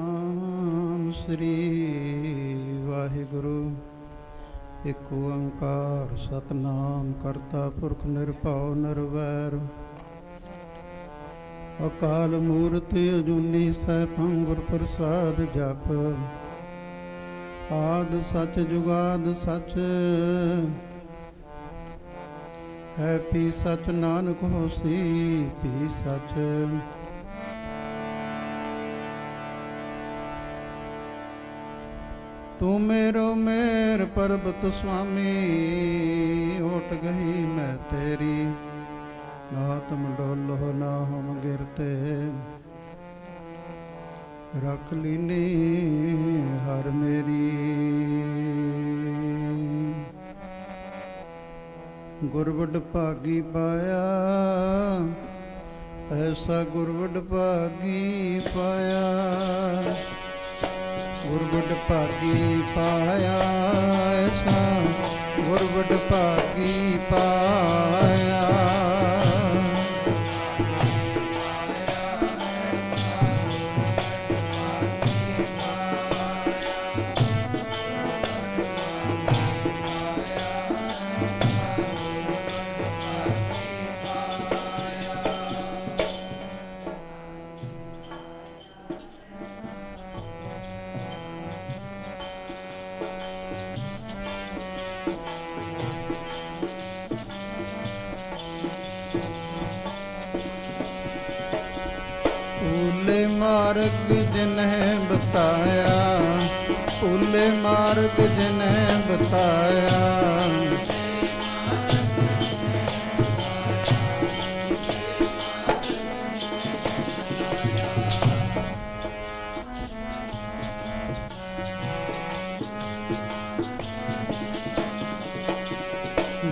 ਸਤਨਾਮ ਸ੍ਰੀ ਵਾਹਿਗੁਰੂ। ਇਕ ਓੰਕਾਰ ਸਤਨਾਮ ਕਰਤਾ ਪੁਰਖ ਨਿਰਭਉ ਨਿਰਵੈਰ, ਅਕਾਲ ਮੂਰਤ ਅਜੂਨੀ ਸੈਭੰ ਗੁਰ ਪ੍ਰਸਾਦ ਜਪ। ਆਦਿ ਸਚ ਜੁਗਾਦ ਸਚ, ਹੈ ਪੀ ਸਚ ਨਾਨਕ ਹੋਸੀ ਪੀ ਸਚ। ਤੂੰ मेरो मेर पर्बत स्वामी, ओट गही मैं तेरी। ना तुम डोलो ना हम गिरते, रख लीनी हर मेरी। गुरवड भागी पाया, ऐसा गुरवड भागी पाया। गुरवड भागी पाया, ऐसा गुरवड भागी पाया। भूले मार्ग जिन्हें बताया, भूले मार्ग जिन्हें बताया।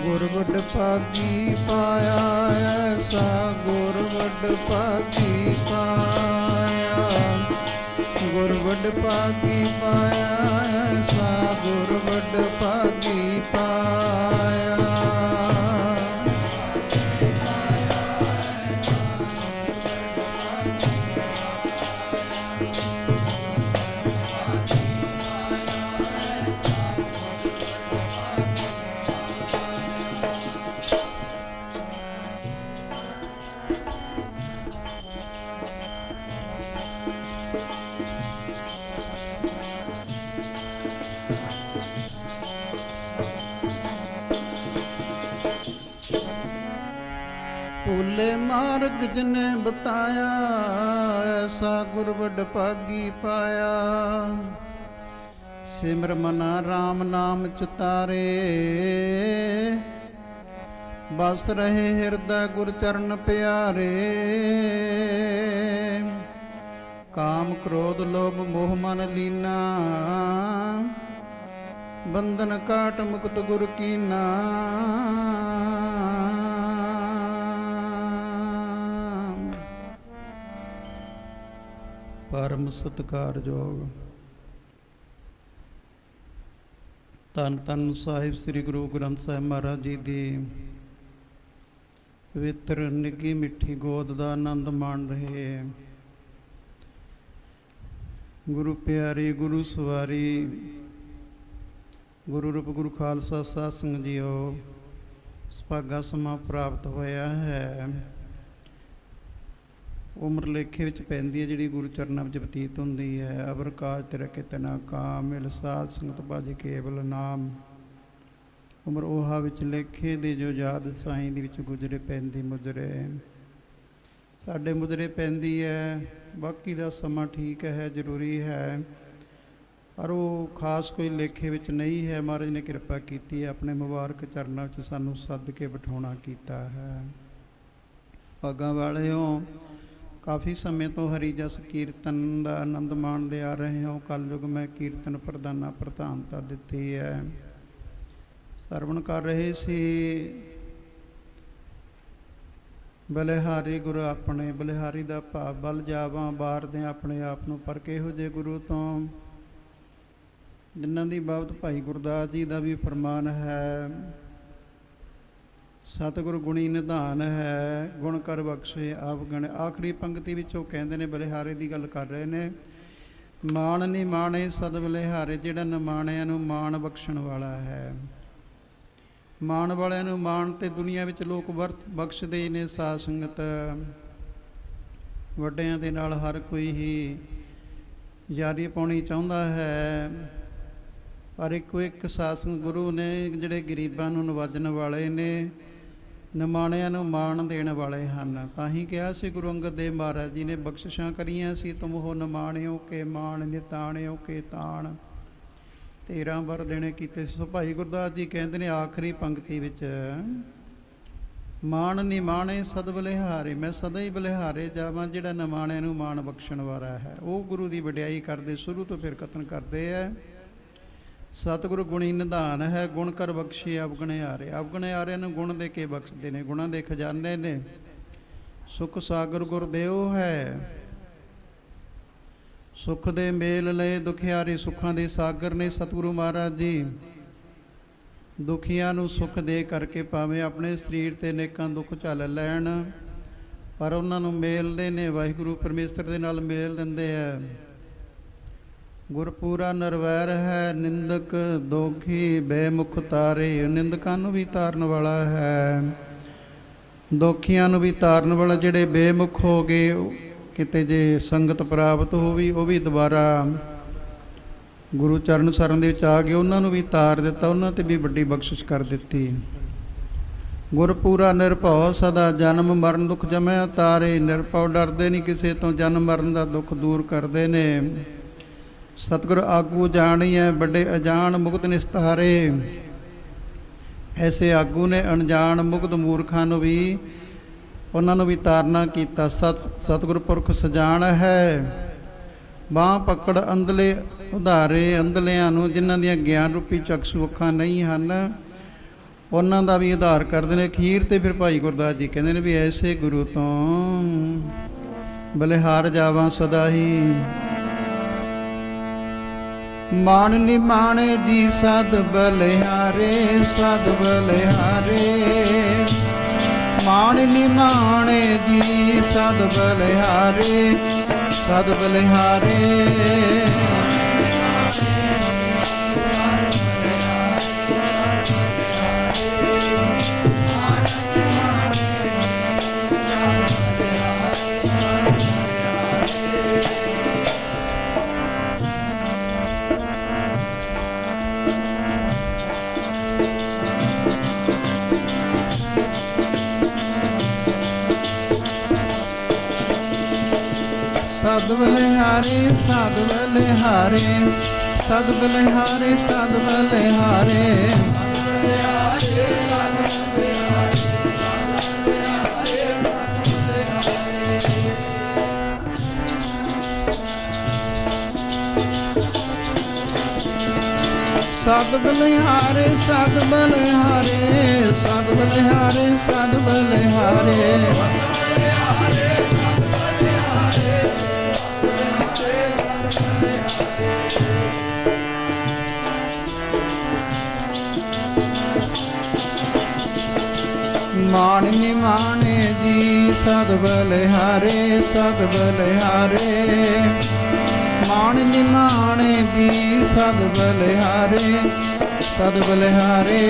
गुरवड भागी पाया, ऐसा गुरवड भागी पाया। गुरवड भागी पाया, ऐसा गुरवड भागी पाया। भूले मार्ग जिने बताया, ऐसा गुरवड भागी पाया। सिमर मना राम नाम चितारे, बस रहे हृदय गुर चरण प्यारे। काम क्रोध लोभ मोह मन लीना, बंधन काट मुक्त गुर कीना। परम सत्कारयोग ਧੰਨ ਧੰਨ ਸਾਹਿਬ ਸ੍ਰੀ ਗੁਰੂ ਗ੍ਰੰਥ ਸਾਹਿਬ ਮਹਾਰਾਜ ਜੀ ਦੀ ਪਵਿੱਤਰ ਨਿੱਘੀ ਮਿੱਠੀ ਗੋਦ ਦਾ ਆਨੰਦ ਮਾਣ ਰਹੇ ਗੁਰੂ ਪਿਆਰੀ, ਗੁਰੂ ਸਵਾਰੀ, ਗੁਰੂ ਰੂਪ ਗੁਰੂ ਖਾਲਸਾ ਸਾਧ ਸੰਗਤ ਜੀਓ, ਸੁਭਾਗਾ ਸਮਾਂ ਪ੍ਰਾਪਤ ਹੋਇਆ ਹੈ। ਉਮਰ ਲੇਖੇ ਵਿੱਚ ਪੈਂਦੀ ਹੈ ਜਿਹੜੀ ਗੁਰੂ ਚਰਨਾਂ ਵਿੱਚ ਬਤੀਤ ਹੁੰਦੀ ਹੈ। ਅਵਰ ਕਾਜ ਤੇਰਾ ਕਿਤੇ ਨਾ ਕਾਮ, ਮਿਲ ਸਾਧ ਸੰਗਤ ਭਜ ਕੇਵਲ ਨਾਮ। ਉਮਰ ਓਹਾ ਵਿੱਚ ਲੇਖੇ ਦੇ ਜੋ ਯਾਦ ਸਾਈਂ ਦੇ ਵਿੱਚ ਗੁਜ਼ਰੇ ਪੈਂਦੀ ਮੁਜਰੇ। ਸਾਡੇ ਮੁਜਰੇ ਪੈਂਦੀ ਹੈ, ਬਾਕੀ ਦਾ ਸਮਾਂ ਠੀਕ ਹੈ, ਜ਼ਰੂਰੀ ਹੈ, ਪਰ ਉਹ ਖਾਸ ਕੋਈ ਲੇਖੇ ਵਿੱਚ ਨਹੀਂ ਹੈ। ਮਹਾਰਾਜ ਨੇ ਕਿਰਪਾ ਕੀਤੀ ਹੈ, ਆਪਣੇ ਮੁਬਾਰਕ ਚਰਨਾਂ ਵਿੱਚ ਸਾਨੂੰ ਸੱਦ ਕੇ ਬਿਠਾਉਣਾ ਕੀਤਾ ਹੈ। ਭਾਗਾਂ ਵਾਲਿਓ, ਕਾਫੀ ਸਮੇਂ ਤੋਂ ਹਰੀ ਜਸ ਕੀਰਤਨ ਦਾ ਆਨੰਦ ਮਾਣਦੇ ਆ ਰਹੇ ਹੋ। ਕਲਯੁਗ ਮੈਂ ਕੀਰਤਨ ਪ੍ਰਦਾਨਾ ਪ੍ਰਧਾਨਤਾ ਦਿੱਤੀ ਹੈ। ਸਰਵਣ ਕਰ ਰਹੇ ਸੀ ਬਲਿਹਾਰੀ ਗੁਰੂ ਆਪਣੇ। ਬਲਿਹਾਰੀ ਦਾ ਭਾਵ ਬਲ ਜਾਵਾਂ ਬਾਰਦੇ ਆਪਣੇ ਆਪ ਨੂੰ, ਪਰ ਕਿਹੋ ਜਿਹੇ ਗੁਰੂ ਤੋਂ ਜਿਨ੍ਹਾਂ ਦੀ ਬਾਬਤ ਭਾਈ ਗੁਰਦਾਸ ਜੀ ਦਾ ਵੀ ਫਰਮਾਨ ਹੈ, ਸਤਿਗੁਰ ਗੁਣੀ ਨਿਧਾਨ ਹੈ, ਗੁਣ ਕਰ ਬਖਸ਼ੇ ਆਪ ਗਣ। ਆਖਰੀ ਪੰਕਤੀ ਵਿੱਚ ਉਹ ਕਹਿੰਦੇ ਨੇ, ਬਲਿਹਾਰੇ ਦੀ ਗੱਲ ਕਰ ਰਹੇ ਨੇ, ਮਾਣ ਨਹੀਂ ਮਾਣੇ ਸਦ ਬਲਿਹਾਰੇ, ਜਿਹੜਾ ਨਿਮਾਣਿਆਂ ਨੂੰ ਮਾਣ ਬਖਸ਼ਣ ਵਾਲਾ ਹੈ। ਮਾਣ ਵਾਲਿਆਂ ਨੂੰ ਮਾਣ ਤੇ ਦੁਨੀਆ ਵਿੱਚ ਲੋਕ ਬਖਸ਼ਦੇ ਨੇ। ਸਾਧ ਸੰਗਤ ਵੱਡਿਆਂ ਦੇ ਨਾਲ ਹਰ ਕੋਈ ਹੀ ਯਾਰੀ ਪਾਉਣੀ ਚਾਹੁੰਦਾ ਹੈ, ਪਰ ਇੱਕੋ ਇੱਕ ਸਾਧ ਸੰਗਤ ਗੁਰੂ ਨੇ ਜਿਹੜੇ ਗਰੀਬਾਂ ਨੂੰ ਨਵਾਜਣ ਵਾਲੇ ਨੇ, ਨਿਮਾਣਿਆਂ ਨੂੰ ਮਾਣ ਦੇਣ ਵਾਲੇ ਹਨ। ਤਾਂ ਹੀ ਕਿਹਾ ਸੀ ਗੁਰੂ ਅੰਗਦ ਦੇਵ ਮਹਾਰਾਜ ਜੀ ਨੇ, ਬਖਸ਼ਿਸ਼ਾਂ ਕਰੀਆਂ ਸੀ ਤੁਮ ਹੋ ਨਿਮਾਣਿਓ ਕੇ ਮਾਣ, ਨਿਤਾਣਿਓ ਕੇ ਤਾਣ, 13 ਵਰ ਦੇਣੇ ਕੀਤੇ ਸੀ। ਸੋ ਭਾਈ ਗੁਰਦਾਸ ਜੀ ਕਹਿੰਦੇ ਨੇ ਆਖਰੀ ਪੰਕਤੀ ਵਿੱਚ, ਮਾਣ ਨਿਮਾਣੇ ਸਦ ਬਲਿਹਾਰੇ, ਮੈਂ ਸਦਾ ਹੀ ਬਲਿਹਾਰੇ ਜਾਵਾਂ ਜਿਹੜਾ ਨਿਮਾਣਿਆਂ ਨੂੰ ਮਾਣ ਬਖਸ਼ਣ ਵਾਲਾ ਹੈ। ਉਹ ਗੁਰੂ ਦੀ ਵਡਿਆਈ ਕਰਦੇ, ਸ਼ੁਰੂ ਤੋਂ ਫਿਰ ਕਥਨ ਕਰਦੇ ਹੈ। ਸਤਿਗੁਰੂ ਗੁਣੀ ਨਿਧਾਨ ਹੈ, ਗੁਣ ਕਰ ਬਖਸ਼ੇ ਅਵਗੁਣਿਆਰੇ। ਅਵਗੁਣਿਆਰਿਆਂ ਨੂੰ ਗੁਣ ਦੇ ਕੇ ਬਖਸ਼ਦੇ ਨੇ, ਗੁਣਾਂ ਦੇ ਖਜ਼ਾਨੇ ਨੇ। ਸੁਖ ਸਾਗਰ ਗੁਰਦੇਵ ਹੈ, ਸੁਖ ਦੇ ਮੇਲ ਲਏ ਦੁਖਿਆਰੇ, ਸੁੱਖਾਂ ਦੇ ਸਾਗਰ ਨੇ ਸਤਿਗੁਰੂ ਮਹਾਰਾਜ ਜੀ। ਦੁਖੀਆਂ ਨੂੰ ਸੁੱਖ ਦੇ ਕਰਕੇ ਭਾਵੇਂ ਆਪਣੇ ਸਰੀਰ 'ਤੇ ਅਨੇਕਾਂ ਦੁੱਖ ਝੱਲ ਲੈਣ, ਪਰ ਉਹਨਾਂ ਨੂੰ ਮੇਲਦੇ ਨੇ, ਵਾਹਿਗੁਰੂ ਪਰਮੇਸ਼ਰ ਦੇ ਨਾਲ ਮੇਲ ਦਿੰਦੇ ਹੈ। ਗੁਰਪੂਰਾ ਨਿਰਵੈਰ ਹੈ, ਨਿੰਦਕ ਦੋਖੀ ਬੇਮੁਖ ਤਾਰੇ। ਨਿੰਦਕਾਂ ਨੂੰ ਵੀ ਤਾਰਨ ਵਾਲਾ ਹੈ, ਦੋਖੀਆਂ ਨੂੰ ਵੀ ਤਾਰਨ ਵਾਲਾ। ਜਿਹੜੇ ਬੇਮੁਖ ਹੋ ਗਏ, ਕਿਤੇ ਜੇ ਸੰਗਤ ਪ੍ਰਾਪਤ ਹੋਈ, ਉਹ ਵੀ ਦੁਬਾਰਾ ਗੁਰੂ ਚਰਨ ਸਰਨ ਦੇ ਵਿੱਚ ਆ ਗਏ, ਉਹਨਾਂ ਨੂੰ ਵੀ ਤਾਰ ਦਿੱਤਾ, ਉਹਨਾਂ 'ਤੇ ਵੀ ਵੱਡੀ ਬਖਸ਼ਿਸ਼ ਕਰ ਦਿੱਤੀ। ਗੁਰਪੂਰਾ ਨਿਰਭਉ ਸਦਾ ਜਨਮ ਮਰਨ ਦੁੱਖ ਜਮੈ ਤਾਰੇ। ਨਿਰਭਉ ਡਰਦੇ ਨਹੀਂ ਕਿਸੇ ਤੋਂ, ਜਨਮ ਮਰਨ ਦਾ ਦੁੱਖ ਦੂਰ ਕਰਦੇ ਨੇ। ਸਤਿਗੁਰ ਆਗੂ ਜਾਣੀਐ ਵੱਡੇ ਅਜਾਣ, ਮੁਕਤ ਨਿਸਤਾਰੇ। ਐਸੇ ਆਗੂ ਨੇ ਅਣਜਾਣ ਮੁਕਤ ਮੂਰਖਾਂ ਨੂੰ ਵੀ, ਉਹਨਾਂ ਨੂੰ ਵੀ ਤਾਰਨਾ ਕੀਤਾ। ਸਤਿਗੁਰ ਪੁਰਖ ਸਜਾਣ ਹੈ, ਬਾਂਹ ਪਕੜ ਅੰਧਲੇ ਉਧਾਰੇ। ਅੰਧਲਿਆਂ ਨੂੰ, ਜਿਨ੍ਹਾਂ ਦੀਆਂ ਗਿਆਨ ਰੂਪੀ ਚਕਸ਼ੂ ਅੱਖਾਂ ਨਹੀਂ ਹਨ, ਉਹਨਾਂ ਦਾ ਵੀ ਉਧਾਰ ਕਰਦੇ ਨੇ। ਅਖੀਰ ਤੇ ਫਿਰ ਭਾਈ ਗੁਰਦਾਸ ਜੀ ਕਹਿੰਦੇ ਨੇ ਵੀ ਐਸੇ ਗੁਰੂ ਤੋਂ ਬਲਿਹਾਰ ਜਾਵਾਂ ਸਦਾ ਹੀ। ਮਾਣ ਨਿਮਾਣੇ ਜੀ ਸਦ ਬਲਿਹਾਰੇ, ਸਦ ਬਲਿਹਾਰੇ। ਮਾਣ ਨਿਮਾਣੇ ਜੀ ਸਦ ਬਲਿਹਾਰੇ, ਸਦ ਬਲਿਹਾਰੇ। ਸਦ ਬਲਿਹਾਰੇ, ਸਦ ਬਲਿਹਾਰੇ, ਸਦ ਬਲਿਹਾਰੇ, ਸਦ ਬਲਿਹਾਰੇ। ਸਦ ਬਲਿਹਾਰੇ, ਸਦ ਬਲਿਹਾਰੇ, ਸਦ ਬਲਿਹਾਰੇ, ਸਦ ਬਲਿਹਾਰੇ। ਮਾਣ ਨਿਮਾਣੇ ਜੀ ਸਦ ਬਲਿਹਾਰੇ, ਸਦ ਬਲਿਹਾਰੇ। ਮਾਣ ਨਿਮਾਣੇ ਜੀ ਸਦ ਬਲਿਹਾਰੇ, ਸਦ ਬਲਿਹਾਰੇ।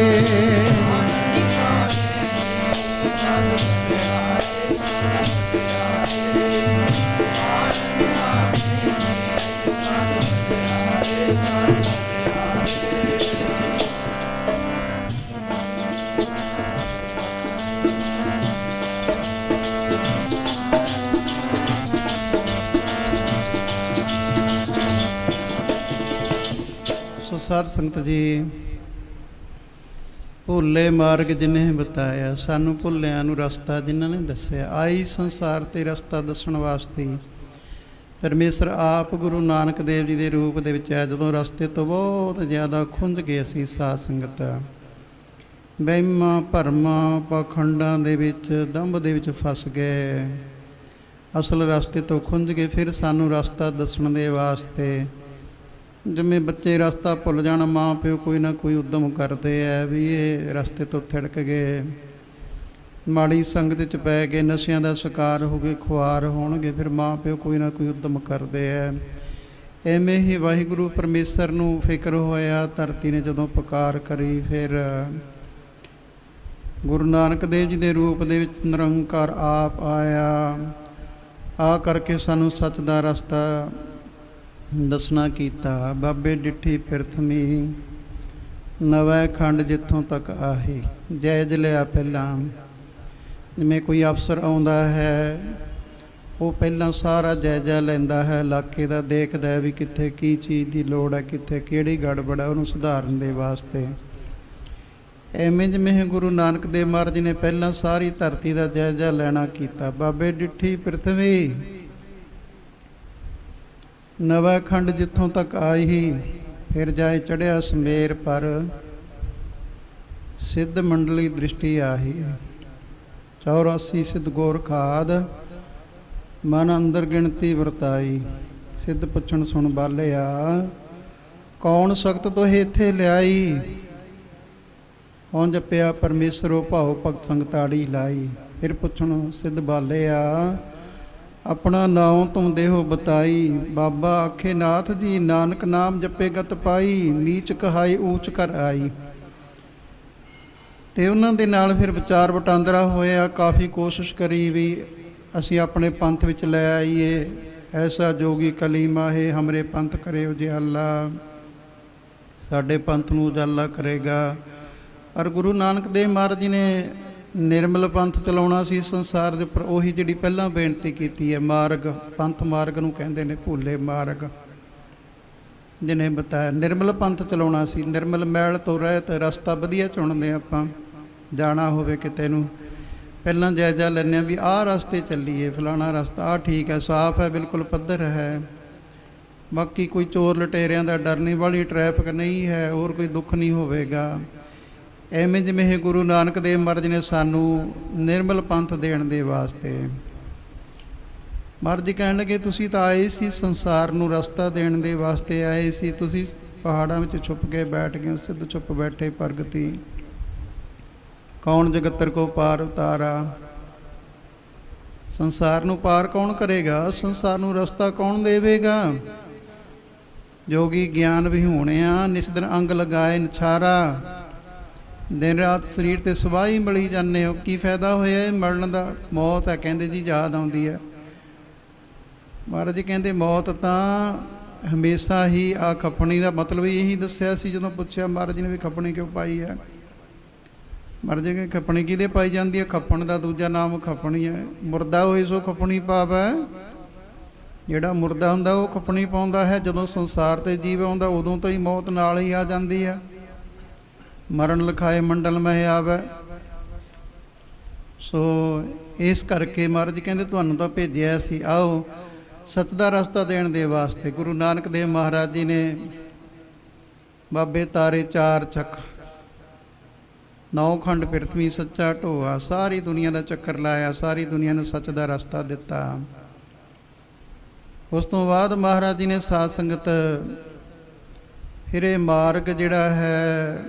ਸਾਧ ਸੰਗਤ ਜੀ, ਭੁੱਲੇ ਮਾਰਗ ਜਿਨ੍ਹੇ ਬਤਾਇਆ, ਸਾਨੂੰ ਭੁੱਲਿਆਂ ਨੂੰ ਰਸਤਾ ਜਿਨ੍ਹਾਂ ਨੇ ਦੱਸਿਆ। ਆਈ ਸੰਸਾਰ 'ਤੇ ਰਸਤਾ ਦੱਸਣ ਵਾਸਤੇ ਪਰਮੇਸ਼ਰ ਆਪ ਗੁਰੂ ਨਾਨਕ ਦੇਵ ਜੀ ਦੇ ਰੂਪ ਦੇ ਵਿੱਚ ਆਇਆ। ਜਦੋਂ ਰਸਤੇ ਤੋਂ ਬਹੁਤ ਜ਼ਿਆਦਾ ਖੁੰਝ ਗਏ ਅਸੀਂ ਸਾਧ ਸੰਗਤ, ਵਹਿਮਾਂ ਭਰਮਾਂ ਪਾਖੰਡਾਂ ਦੇ ਵਿੱਚ, ਦੰਭ ਦੇ ਵਿੱਚ ਫਸ ਗਏ, ਅਸਲ ਰਸਤੇ ਤੋਂ ਖੁੰਝ ਗਏ। ਫਿਰ ਸਾਨੂੰ ਰਸਤਾ ਦੱਸਣ ਦੇ ਵਾਸਤੇ, ਜਿਵੇਂ ਬੱਚੇ ਰਸਤਾ ਭੁੱਲ ਜਾਣ, ਮਾਂ ਪਿਓ ਕੋਈ ਨਾ ਕੋਈ ਉੱਦਮ ਕਰਦੇ ਹੈ ਵੀ ਇਹ ਰਸਤੇ ਤੋਂ ਥਿੜਕ ਗਏ, ਮਾੜੀ ਸੰਗਤ 'ਚ ਪੈ ਗਏ, ਨਸ਼ਿਆਂ ਦਾ ਸ਼ਿਕਾਰ ਹੋ ਗਏ, ਖੁਆਰ ਹੋਣਗੇ, ਫਿਰ ਮਾਂ ਪਿਓ ਕੋਈ ਨਾ ਕੋਈ ਉੱਦਮ ਕਰਦੇ ਹੈ ਐਵੇਂ ਹੀ ਵਾਹਿਗੁਰੂ ਪਰਮੇਸ਼ਰ ਨੂੰ ਫਿਕਰ ਹੋਇਆ, ਧਰਤੀ ਨੇ ਜਦੋਂ ਪੁਕਾਰ ਕਰੀ, ਫਿਰ ਗੁਰੂ ਨਾਨਕ ਦੇਵ ਜੀ ਦੇ ਰੂਪ ਦੇ ਵਿੱਚ ਨਿਰੰਕਾਰ ਆਪ ਆਇਆ, ਆ ਕਰਕੇ ਸਾਨੂੰ ਸੱਚ ਦਾ ਰਸਤਾ ਦੱਸਣਾ ਕੀਤਾ। ਬਾਬੇ ਡਿੱਠੀ ਪਿਰਥਮੀ ਨਵੇਂ ਖੰਡ ਜਿੱਥੋਂ ਤੱਕ ਆਹੀ, ਜਾਇਜ਼ ਲਿਆ ਪਹਿਲਾਂ। ਜਿਵੇਂ ਕੋਈ ਅਫਸਰ ਆਉਂਦਾ ਹੈ, ਉਹ ਪਹਿਲਾਂ ਸਾਰਾ ਜਾਇਜ਼ਾ ਲੈਂਦਾ ਹੈ ਇਲਾਕੇ ਦਾ, ਦੇਖਦਾ ਹੈ ਵੀ ਕਿੱਥੇ ਕੀ ਚੀਜ਼ ਦੀ ਲੋੜ ਹੈ, ਕਿੱਥੇ ਕਿਹੜੀ ਗੜਬੜ ਹੈ, ਉਹਨੂੰ ਸੁਧਾਰਨ ਦੇ ਵਾਸਤੇ। ਐਵੇਂ ਜਿਵੇਂ ਗੁਰੂ ਨਾਨਕ ਦੇਵ ਮਹਾਰਾਜ ਨੇ ਪਹਿਲਾਂ ਸਾਰੀ ਧਰਤੀ ਦਾ ਜਾਇਜ਼ਾ ਲੈਣਾ ਕੀਤਾ। ਬਾਬੇ ਡਿੱਠੀ ਪਿਰਥਵੀ ਨਵਾਂ ਖੰਡ ਜਿੱਥੋਂ ਤੱਕ ਆਈ, ਫਿਰ ਜਾਏ ਚੜ੍ਹਿਆ ਸਮੇਰ ਪਰ, ਸਿੱਧ ਮੰਡਲੀ ਦ੍ਰਿਸ਼ਟੀ ਆਹੀ। 84 ਸਿੱਧ ਗੋਰ ਖਾਦ, ਮਨ ਅੰਦਰ ਗਿਣਤੀ ਵਰਤਾਈ। ਸਿੱਧ ਪੁੱਛਣ ਸੁਣ ਬਾਲਿਆ, ਕੌਣ ਸਖਤ ਤੋਹੇ ਇੱਥੇ ਲਿਆਈ। ਹੋਂ ਜਪਿਆ ਪਰਮੇਸ਼ਰੋ ਭਾਉ ਭਗਤ ਸੰਗਤਾੜੀ ਲਾਈ। ਫਿਰ ਪੁੱਛਣ ਸਿੱਧ ਬਾਲਿਆ, ਆਪਣਾ ਨਾਉ ਤੁਮ ਦੇਹੋ ਬਤਾਈ। ਬਾਬਾ ਆਖੇ ਨਾਥ ਜੀ, ਨਾਨਕ ਨਾਮ ਜਪੇ ਗਤ ਪਾਈ। ਨੀਚ ਕਹਾਈ ਊਚ ਕਰ ਆਈ। ਤੇ ਉਹਨਾਂ ਦੇ ਨਾਲ ਫਿਰ ਵਿਚਾਰ ਵਟਾਂਦਰਾ ਹੋਇਆ। ਕਾਫੀ ਕੋਸ਼ਿਸ਼ ਕਰੀ ਵੀ ਅਸੀਂ ਆਪਣੇ ਪੰਥ ਵਿੱਚ ਲੈ ਆਈਏ। ਐਸਾ ਜੋਗੀ ਕਲੀ ਮਾਹੇ, ਹਮਰੇ ਪੰਥ ਕਰੇ ਉਜਿਆਲਾ। ਸਾਡੇ ਪੰਥ ਨੂੰ ਉਜਾਲਾ ਕਰੇਗਾ। ਪਰ ਗੁਰੂ ਨਾਨਕ ਦੇਵ ਮਹਾਰਾਜ ਜੀ ਨੇ ਨਿਰਮਲ ਪੰਥ ਚਲਾਉਣਾ ਸੀ ਸੰਸਾਰ ਦੇ ਉੱਪਰ। ਉਹੀ ਜਿਹੜੀ ਪਹਿਲਾਂ ਬੇਨਤੀ ਕੀਤੀ ਹੈ, ਮਾਰਗ, ਪੰਥ ਮਾਰਗ ਨੂੰ ਕਹਿੰਦੇ ਨੇ, ਭੁੱਲੇ ਮਾਰਗ ਜਿਹਨੇ ਬਤਾਇਆ। ਨਿਰਮਲ ਪੰਥ ਚਲਾਉਣਾ ਸੀ, ਨਿਰਮਲ ਮੈਲ ਤੋਂ ਰਹਿਤ ਰਸਤਾ ਵਧੀਆ ਚੁਣਦੇ ਆਪਾਂ। ਜਾਣਾ ਹੋਵੇ ਕਿਤੇ ਨੂੰ, ਪਹਿਲਾਂ ਜਾਇਜ਼ਾ ਲੈਂਦੇ ਹਾਂ ਵੀ ਆਹ ਰਸਤੇ ਚੱਲੀਏ, ਫਲਾਣਾ ਰਸਤਾ ਆਹ ਠੀਕ ਹੈ, ਸਾਫ਼ ਹੈ, ਬਿਲਕੁਲ ਪੱਧਰ ਹੈ। ਬਾਕੀ ਕੋਈ ਚੋਰ ਲਟੇਰਿਆਂ ਦਾ ਡਰ ਨਹੀਂ, ਵਾਲੀ ਟ੍ਰੈਫਿਕ ਨਹੀਂ ਹੈ, ਹੋਰ ਕੋਈ ਦੁੱਖ ਨਹੀਂ ਹੋਵੇਗਾ। ਐਵੇਂ ਜਿਵੇਂ ਇਹ ਗੁਰੂ ਨਾਨਕ ਦੇਵ ਮਹਾਰਾਜ ਨੇ ਸਾਨੂੰ ਨਿਰਮਲ ਪੰਥ ਦੇਣ ਦੇ ਵਾਸਤੇ। ਮਹਾਰਾਜ ਜੀ ਕਹਿਣ ਲੱਗੇ, ਤੁਸੀਂ ਤਾਂ ਆਏ ਸੀ ਸੰਸਾਰ ਨੂੰ ਰਸਤਾ ਦੇਣ ਦੇ ਵਾਸਤੇ ਆਏ ਸੀ, ਤੁਸੀਂ ਪਹਾੜਾਂ ਵਿੱਚ ਛੁਪ ਕੇ ਬੈਠ ਗਏ। ਸਿੱਧ ਚੁੱਪ ਬੈਠੇ ਪ੍ਰਗਤੀ, ਕੌਣ ਜਗਤਰ ਕੋ ਪਾਰ ਉਤਾਰਾ। ਸੰਸਾਰ ਨੂੰ ਪਾਰ ਕੌਣ ਕਰੇਗਾ, ਸੰਸਾਰ ਨੂੰ ਰਸਤਾ ਕੌਣ ਦੇਵੇਗਾ। ਜੋਗੀ ਗਿਆਨ ਵਿਹੂਣਿਆ, ਨਿਸ ਦਿਨ ਅੰਗ ਲਗਾਏ ਨਿਛਾਰਾ। ਦਿਨ ਰਾਤ ਸਰੀਰ ਤੇ ਸਵਾਹੀ ਮਲੀ ਜਾਂਦੇ ਹੋ, ਕੀ ਫਾਇਦਾ ਹੋਇਆ ਮਰਨ ਦਾ। ਮੌਤ ਹੈ ਕਹਿੰਦੇ ਜੀ, ਯਾਦ ਆਉਂਦੀ ਹੈ। ਮਹਾਰਾਜ ਜੀ ਕਹਿੰਦੇ ਮੌਤ ਤਾਂ ਹਮੇਸ਼ਾ ਹੀ ਆ ਖੱਪਣੀ ਦਾ ਮਤਲਬ ਇਹੀ ਦੱਸਿਆ ਸੀ। ਜਦੋਂ ਪੁੱਛਿਆ ਮਹਾਰਾਜ ਜੀ ਨੇ ਵੀ ਖੱਪਣੀ ਕਿਉਂ ਪਾਈ ਹੈ, ਮਹਾਰਾਜ ਜੀ ਕਹਿੰਦੇ ਖੱਪਣੀ ਕਿਹਦੇ ਪਾਈ ਜਾਂਦੀ ਹੈ। ਖੱਪਣ ਦਾ ਦੂਜਾ ਨਾਮ ਖੱਪਣੀ ਹੈ। ਮੁਰਦਾ ਹੋਏ ਸੋ ਖੱਪਣੀ ਪਾਵੈ। ਜਿਹੜਾ ਮੁਰਦਾ ਹੁੰਦਾ ਉਹ ਖੱਪਣੀ ਪਾਉਂਦਾ ਹੈ। ਜਦੋਂ ਸੰਸਾਰ ਤੇ ਜੀਵ ਆਉਂਦਾ ਉਦੋਂ ਤੋਂ ਹੀ ਮੌਤ ਨਾਲ ਹੀ ਆ ਜਾਂਦੀ ਹੈ। ਮਰਨ ਲਿਖਾਏ ਮੰਡਲ ਮਹਿ ਆਵੈ। ਸੋ ਇਸ ਕਰਕੇ ਮਹਾਰਾਜ ਜੀ ਕਹਿੰਦੇ ਤੁਹਾਨੂੰ ਤਾਂ ਭੇਜਿਆ ਸੀ, ਆਓ ਸੱਚ ਦਾ ਰਸਤਾ ਦੇਣ ਦੇ ਵਾਸਤੇ। ਗੁਰੂ ਨਾਨਕ ਦੇਵ ਮਹਾਰਾਜ ਜੀ ਨੇ ਬਾਬੇ ਤਾਰੇ 4 ਚੱਕ, 9 ਖੰਡ ਪਿਰਥਵੀ ਸੱਚਾ ਢੋਆ, ਸਾਰੀ ਦੁਨੀਆ ਦਾ ਚੱਕਰ ਲਾਇਆ, ਸਾਰੀ ਦੁਨੀਆ ਨੂੰ ਸੱਚ ਦਾ ਰਸਤਾ ਦਿੱਤਾ। ਉਸ ਤੋਂ ਬਾਅਦ ਮਹਾਰਾਜ ਜੀ ਨੇ ਸਾਧ ਸੰਗਤ ਫਿਰ ਇਹ ਮਾਰਗ ਜਿਹੜਾ ਹੈ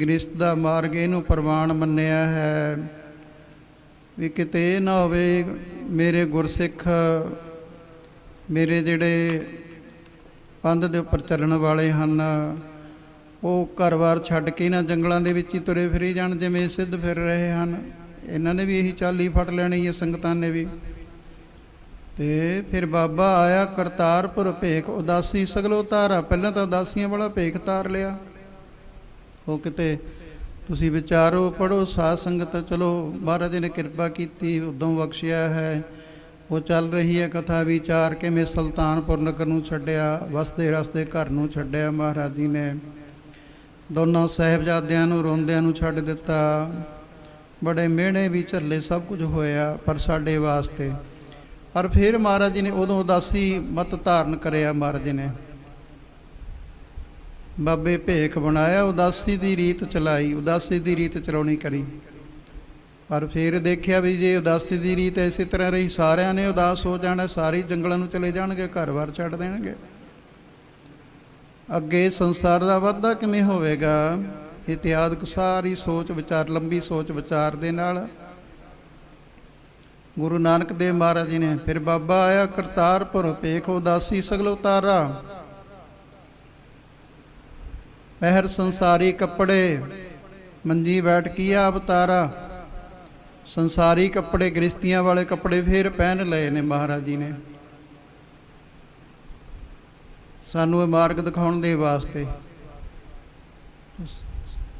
ਗ੍ਰਸਤ ਦਾ ਮਾਰਗ, ਇਹਨੂੰ ਪ੍ਰਵਾਨ ਮੰਨਿਆ ਹੈ ਵੀ ਕਿਤੇ ਇਹ ਨਾ ਹੋਵੇ ਮੇਰੇ ਗੁਰਸਿੱਖ, ਮੇਰੇ ਜਿਹੜੇ ਪੰਥ ਦੇ ਉੱਪਰ ਚੱਲਣ ਵਾਲੇ ਹਨ, ਉਹ ਘਰ-ਬਾਰ ਛੱਡ ਕੇ ਇਹਨਾਂ ਜੰਗਲਾਂ ਦੇ ਵਿੱਚ ਹੀ ਤੁਰੇ ਫਿਰੀ ਜਾਣ ਜਿਵੇਂ ਸਿੱਧ ਫਿਰ ਰਹੇ ਹਨ। ਇਹਨਾਂ ਨੇ ਵੀ ਇਹੀ ਚਾਲੀ ਫੜ ਲੈਣੀ ਹੈ, ਸੰਗਤਾਂ ਨੇ ਵੀ। ਤੇ ਫਿਰ ਬਾਬਾ ਆਇਆ ਕਰਤਾਰਪੁਰ ਭੇਖ ਉਦਾਸੀ ਸਗਲੋ ਤਾਰਾ। ਪਹਿਲਾਂ ਤਾਂ ਉਦਾਸੀਆਂ ਵਾਲਾ ਭੇਖ ਤਾਰ ਲਿਆ। ਉਹ ਕਿਤੇ ਤੁਸੀਂ ਵਿਚਾਰੋ, ਪੜ੍ਹੋ ਸਾਧ ਸੰਗਤ। ਚਲੋ ਮਹਾਰਾਜ ਨੇ ਕਿਰਪਾ ਕੀਤੀ, ਉਦੋਂ ਬਖਸ਼ਿਆ ਹੈ। ਉਹ ਚੱਲ ਰਹੀ ਹੈ ਕਥਾ ਵਿਚਾਰ, ਕਿਵੇਂ ਸੁਲਤਾਨਪੁਰ ਨਗਰ ਨੂੰ ਛੱਡਿਆ, ਵਸਦੇ ਰਸਤੇ ਘਰ ਨੂੰ ਛੱਡਿਆ। ਮਹਾਰਾਜ ਜੀ ਨੇ ਦੋਨੋਂ ਸਾਹਿਬਜ਼ਾਦਿਆਂ ਨੂੰ ਰੋਂਦਿਆਂ ਨੂੰ ਛੱਡ ਦਿੱਤਾ। ਬੜੇ ਮਿਹਣੇ ਵੀ ਝੱਲੇ, ਸਭ ਕੁਝ ਹੋਇਆ ਪਰ ਸਾਡੇ ਵਾਸਤੇ। ਪਰ ਫਿਰ ਮਹਾਰਾਜ ਜੀ ਨੇ ਉਦੋਂ ਉਦਾਸੀ ਮਤ ਧਾਰਨ ਕਰਿਆ। ਮਹਾਰਾਜ ਜੀ ਨੇ ਬਾਬੇ ਭੇਖ ਬਣਾਇਆ, ਉਦਾਸੀ ਦੀ ਰੀਤ ਚਲਾਈ, ਉਦਾਸੀ ਦੀ ਰੀਤ ਚਲਾਉਣੀ ਕਰੀ। ਪਰ ਫਿਰ ਦੇਖਿਆ ਵੀ ਜੇ ਉਦਾਸੀ ਦੀ ਰੀਤ ਇਸੇ ਤਰ੍ਹਾਂ ਰਹੀ, ਸਾਰਿਆਂ ਨੇ ਉਦਾਸ ਹੋ ਜਾਣਾ, ਸਾਰੇ ਜੰਗਲਾਂ ਨੂੰ ਚਲੇ ਜਾਣਗੇ, ਘਰ-ਬਾਰ ਛੱਡ ਦੇਣਗੇ। ਅੱਗੇ ਸੰਸਾਰ ਦਾ ਵਾਧਾ ਕਿਵੇਂ ਹੋਵੇਗਾ। ਇਤਿਹਾਦਕ ਸਾਰੀ ਸੋਚ ਵਿਚਾਰ, ਲੰਬੀ ਸੋਚ ਵਿਚਾਰ ਦੇ ਨਾਲ ਗੁਰੂ ਨਾਨਕ ਦੇਵ ਮਹਾਰਾਜ ਜੀ ਨੇ ਫਿਰ ਬਾਬਾ ਆਇਆ ਕਰਤਾਰਪੁਰ ਭੇਖ ਉਦਾਸੀ ਸਗਲ ਉਤਾਰਾ। ਪਹਿਰ ਸੰਸਾਰੀ ਕੱਪੜੇ ਮੰਜੀ ਬੈਠ ਕੀਆ ਅਵਤਾਰਾ। ਸੰਸਾਰੀ ਕੱਪੜੇ ਗ੍ਰਸਤੀਆਂ ਵਾਲੇ ਕੱਪੜੇ ਫਿਰ ਪਹਿਨ ਲਏ ਨੇ ਮਹਾਰਾਜ ਜੀ ਨੇ, ਸਾਨੂੰ ਇਹ ਮਾਰਗ ਦਿਖਾਉਣ ਦੇ ਵਾਸਤੇ।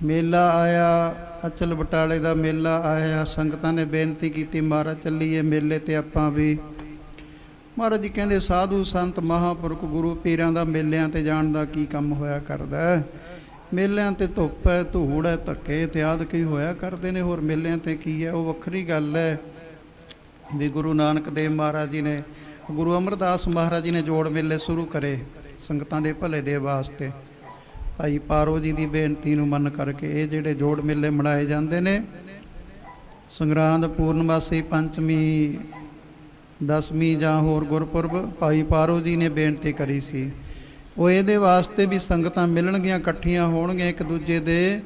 ਮੇਲਾ ਆਇਆ, ਅਚਲ ਬਟਾਲੇ ਦਾ ਮੇਲਾ ਆਇਆ। ਸੰਗਤਾਂ ਨੇ ਬੇਨਤੀ ਕੀਤੀ ਮਹਾਰਾਜ ਚੱਲੀਏ ਮੇਲੇ ਤੇ ਆਪਾਂ ਵੀ। ਮਹਾਰਾਜ ਜੀ ਕਹਿੰਦੇ ਸਾਧੂ ਸੰਤ ਮਹਾਂਪੁਰਖ ਗੁਰੂ ਪੀਰਾਂ ਦਾ ਮੇਲਿਆਂ ਤੇ ਜਾਣ ਦਾ ਕੀ ਕੰਮ ਹੋਇਆ ਕਰਦਾ। ਮੇਲਿਆਂ ਤੇ ਧੁੱਪ ਹੈ, ਧੂੜ ਹੈ, ਧੱਕੇ ਤੇ ਆਦਿ ਕੀ ਹੋਇਆ ਕਰਦੇ ਨੇ, ਹੋਰ ਮੇਲਿਆਂ ਤੇ ਕੀ ਹੈ। ਉਹ ਵੱਖਰੀ ਗੱਲ ਹੈ ਵੀ ਗੁਰੂ ਨਾਨਕ ਦੇਵ ਮਹਾਰਾਜ ਜੀ ਨੇ, ਗੁਰੂ ਅਮਰਦਾਸ ਮਹਾਰਾਜ ਜੀ ਨੇ ਜੋੜ ਮੇਲੇ ਸ਼ੁਰੂ ਕਰੇ ਸੰਗਤਾਂ ਦੇ ਭਲੇ ਦੇ ਵਾਸਤੇ। ਭਾਈ ਪਾਰੋ ਜੀ ਦੀ ਬੇਨਤੀ ਨੂੰ ਮੰਨ ਕਰਕੇ ਇਹ ਜਿਹੜੇ ਜੋੜ ਮੇਲੇ ਮਨਾਏ ਜਾਂਦੇ ਨੇ, ਸੰਗਰਾਂਦ, ਪੂਰਨਮਾਸੀ, ਪੰਚਮੀ, ਦਸਵੀਂ ਜਾਂ ਹੋਰ ਗੁਰਪੁਰਬ, ਭਾਈ ਪਾਰੋ ਜੀ ਨੇ ਬੇਨਤੀ ਕਰੀ ਸੀ। ਉਹ ਇਹਦੇ ਵਾਸਤੇ ਵੀ ਸੰਗਤਾਂ ਮਿਲਣਗੀਆਂ, ਇਕੱਠੀਆਂ ਹੋਣਗੀਆਂ, ਇੱਕ ਦੂਜੇ ਦੇ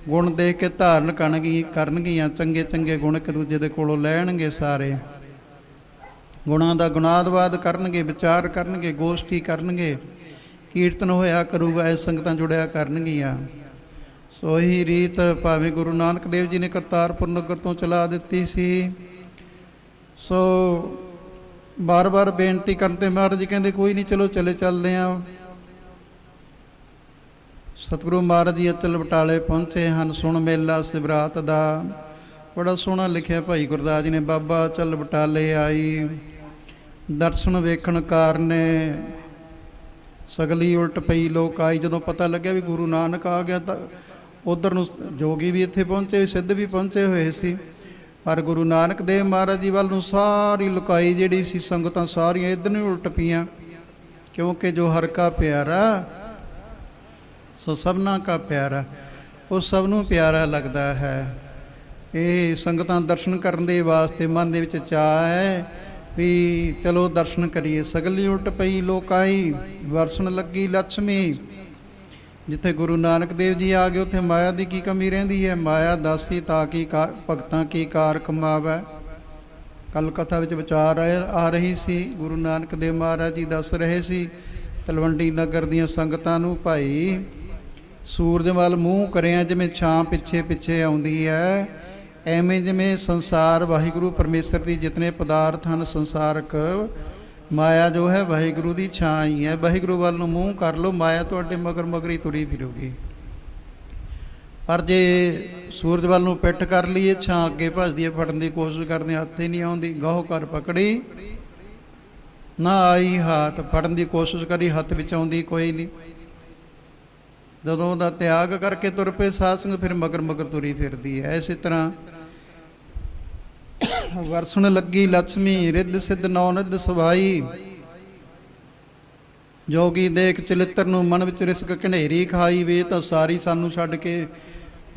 ਗੁਣ ਦੇਖ ਕੇ ਧਾਰਨ ਕਰਨਗੀਆਂ, ਚੰਗੇ ਚੰਗੇ ਗੁਣ ਇੱਕ ਦੂਜੇ ਦੇ ਕੋਲੋਂ ਲੈਣਗੇ, ਸਾਰੇ ਗੁਣਾਂ ਦਾ ਗੁਣਾਦਵਾਦ ਕਰਨਗੇ, ਵਿਚਾਰ ਕਰਨਗੇ, ਗੋਸ਼ਟੀ ਕਰਨਗੇ, ਕੀਰਤਨ ਹੋਇਆ ਕਰੂਗਾ, ਇਹ ਸੰਗਤਾਂ ਜੁੜਿਆ ਕਰਨਗੀਆਂ। ਸੋ ਇਹੀ ਰੀਤ ਭਾਵੇਂ ਗੁਰੂ ਨਾਨਕ ਦੇਵ ਜੀ ਨੇ ਕਰਤਾਰਪੁਰ ਨਗਰ ਤੋਂ ਚਲਾ ਦਿੱਤੀ ਸੀ। ਸੋ ਬਾਰ-ਬਾਰ ਬੇਨਤੀ ਕਰਨ ਤੇ ਮਹਾਰਾਜ ਜੀ ਕਹਿੰਦੇ ਕੋਈ ਨਹੀਂ, ਚਲੋ ਚੱਲਦੇ ਹਾਂ। ਸਤਿਗੁਰੂ ਮਹਾਰਾਜ ਜੀ ਅਚਲ ਬਟਾਲੇ ਪਹੁੰਚੇ ਹਨ। ਸੁਣ ਮੇਲਾ ਸਿਵਰਾਤ ਦਾ, ਬੜਾ ਸੋਹਣਾ ਲਿਖਿਆ ਭਾਈ ਗੁਰਦਾਸ ਜੀ ਨੇ। ਬਾਬਾ ਅਚਲ ਬਟਾਲੇ ਆਈ, ਦਰਸ਼ਨ ਵੇਖਣ ਕਾਰਨੇ ਸਗਲੀ ਉਲਟ ਪਈ ਲੋਕ ਆਈ। ਜਦੋਂ ਪਤਾ ਲੱਗਿਆ ਵੀ ਗੁਰੂ ਨਾਨਕ ਆ ਗਿਆ ਤਾਂ ਉਧਰ ਨੂੰ ਜੋਗੀ ਵੀ ਇੱਥੇ ਪਹੁੰਚੇ, ਸਿੱਧ ਵੀ ਪਹੁੰਚੇ ਹੋਏ ਸੀ, ਪਰ ਗੁਰੂ ਨਾਨਕ ਦੇਵ ਮਹਾਰਾਜ ਜੀ ਵੱਲ ਨੂੰ ਸਾਰੀ ਲੁਕਾਈ ਜਿਹੜੀ ਸੀ ਸੰਗਤਾਂ ਸਾਰੀਆਂ ਇੱਧਰ ਨੂੰ ਉਲਟ ਪਈਆਂ, ਕਿਉਂਕਿ ਜੋ ਹਰ ਕਾ ਪਿਆਰਾ ਸੋ ਸਭਨਾ ਕਾ ਪਿਆਰਾ, ਉਹ ਸਭ ਨੂੰ ਪਿਆਰਾ ਲੱਗਦਾ ਹੈ। ਇਹ ਸੰਗਤਾਂ ਦਰਸ਼ਨ ਕਰਨ ਦੇ ਵਾਸਤੇ ਮਨ ਦੇ ਵਿੱਚ ਚਾਅ ਹੈ ਵੀ ਚਲੋ ਦਰਸ਼ਨ ਕਰੀਏ। ਸਗਲੀ ਉਲਟ ਪਈ ਲੋਕਾਈ, ਵਰਸਣ ਲੱਗੀ ਲక్ష్ਮੀ। ਜਿੱਥੇ ਗੁਰੂ ਨਾਨਕ ਦੇਵ ਜੀ ਆ ਗਏ ਉੱਥੇ ਮਾਇਆ ਦੀ ਕੀ ਕਮੀ ਰਹਿੰਦੀ ਹੈ। ਮਾਇਆ ਦਾਸੀ ਤਾਂ ਕੀ ਭਗਤਾਂ ਕੀ ਕਾਰ ਕਮਾਵੈ। ਕੱਲ ਕਥਾ ਵਿੱਚ ਵਿਚਾਰ ਆ ਰਹੀ ਸੀ, ਗੁਰੂ ਨਾਨਕ ਦੇਵ ਮਹਾਰਾਜ ਜੀ ਦੱਸ ਰਹੇ ਸੀ ਤਲਵੰਡੀ ਨਗਰ ਦੀਆਂ ਸੰਗਤਾਂ ਨੂੰ, ਭਾਈ ਸੂਰਜ ਵੱਲ ਮੂੰਹ ਕਰਿਆ ਜਿਵੇਂ ਛਾਂ ਪਿੱਛੇ ਪਿੱਛੇ ਆਉਂਦੀ ਹੈ, ਐਵੇਂ ਜਿਵੇਂ ਸੰਸਾਰ ਵਾਹਿਗੁਰੂ ਪਰਮੇਸ਼ਰ ਦੀ ਜਿਤਨੇ ਪਦਾਰਥ ਹਨ ਸੰਸਾਰਕ, ਮਾਇਆ ਜੋ ਹੈ ਵਾਹਿਗੁਰੂ ਦੀ ਛਾਂ ਹੀ ਹੈ। ਵਾਹਿਗੁਰੂ ਵੱਲ ਨੂੰ ਮੂੰਹ ਕਰ ਲਓ, ਮਾਇਆ ਤੁਹਾਡੇ ਮਗਰ ਮਗਰ ਹੀ ਤੁਰੀ ਫਿਰੂਗੀ। ਪਰ ਜੇ ਸੂਰਜ ਵੱਲ ਨੂੰ ਪਿੱਠ ਕਰ ਲਈਏ, ਛਾਂ ਅੱਗੇ ਭੱਜਦੀ ਹੈ, ਫੜਨ ਦੀ ਕੋਸ਼ਿਸ਼ ਕਰਦੇ, ਹੱਥ ਹੀ ਨਹੀਂ ਆਉਂਦੀ। ਗਾਹੋ ਕਰ ਪਕੜੀ ਨਾ ਆਈ ਹਾਥ, ਫੜਨ ਦੀ ਕੋਸ਼ਿਸ਼ ਕਰੀ, ਹੱਥ ਵਿੱਚ ਆਉਂਦੀ ਕੋਈ ਨਹੀਂ। ਜਦੋਂ ਉਹਦਾ ਤਿਆਗ ਕਰਕੇ ਤੁਰ ਪਏ ਸਾਧ ਸੰਗਤ, ਫਿਰ ਮਗਰ ਮਗਰ ਤੁਰੀ ਫਿਰਦੀ ਹੈ। ਇਸੇ ਤਰ੍ਹਾਂ ਵਰਸਣ ਲੱਗੀ ਲక్ష్ਮੀ, ਰਿੱਧ ਸਿੱਧ ਨੌ ਨਿੱਧ ਸਵਾਈ। ਜੋਗੀ ਦੇਖ ਚਲਿੱਤਰ ਨੂੰ ਮਨ ਵਿੱਚ ਰਿਸਕ ਘਨੇਰੀ ਖਾਈ ਵੇ, ਤਾਂ ਸਾਰੀ ਸਾਨੂੰ ਛੱਡ ਕੇ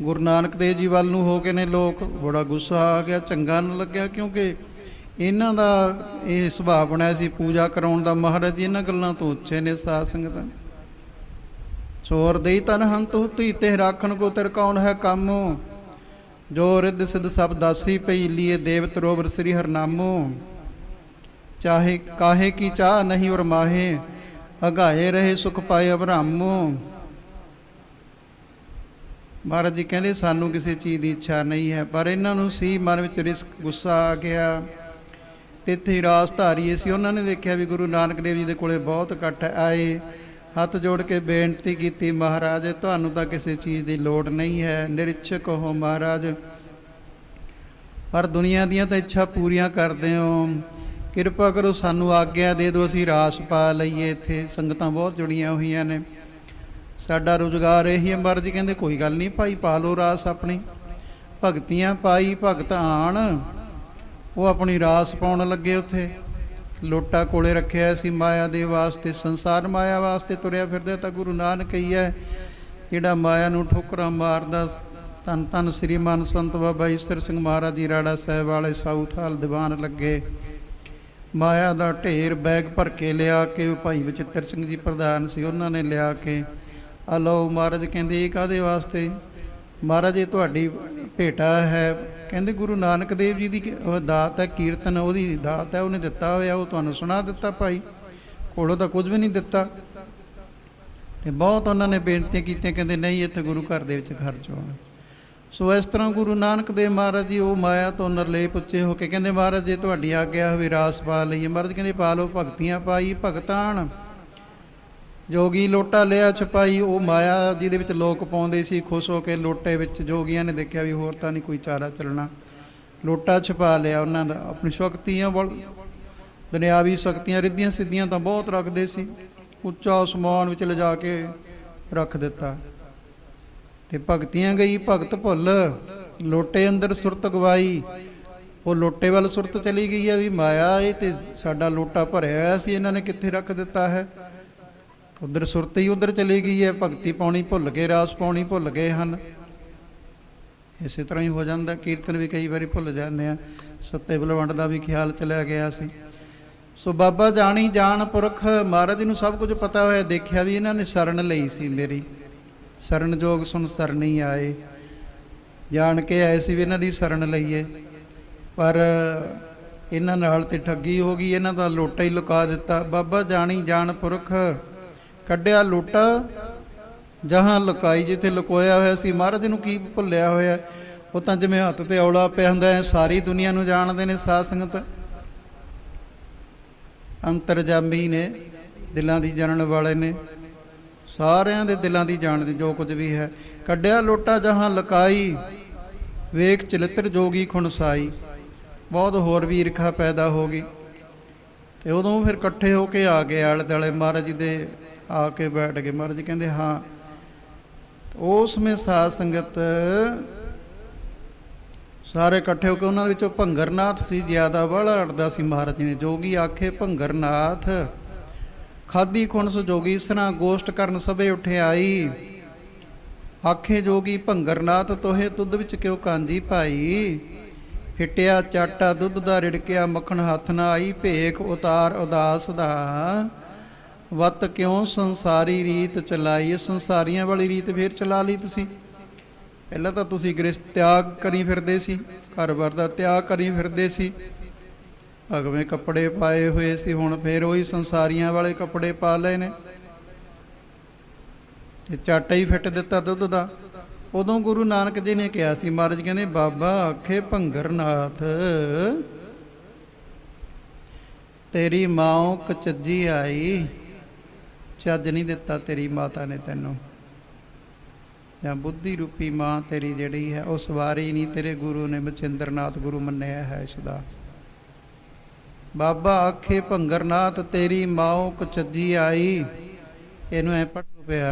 ਗੁਰੂ ਨਾਨਕ ਦੇਵ ਜੀ ਵੱਲ ਨੂੰ ਹੋ ਕੇ ਨੇ ਲੋਕ। ਬੜਾ ਗੁੱਸਾ ਆ ਗਿਆ, ਚੰਗਾ ਨਾ ਲੱਗਿਆ, ਕਿਉਂਕਿ ਇਹਨਾਂ ਦਾ ਇਹ ਸੁਭਾਅ ਬਣਿਆ ਸੀ ਪੂਜਾ ਕਰਾਉਣ ਦਾ। ਮਹਾਰਾਜ ਜੀ ਇਹਨਾਂ ਗੱਲਾਂ ਤੋਂ ਉੱਚੇ ਨੇ। ਸਾਧ ਸੰਗਤਾਂ ਚੋਰ ਦੇਈ ਤਨ ਹੰਤ ਹੁਤੀ, ਤੇ ਰਾਖਣ ਕੋ ਤੇਰ ਕੌਣ ਹੈ ਕੰਮ। ਜੋ ਰਿੱਧ ਸਿੱਧ ਸਭ ਦਾਸੀ ਪਈ, ਲੀਏ ਦੇਵ ਤਰੋਵਰ ਸ੍ਰੀ ਹਰਨਾਮੋ। ਚਾਹੇ ਕਾਹੇ ਕੀ ਚਾਹ ਨਹੀਂ ਔਰ ਮਾਹੇ, ਅਗਾਏ ਰਹੇ ਸੁਖ ਪਾਏ ਅਬਰਾਮੋ। ਮਹਾਰਾਜ ਜੀ ਕਹਿੰਦੇ ਸਾਨੂੰ ਕਿਸੇ ਚੀਜ਼ ਦੀ ਇੱਛਾ ਨਹੀਂ ਹੈ, ਪਰ ਇਹਨਾਂ ਨੂੰ ਸੀ ਮਨ ਵਿੱਚ ਰਿਸਕ, ਗੁੱਸਾ ਆ ਗਿਆ। ਤੇ ਇੱਥੇ ਰਾਸ ਧਾਰੀਏ ਸੀ, ਉਹਨਾਂ ਨੇ ਦੇਖਿਆ ਵੀ ਗੁਰੂ ਨਾਨਕ ਦੇਵ ਜੀ ਦੇ ਕੋਲੇ ਬਹੁਤ ਇਕੱਠ ਆਏ। ਹੱਥ ਜੋੜ ਕੇ ਬੇਨਤੀ ਕੀਤੀ, ਮਹਾਰਾਜ ਤੁਹਾਨੂੰ ਤਾਂ ਕਿਸੇ ਚੀਜ਼ ਦੀ ਲੋੜ ਨਹੀਂ ਹੈ, ਨਿਰੀਛਕ ਹੋ ਮਹਾਰਾਜ, ਪਰ ਦੁਨੀਆ ਦੀਆਂ ਤਾਂ ਇੱਛਾ ਪੂਰੀਆਂ ਕਰਦੇ ਹੋ, ਕਿਰਪਾ ਕਰੋ ਸਾਨੂੰ ਆਗਿਆ ਦੇ ਦਿਓ, ਅਸੀਂ ਰਾਸ ਪਾ ਲਈਏ। ਇੱਥੇ ਸੰਗਤਾਂ ਬਹੁਤ ਜੁੜੀਆਂ ਹੋਈਆਂ ਨੇ, ਸਾਡਾ ਰੁਜ਼ਗਾਰ ਇਹੀ ਹੈ। ਮਹਾਰਾਜ ਜੀ ਕਹਿੰਦੇ ਕੋਈ ਗੱਲ ਨਹੀਂ ਭਾਈ, ਪਾ ਲਓ ਰਾਸ ਆਪਣੀ। ਭਗਤੀਆਂ ਪਾਈ ਭਗਤ ਆਣ, ਉਹ ਆਪਣੀ ਰਾਸ ਪਾਉਣ ਲੱਗੇ। ਉੱਥੇ ਲੋਟਾ ਕੋਲੇ ਰੱਖਿਆ ਸੀ ਮਾਇਆ ਦੇ ਵਾਸਤੇ, ਸੰਸਾਰ ਮਾਇਆ ਵਾਸਤੇ ਤੁਰਿਆ ਫਿਰਦਾ ਤਾਂ ਗੁਰੂ ਨਾਨਕ ਹੀ ਹੈ ਜਿਹੜਾ ਮਾਇਆ ਨੂੰ ਠੋਕਰਾਂ ਮਾਰਦਾ। ਧੰਨ ਧੰਨ ਸ੍ਰੀ ਮਨ ਸੰਤ ਬਾਬਾ ਈਸਰ ਸਿੰਘ ਮਹਾਰਾਜ ਜੀ ਰਾੜਾ ਸਾਹਿਬ ਵਾਲੇ ਸਾਊਥਾਲ ਦੀਵਾਨ ਲੱਗੇ। ਮਾਇਆ ਦਾ ਢੇਰ ਬੈਗ ਭਰ ਕੇ ਲਿਆ ਕੇ, ਭਾਈ ਬਚਿੱਤਰ ਸਿੰਘ ਜੀ ਪ੍ਰਧਾਨ ਸੀ, ਉਹਨਾਂ ਨੇ ਲਿਆ ਕੇ ਆ ਲਓ। ਮਹਾਰਾਜ ਕਹਿੰਦੇ ਇਹ ਕਾਹਦੇ ਵਾਸਤੇ? ਮਹਾਰਾਜ ਇਹ ਤੁਹਾਡੀ ਭੇਟਾ ਹੈ, ਕਹਿੰਦੇ ਗੁਰੂ ਨਾਨਕ ਦੇਵ ਜੀ ਦੀ ਦਾਤ ਹੈ, ਕੀਰਤਨ ਉਹਦੀ ਦਾਤ ਹੈ, ਉਹਨੇ ਦਿੱਤਾ ਹੋਇਆ, ਉਹ ਤੁਹਾਨੂੰ ਸੁਣਾ ਦਿੱਤਾ ਭਾਈ, ਕੋਲੋਂ ਤਾਂ ਕੁਝ ਵੀ ਨਹੀਂ ਦਿੱਤਾ। ਅਤੇ ਬਹੁਤ ਉਹਨਾਂ ਨੇ ਬੇਨਤੀਆਂ ਕੀਤੀਆਂ, ਕਹਿੰਦੇ ਨਹੀਂ ਇੱਥੇ ਗੁਰੂ ਘਰ ਦੇ ਵਿੱਚ ਖਰਚ ਹੋਣਾ। ਸੋ ਇਸ ਤਰ੍ਹਾਂ ਗੁਰੂ ਨਾਨਕ ਦੇਵ ਮਹਾਰਾਜ ਜੀ ਉਹ ਮਾਇਆ ਤੋਂ ਨਿਰਲੇਪ ਉੱਚੇ ਹੋ ਕੇ ਕਹਿੰਦੇ ਮਹਾਰਾਜ ਜੇ ਤੁਹਾਡੀ ਆਗਿਆ ਹੋਵੇ ਰਾਸ ਪਾ ਲਈਏ। ਮਹਾਰਾਜ ਕਹਿੰਦੇ ਪਾ ਲਓ। ਭਗਤੀਆਂ ਪਾਈ ਭਗਤਾਨ, ਜੋਗੀ ਲੋਟਾ ਲਿਆ ਛਪਾਈ। ਉਹ ਮਾਇਆ ਜਿਹਦੇ ਵਿੱਚ ਲੋਕ ਪਾਉਂਦੇ ਸੀ ਖੁਸ਼ ਹੋ ਕੇ ਲੋਟੇ ਵਿੱਚ, ਜੋਗੀਆਂ ਨੇ ਦੇਖਿਆ ਵੀ ਹੋਰ ਤਾਂ ਨਹੀਂ ਕੋਈ ਚਾਰਾ ਚੱਲਣਾ, ਲੋਟਾ ਛਪਾ ਲਿਆ ਉਹਨਾਂ ਦਾ। ਆਪਣੀ ਸ਼ਕਤੀਆਂ ਦੁਨਿਆਵੀ ਸ਼ਕਤੀਆਂ ਰਿੱਧੀਆਂ ਸਿੱਧੀਆਂ ਤਾਂ ਬਹੁਤ ਰੱਖਦੇ ਸੀ, ਉੱਚਾ ਅਸਮਾਨ ਵਿੱਚ ਲਿਜਾ ਕੇ ਰੱਖ ਦਿੱਤਾ। ਤੇ ਭਗਤੀਆਂ ਗਈ ਭਗਤ ਭੁੱਲ, ਲੋਟੇ ਅੰਦਰ ਸੁਰਤ ਗਵਾਈ। ਉਹ ਲੋਟੇ ਵੱਲ ਸੁਰਤ ਚਲੀ ਗਈ ਹੈ ਵੀ ਮਾਇਆ ਇਹ ਤੇ ਸਾਡਾ ਲੋਟਾ ਭਰਿਆ ਹੋਇਆ ਸੀ, ਇਹਨਾਂ ਨੇ ਕਿੱਥੇ ਰੱਖ ਦਿੱਤਾ ਹੈ। ਉੱਧਰ ਸੁਰਤ ਹੀ ਉੱਧਰ ਚਲੀ ਗਈ ਹੈ, ਭਗਤੀ ਪਾਉਣੀ ਭੁੱਲ ਗਏ, ਰਾਸ ਪਾਉਣੀ ਭੁੱਲ ਗਏ ਹਨ। ਇਸੇ ਤਰ੍ਹਾਂ ਹੀ ਹੋ ਜਾਂਦਾ, ਕੀਰਤਨ ਵੀ ਕਈ ਵਾਰੀ ਭੁੱਲ ਜਾਂਦੇ ਆ। ਸੱਤੇ ਬਲਵੰਡ ਦਾ ਵੀ ਖਿਆਲ ਚਲਿਆ ਗਿਆ ਸੀ। ਸੋ ਬਾਬਾ ਜਾਣੀ ਜਾਣ ਪੁਰਖ, ਮਹਾਰਾਜ ਨੂੰ ਸਭ ਕੁਝ ਪਤਾ ਹੋਇਆ, ਦੇਖਿਆ ਵੀ ਇਹਨਾਂ ਨੇ ਸ਼ਰਨ ਲਈ ਸੀ ਮੇਰੀ, ਸ਼ਰਨ ਜੋਗ ਸੁਣ ਸਰਨੀ ਆਏ, ਜਾਣ ਕੇ ਆਏ ਸੀ ਵੀ ਇਹਨਾਂ ਦੀ ਸ਼ਰਨ ਲਈਏ, ਪਰ ਇਹਨਾਂ ਨਾਲ ਤੇ ਠੱਗੀ ਹੋ ਗਈ, ਇਹਨਾਂ ਦਾ ਲੋਟਾ ਹੀ ਲੁਕਾ ਦਿੱਤਾ। ਬਾਬਾ ਜਾਣੀ ਜਾਣ ਪੁਰਖ, ਕੱਢਿਆ ਲੋਟਾ ਜਹਾਂ ਲੁਕਾਈ, ਜਿੱਥੇ ਲੁਕੋਇਆ ਹੋਇਆ ਸੀ। ਮਹਾਰਾਜ ਨੂੰ ਕੀ ਭੁੱਲਿਆ ਹੋਇਆ, ਉਹ ਤਾਂ ਜਿਵੇਂ ਹੱਥ ਤੇ ਔਲਾ ਪਿਆ ਹੁੰਦਾ ਹੈ, ਸਾਰੀ ਦੁਨੀਆ ਨੂੰ ਜਾਣਦੇ ਨੇ ਸਾਧ ਸੰਗਤ, ਅੰਤਰਜਾਮੀ ਨੇ, ਦਿਲਾਂ ਦੀ ਜਾਣਨ ਵਾਲੇ ਨੇ, ਸਾਰਿਆਂ ਦੇ ਦਿਲਾਂ ਦੀ ਜਾਣਦੇ ਜੋ ਕੁਝ ਵੀ ਹੈ। ਕੱਢਿਆ ਲੋਟਾ ਜਹਾਂ ਲੁਕਾਈ, ਵੇਖ ਚਲਿੱਤਰ ਜੋਗੀ ਖੁਣਸਾਈ। ਬਹੁਤ ਹੋਰ ਵੀ ਈਰਖਾ ਪੈਦਾ ਹੋ ਗਈ। ਅਤੇ ਉਦੋਂ ਫਿਰ ਇਕੱਠੇ ਹੋ ਕੇ ਆ ਗਏ ਆਲੇ ਦੁਆਲੇ ਮਹਾਰਾਜ ਜੀ ਦੇ, ਆ ਕੇ ਬੈਠ ਗਏ। ਮਹਾਰਾਜ ਜੀ ਕਹਿੰਦੇ ਹਾਂ। ਉਸ ਸਮੇਂ ਸਾਧ ਸੰਗਤ ਸਾਰੇ ਇਕੱਠੇ ਹੋ ਕੇ, ਉਹਨਾਂ ਵਿੱਚੋਂ ਭੰਗਰਨਾਥ ਸੀ, ਜ਼ਿਆਦਾ ਵਾਲਾ ਅੜਦਾ ਸੀ ਮਹਾਰਾਜ ਜੀ ਨੇ। ਜੋਗੀ ਆਖੇ ਭੰਗਰਨਾਥ, ਖਾਦੀ ਖੁਣਸ ਜੋਗੀ ਇਸਨਾ, ਗੋਸ਼ਟ ਕਰਨ ਸਭੇ ਉਠਿਆਈ। ਆਖੇ ਜੋਗੀ ਭੰਗਰਨਾਥ, ਤੋਹੇ ਤੁਧ ਵਿੱਚ ਕਿਉਂ ਕਾਂਜੀ ਭਾਈ। ਫਿੱਟਿਆ ਚਾਟਾ ਦੁੱਧ ਦਾ ਰਿੜਕਿਆ, ਮੱਖਣ ਹੱਥ ਨਾ ਆਈ। ਭੇਖ ਉਤਾਰ ਉਦਾਸ ਦਾ, ਵੱਤ ਕਿਉਂ ਸੰਸਾਰੀ ਰੀਤ ਚਲਾਈ। ਸੰਸਾਰੀਆਂ ਵਾਲੀ ਰੀਤ ਫੇਰ ਚਲਾ ਲਈ ਤੁਸੀਂ। ਪਹਿਲਾਂ ਤਾਂ ਤੁਸੀਂ ਗ੍ਰਸਤ ਤਿਆਗ ਕਰੀ ਫਿਰਦੇ ਸੀ, ਘਰ ਬਾਰ ਦਾ ਤਿਆਗ ਕਰੀ ਫਿਰਦੇ ਸੀ, ਭਗਵੇਂ ਕੱਪੜੇ ਪਾਏ ਹੋਏ ਸੀ, ਹੁਣ ਫੇਰ ਉਹੀ ਸੰਸਾਰੀਆਂ ਵਾਲੇ ਕੱਪੜੇ ਪਾ ਲਏ ਨੇ, ਤੇ ਚਾਟਾ ਹੀ ਫਿੱਟ ਦਿੱਤਾ ਦੁੱਧ ਦਾ। ਉਦੋਂ ਗੁਰੂ ਨਾਨਕ ਜੀ ਨੇ ਕਿਹਾ ਸੀ, ਮਹਾਰਾਜ ਕਹਿੰਦੇ ਬਾਬਾ ਆਖੇ ਭੰਗਰਨਾਥ, ਤੇਰੀ ਮਾਂ ਕਚੱਜੀ ਆਈ, ਚੱਜ ਨਹੀਂ ਦਿੱਤਾ ਤੇਰੀ ਮਾਤਾ ਨੇ ਤੈਨੂੰ, ਜਾਂ ਬੁੱਧੀ ਰੂਪੀ ਮਾਂ ਤੇਰੀ ਜਿਹੜੀ ਹੈ ਉਹ ਸਵਾਰੀ ਨਹੀਂ, ਤੇਰੇ ਗੁਰੂ ਨੇ ਮਚਿੰਦਰਨਾਥ ਗੁਰੂ ਮੰਨਿਆ ਹੈ ਇਸ ਦਾ। ਬਾਬਾ ਆਖੇ ਭੰਗਰਨਾਥ, ਤੇਰੀ ਮਾਂ ਕਚੱਜੀ ਆਈ। ਇਹਨੂੰ ਐ ਪੜ੍ਹੋ ਪਿਆ।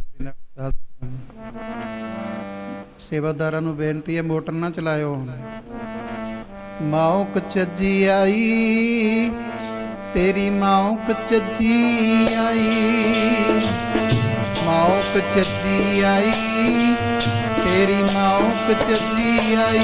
ਸੇਵਾਦਾਰਾਂ ਨੂੰ ਬੇਨਤੀ ਹੈ, ਮੋਟਰ ਨਾ ਚਲਾਇਓ। ਮਾਂ ਕਚੱਜੀ ਆਈ, ਤੇਰੀ ਮਾਂ ਕਚੱਜੀ ਆਈ। ਮਾਂ ਕਚੱਜੀ ਆਈ, ਤੇਰੀ ਮਾਂ ਕਚੱਜੀ ਆਈ।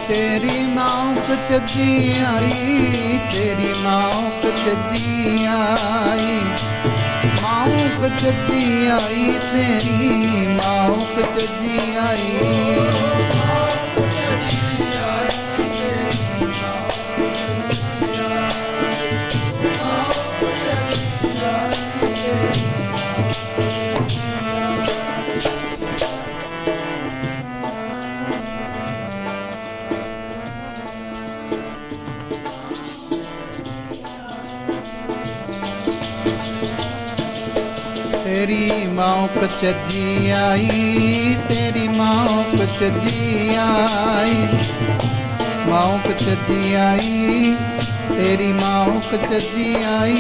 ਤੇਰੀ ਮਾਂ ਕਚੱਜੀ ਆਈ, ਤੇਰੀ ਮਾਂ ਕਚੱਜੀ ਆਈ। ਮਾਂ ਕਚੱਜੀ ਆਈ, ਤੇਰੀ ਮਾਂ ਕਚੱਜੀ ਆਈ। ਤੇਰੀ ਮਾਂ ਕਚੱਜੀ ਆਈ, ਤੇਰੀ ਮਾਂ ਕਚੱਜੀ ਆਈ। ਮਾਂ ਕਚੱਜੀ ਆਈ, ਤੇਰੀ ਮਾਂ ਕਚੱਜੀ ਆਈ।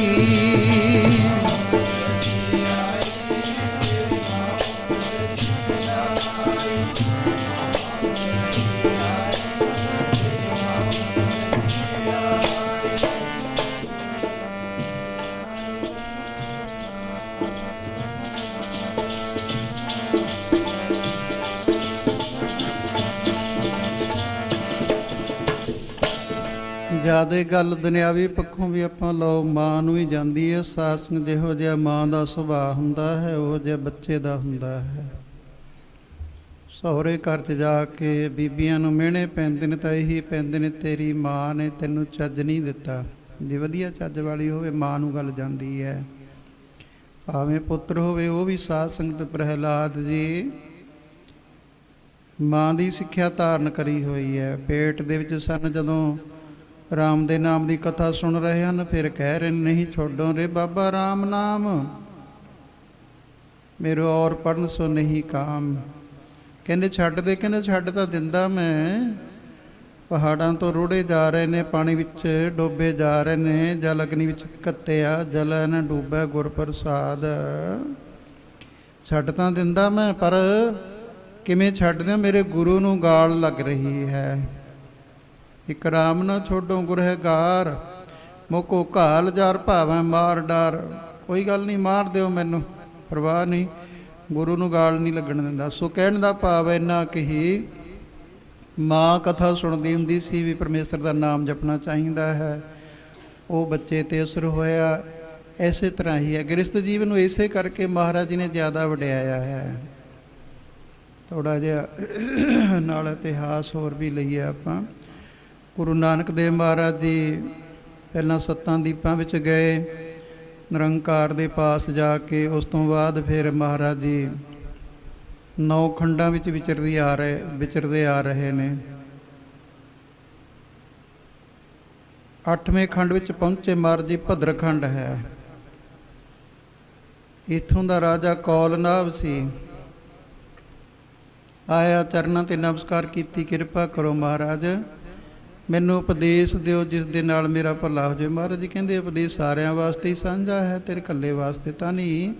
ਜ਼ਿਆਦਾ ਗੱਲ ਦੁਨਿਆਵੀ ਪੱਖੋਂ ਵੀ ਆਪਾਂ ਲਓ ਮਾਂ ਨੂੰ ਹੀ ਜਾਂਦੀ ਹੈ। ਸਾਸੰਗ ਜਿਹੋ ਜਿਹਾ ਮਾਂ ਦਾ ਸੁਭਾਅ ਹੁੰਦਾ ਹੈ ਉਹੋ ਜਿਹਾ ਬੱਚੇ ਦਾ ਹੁੰਦਾ ਹੈ। ਸਹੁਰੇ ਘਰ 'ਚ ਜਾ ਕੇ ਬੀਬੀਆਂ ਨੂੰ ਮਿਹਣੇ ਪੈਂਦੇ ਨੇ ਤਾਂ ਇਹੀ ਪੈਂਦੇ ਨੇ, ਤੇਰੀ ਮਾਂ ਨੇ ਤੈਨੂੰ ਚੱਜ ਨਹੀਂ ਦਿੱਤਾ। ਜੇ ਵਧੀਆ ਚੱਜ ਵਾਲੀ ਹੋਵੇ ਮਾਂ ਨੂੰ ਗੱਲ ਜਾਂਦੀ ਹੈ। ਭਾਵੇਂ ਪੁੱਤਰ ਹੋਵੇ ਉਹ ਵੀ ਸਾਧ ਸੰਗਤ ਪ੍ਰਹਿਲਾਦ ਜੀ ਮਾਂ ਦੀ ਸਿੱਖਿਆ ਧਾਰਨ ਕਰੀ ਹੋਈ ਹੈ। ਪੇਟ ਦੇ ਵਿੱਚ ਸਨ ਜਦੋਂ ਰਾਮ ਦੇ ਨਾਮ ਦੀ ਕਥਾ ਸੁਣ ਰਹੇ ਹਨ, ਫਿਰ ਕਹਿ ਰਹੇ ਨਹੀਂ ਛੋਡੋ ਰੇ ਬਾਬਾ ਰਾਮ ਨਾਮ, ਮੇਰੋ ਔਰ ਪੜਨ ਸੋ ਨਹੀਂ ਕਾਮ। ਕਹਿੰਦੇ ਛੱਡ ਦੇ, ਕਹਿੰਦੇ ਛੱਡ ਤਾਂ ਦਿੰਦਾ ਮੈਂ, ਪਹਾੜਾਂ ਤੋਂ ਰੁੜੇ ਜਾ ਰਹੇ ਨੇ, ਪਾਣੀ ਵਿੱਚ ਡੋਬੇ ਜਾ ਰਹੇ ਨੇ, ਜਲ ਅਗਨੀ ਵਿੱਚ ਕੱਤਿਆ ਜਲ ਨਾ ਡੂਬੈ ਗੁਰ ਪ੍ਰਸਾਦ। ਛੱਡ ਤਾਂ ਦਿੰਦਾ ਮੈਂ, ਪਰ ਕਿਵੇਂ ਛੱਡ ਦਿਆਂ, ਮੇਰੇ ਗੁਰੂ ਨੂੰ ਗਾਲ ਲੱਗ ਰਹੀ ਹੈ। ਇੱਕ ਰਾਮ ਨਾ ਛੋਡੋ ਗੁਰਹਗਾਰ, ਮੋਕੋ ਘਾਲ ਜਾਰ ਭਾਵੇਂ ਮਾਰ ਡਾਰ। ਕੋਈ ਗੱਲ ਨਹੀਂ, ਮਾਰ ਦਿਓ ਮੈਨੂੰ, ਪਰਵਾਹ ਨਹੀਂ, ਗੁਰੂ ਨੂੰ ਗਾਲ ਨਹੀਂ ਲੱਗਣ ਦਿੰਦਾ। ਸੋ ਕਹਿਣ ਦਾ ਭਾਵ ਇੰਨਾ ਕਿ ਹੀ ਮਾਂ ਕਥਾ ਸੁਣਦੀ ਹੁੰਦੀ ਸੀ ਵੀ ਪਰਮੇਸ਼ਰ ਦਾ ਨਾਮ ਜਪਣਾ ਚਾਹੀਦਾ ਹੈ, ਉਹ ਬੱਚੇ ਤੇ ਅਸਰ ਹੋਇਆ। ਇਸੇ ਤਰ੍ਹਾਂ ਹੀ ਹੈ ਗ੍ਰਸਤ ਜੀਵਨ ਨੂੰ, ਇਸੇ ਕਰਕੇ ਮਹਾਰਾਜ ਜੀ ਨੇ ਜ਼ਿਆਦਾ ਵਡਿਆਇਆ ਹੈ। ਥੋੜ੍ਹਾ ਜਿਹਾ ਨਾਲ ਇਤਿਹਾਸ ਹੋਰ ਵੀ ਲਈਏ ਆਪਾਂ। ਗੁਰੂ ਨਾਨਕ ਦੇਵ ਮਹਾਰਾਜ ਜੀ ਪਹਿਲਾਂ 7 ਦੀਪਾਂ ਵਿੱਚ ਗਏ, ਨਿਰੰਕਾਰ ਦੇ ਪਾਸ ਜਾ ਕੇ, ਉਸ ਤੋਂ ਬਾਅਦ ਫਿਰ ਮਹਾਰਾਜ ਜੀ 9 ਖੰਡਾਂ ਵਿੱਚ ਵਿਚਰਦੇ ਆ ਰਹੇ ਨੇ। 8ਵੇਂ ਖੰਡ ਵਿੱਚ ਪਹੁੰਚੇ ਮਹਾਰਾਜ ਜੀ, ਭਦਰ ਖੰਡ ਹੈ। ਇੱਥੋਂ ਦਾ ਰਾਜਾ ਕੌਲਨਾਭ ਸੀ, ਆਇਆ ਚਰਨਾਂ 'ਤੇ ਨਮਸਕਾਰ ਕੀਤੀ, ਕਿਰਪਾ ਕਰੋ ਮਹਾਰਾਜ ਮੈਨੂੰ ਉਪਦੇਸ਼ ਦਿਓ ਜਿਸ ਦੇ ਨਾਲ ਮੇਰਾ ਭਲਾ ਹੋ ਜਾਵੇ। ਮਹਾਰਾਜ ਜੀ ਕਹਿੰਦੇ ਉਪਦੇਸ਼ ਸਾਰਿਆਂ ਵਾਸਤੇ ਹੀ ਸਾਂਝਾ ਹੈ, ਤੇਰੇ ਇਕੱਲੇ ਵਾਸਤੇ ਤਾਂ ਨਹੀਂ,